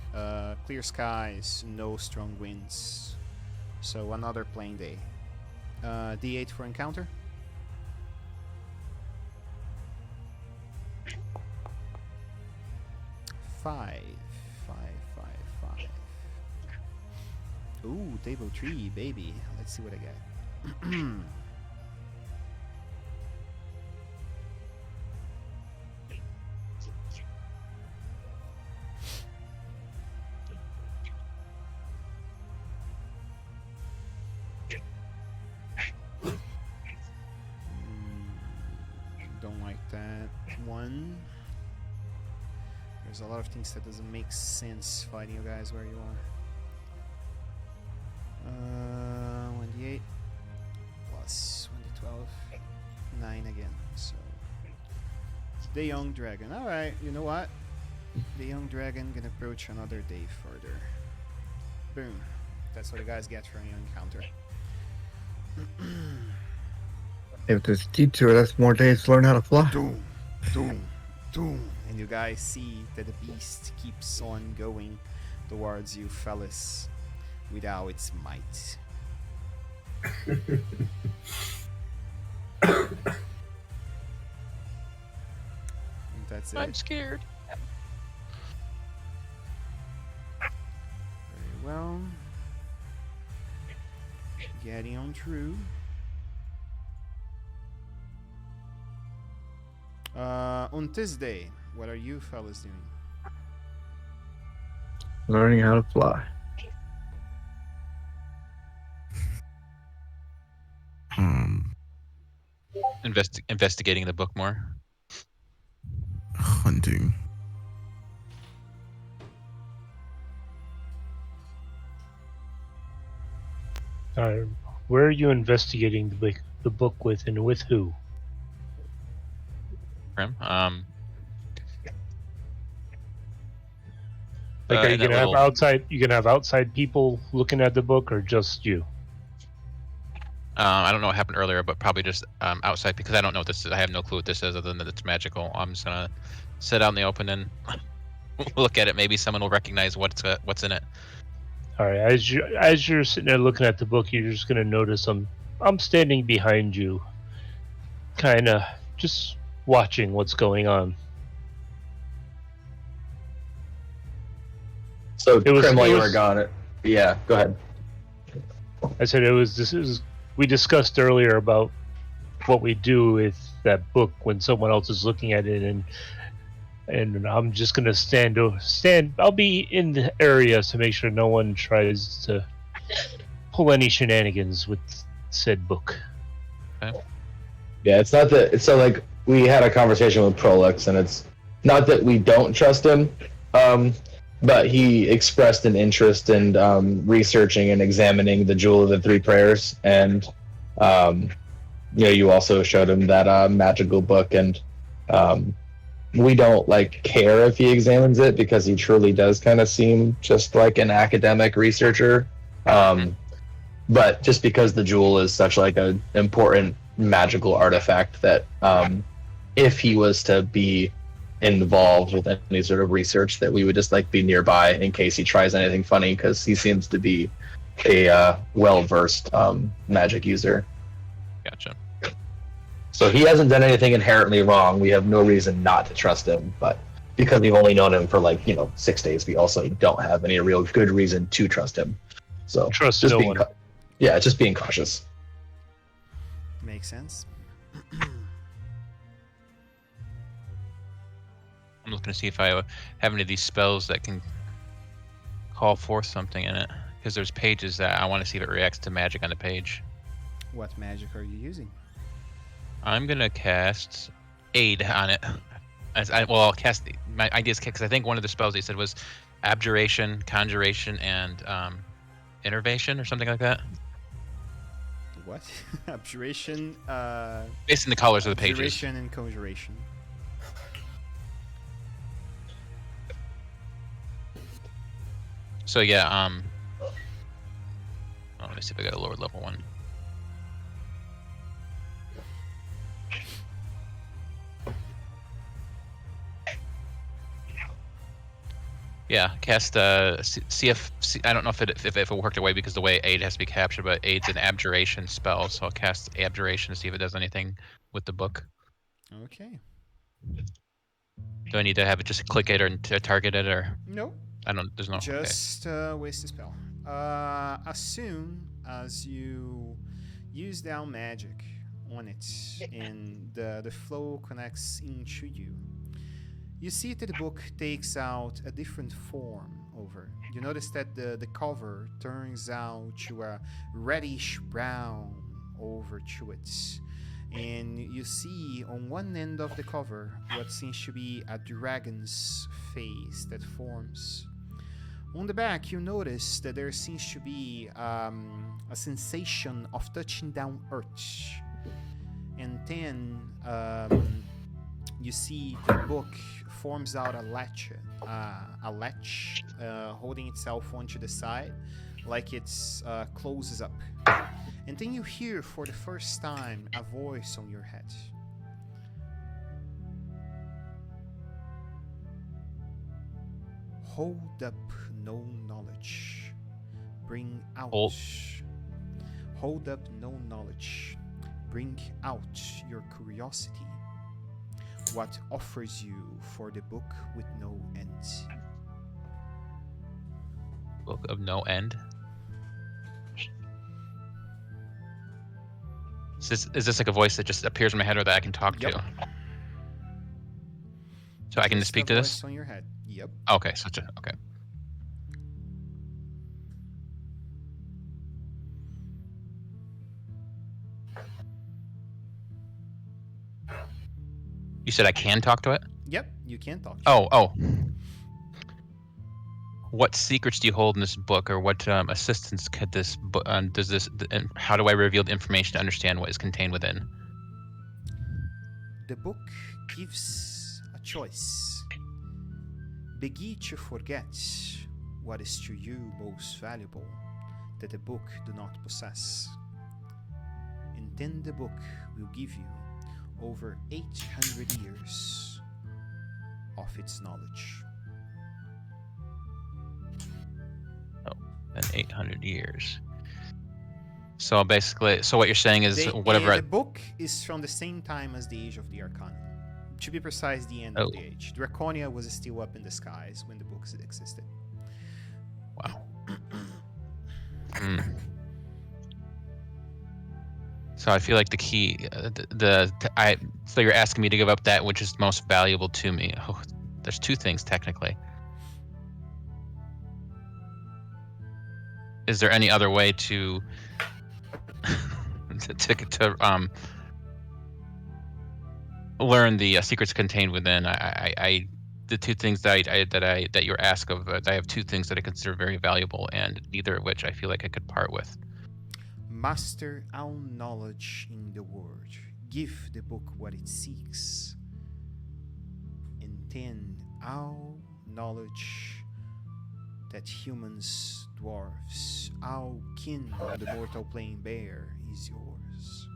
Clear skies, no strong winds. So another plain day. D8 for encounter. Five. Ooh, table 3, baby. Let's see what I get. Don't like that one. There's a lot of things that doesn't make sense fighting you guys where you are. 1d8 plus 1d12. The young dragon. All right. You know what? The young dragon can approach another day further. Boom. That's what you guys get for your encounter. If this detour, that's more days to learn how to fly. Doom, doom, doom. And you guys see that the beast keeps on going towards you, fellas, without its might. And that's I'm it. scared. Very well. Getting on through. On Tuesday, what are you fellas doing? Learning how to fly. Investigating the book more. Hunting. Where are you investigating the book with, and with who? Grim. Like, are you that gonna have little- outside? You gonna have outside people looking at the book, or just you? I don't know what happened earlier, but probably just outside because I don't know what this is. I have no clue what this is other than that it's magical. I'm just gonna sit out in the open and look at it. Maybe someone will recognize what's in it. All right. As you're sitting there looking at the book, you're just gonna notice I'm standing behind you, kind of just watching what's going on. So, It was- Krim, while it you was- were gone, yeah, go ahead. I said we discussed earlier about what we do with that book when someone else is looking at it, and I'm just gonna stand. I'll be in the area to make sure no one tries to pull any shenanigans with said book. Yeah, it's not that. It's so like we had a conversation with Prolix, and it's not that we don't trust him, but he expressed an interest in researching and examining the Jewel of the Three Prayers, and you also showed him that magical book, and we don't like care if he examines it because he truly does kind of seem just like an academic researcher. But just because the jewel is such like an important magical artifact that if he was to be involved with any sort of research, that we would just like be nearby in case he tries anything funny, because he seems to be a well-versed magic user. Gotcha. So he hasn't done anything inherently wrong. We have no reason not to trust him, but because we've only known him for 6 days, we also don't have any real good reason to trust him. So Trust just no being one. just being cautious. Makes sense. I'm looking to see if I have any of these spells that can call forth something in it. Because there's pages that I want to see if it reacts to magic on the page. What magic are you using? I'm gonna cast Aid on it. I'll cast my ideas because I think one of the spells they said was Abjuration, Conjuration, and Innervation or something like that. What? Abjuration, Based on the colors of the pages. Abjuration and Conjuration. So yeah, let me see if I got a lower level one. Yeah, cast see if I don't know if it worked away because the way Aid has to be captured, but Aid's an Abjuration spell, so I'll cast Abjuration to see if it does anything with the book. Okay. Do I need to have it just click it or to target it, or No. I don't? There's no. Just waste a spell. As soon as you use down magic on it and the flow connects into you, you see that the book takes out a different form over. You notice that the cover turns out to a reddish brown over to it. And you see on one end of the cover what seems to be a dragon's face that forms. On the back, you notice that there seems to be a sensation of touching down earth. And then you see the book forms out a latch holding itself onto the side, like it's closes up. And then you hear for the first time a voice on your head. Hold up no knowledge. Bring out. Hold up no knowledge. Bring out your curiosity. What offers you for the book with no end? Book of no end. Is this like a voice that just appears in my head or that I can talk Yep. to? So I can Just speak a to voice this? on your head. Yep. Okay, so okay. You said I can talk to it? Yep, you can talk. Oh. What secrets do you hold in this book, or what assistance could this book? Does this? And how do I reveal the information to understand what is contained within? The book gives a choice. Begin to forget what is to you most valuable that the book do not possess. And then the book will give you over 800 years of its knowledge. In 800 years. So basically, what you're saying is whatever. The book is from the same time as the Age of the Arcana. To be precise, the end of the age. Draconia was still up in the skies when the books existed. Wow. So I feel like the key, so you're asking me to give up that which is most valuable to me. Oh, there's two things technically. Is there any other way to learn the secrets contained within? The two things that you're asked of, I have two things that I consider very valuable, and neither of which I feel like I could part with. Master all knowledge in the world. Give the book what it seeks. And then all knowledge that humans, dwarves, all kin on the mortal plane bear is yours.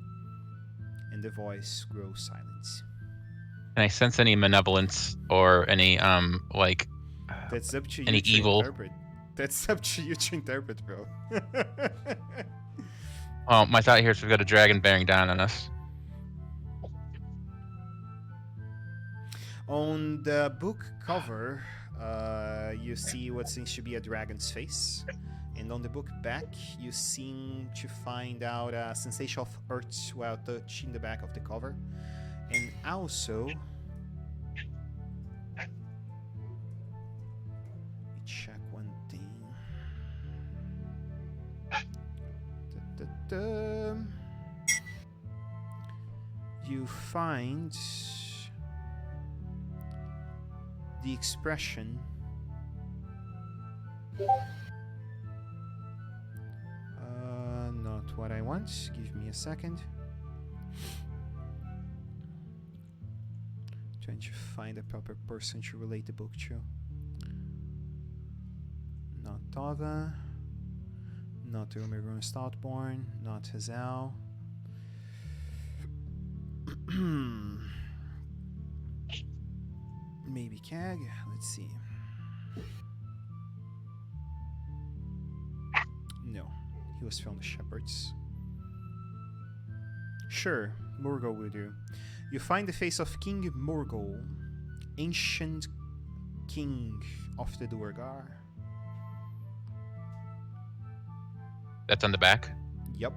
And the voice grows silent. Can I sense any malevolence or any That's up to you any to evil? Interpret. That's up to you to interpret, bro. Oh, my thought here is we've got a dragon bearing down on us. On the book cover, you see what seems to be a dragon's face. And on the book back, you seem to find out a sensation of hurt while touching the back of the cover. And also, let me check one thing. You find the expression not what I want. Give me a second. Trying to find a proper person to relate the book to. Not Tova. Not Umagrun Stoutborn. Not Hazel. Maybe Kag. Let's see. No, he was from the Shepherds. Sure, Murgo will do. You find the face of King Murgo, ancient king of the Duergar. That's on the back? Yep.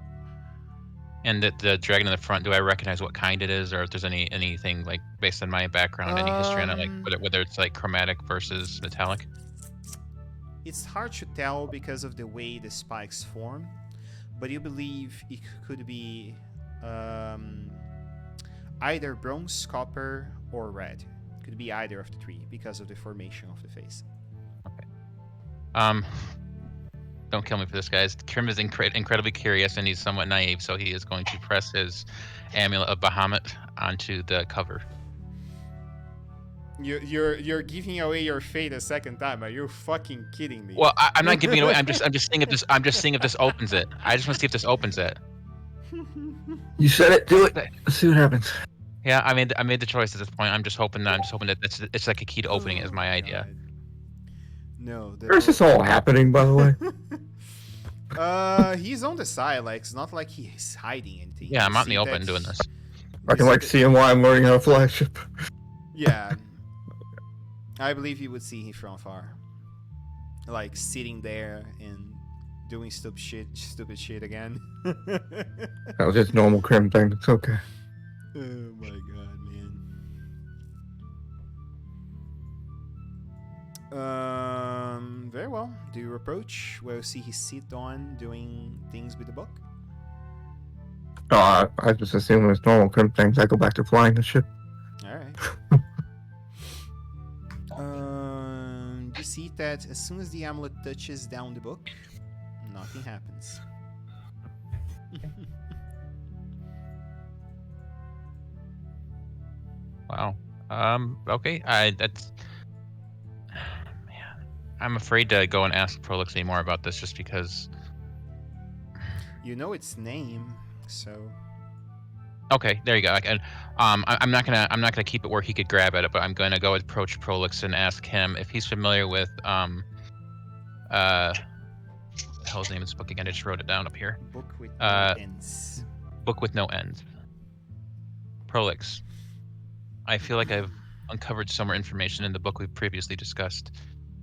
And the dragon in the front, do I recognize what kind it is, or if there's anything like based on my background, any history on it, like whether it's like chromatic versus metallic? It's hard to tell because of the way the spikes form, but you believe it could be either bronze, copper, or red. Could be either of the three because of the formation of the face. Okay. Don't kill me for this, guys. Krim is incredibly curious and he's somewhat naive, so he is going to press his amulet of Bahamut onto the cover. You're giving away your fate a second time. Are you fucking kidding me? Well, I'm not giving it away. I'm just seeing if this opens it. I just want to see if this opens it. You said it. Do it. Let's see what happens. Yeah, I made the choice at this point. I'm just hoping that it's like a key to opening it is my idea. God. No. Where's this all happening, by the way? He's on the side. Like it's not like he's hiding anything. Yeah, I'm You out in the see open that- doing this. I can like see him while I'm learning how to fly a ship. Yeah. I believe you would see him from afar. Like sitting there and doing stupid shit again. That was just normal Krim thing. It's okay. Oh my god, man. Very well. Do you approach where you see he sit on doing things with the book? I just assume it's normal Krim things. I go back to flying the ship. Alright. You see that as soon as the amulet touches down the book, nothing happens. Wow. Okay. That's. Man, I'm afraid to go and ask Prolix any more about this, just because. You know its name, so. Okay, there you go. And I'm not gonna keep it where he could grab at it, but I'm gonna go approach Prolix and ask him if he's familiar with what the hell's the name of this book again? I just wrote it down up here. Book with no ends. Book with no end. Prolix. I feel like I've uncovered some more information in the book we've previously discussed.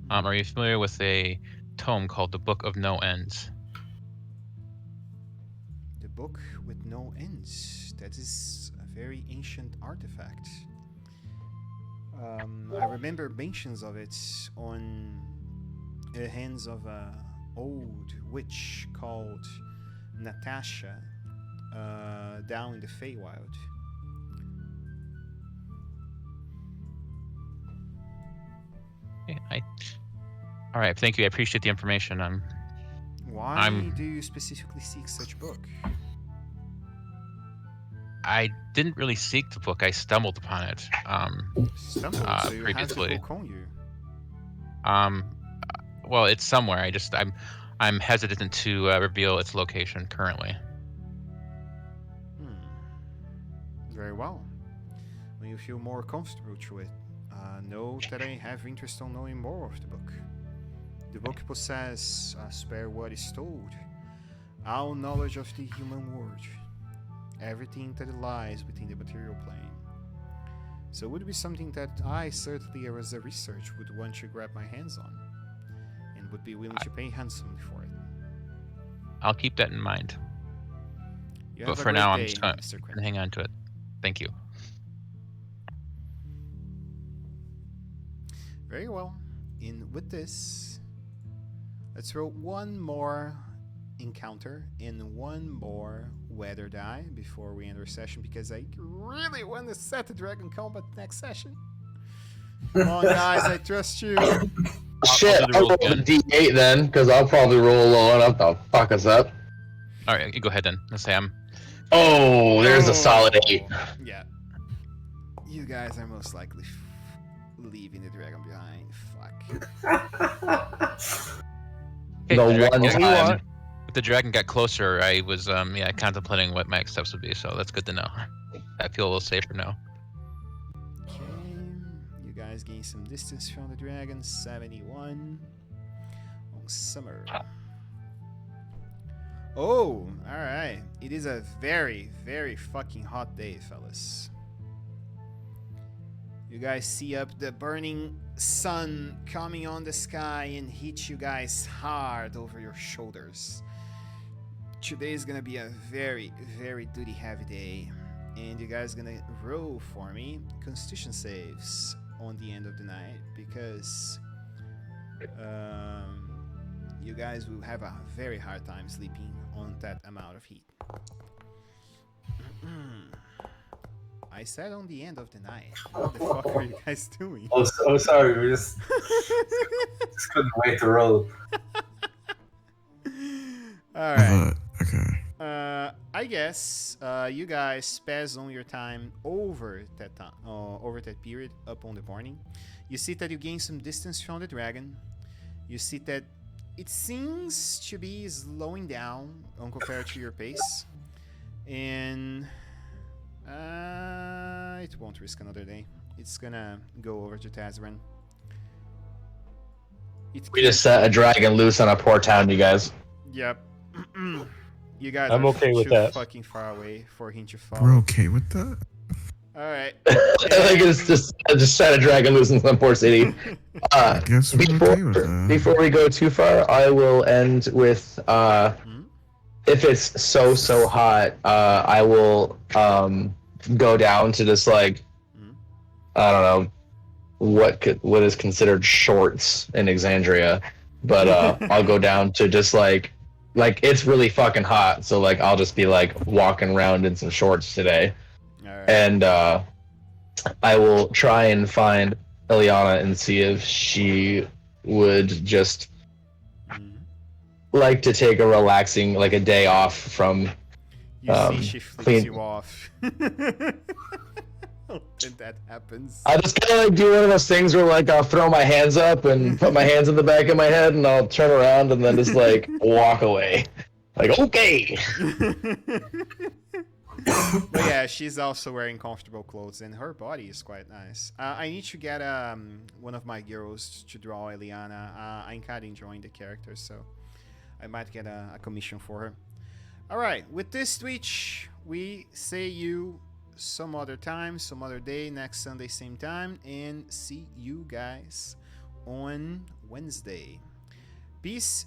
Are you familiar with a tome called the Book of No Ends? The book with no ends. That is a very ancient artifact. I remember mentions of it on the hands of an old witch called Natasha down in the Feywild. Okay, all right, thank you. I appreciate the information. Why do you specifically seek such book? I didn't really seek the book. I stumbled upon it. Stumbled, so you have the previously. book on you. Well, it's somewhere. I'm hesitant to reveal its location currently. Very well. When you feel more comfortable to it, know that I have interest on knowing more of the book. The book possesses, as per what is told, all knowledge of the human world, everything that lies within the material plane. So it would be something that I certainly, as a research, would want to grab my hands on, and would be willing to pay handsomely for it. I'll keep that in mind. You But have a for great now, I'm day, just going Mr. to Quinn. hang on to it. Thank you. Very well. And with this, let's roll one more encounter and one more weather die before we end our session, because I really want to set the dragon combat next session. Come on, guys, I trust you. Shit, do the I'll rules roll a again. D8 then, because I'll probably roll low enough to fuck us up. All right, you go ahead then. Let's say Oh, there's a solid 8. Yeah. You guys are most likely leaving the dragon behind. Fuck. Okay, The dragon one got- time. If the dragon got closer, I was contemplating what my next steps would be. So that's good to know. I feel a little safer now. Okay. You guys gain some distance from the dragon. 71 on summer. Oh, alright. It is a very, very fucking hot day, fellas. You guys see up the burning sun coming on the sky and hit you guys hard over your shoulders. Today is gonna be a very, very duty heavy day. And you guys gonna roll for me Constitution saves on the end of the night, because you guys will have a very hard time sleeping on that amount of heat. I said on the end of the night. What the fuck are you guys doing? Oh, sorry, we just couldn't wait to roll. Alright. Okay. I guess you guys pass on your time over that time, over that period up on the morning. You see that you gain some distance from the dragon. You see that it seems to be slowing down on compared to your pace, and it won't risk another day. It's gonna go over to Tazran. We just set a dragon loose on a poor town, you guys. Yep. You guys I'm are okay with too that. fucking far away for him to fall. We're okay with that. All right. I think it's just set a dragon loose in some poor city. I guess we're okay with that. Before we go too far, I will end with if it's so hot, I will go down to just like I don't know what is considered shorts in Exandria, but I'll go down to just like it's really fucking hot, so like I'll just be like walking around in some shorts today. All right. And I will try and find Eliana and see if she would just like to take a relaxing, like a day off from. You see, she flicks you off. And that happens. I just kind of like do one of those things where like I'll throw my hands up and put my hands in the back of my head, and I'll turn around and then just like walk away, like okay. But yeah, she's also wearing comfortable clothes, and her body is quite nice. I need to get one of my girls to draw Eliana. I'm kind of enjoying the character, so I might get a commission for her. All right, with this Twitch, we say you some other time, some other day, next Sunday, same time, and see you guys on Wednesday. Peace.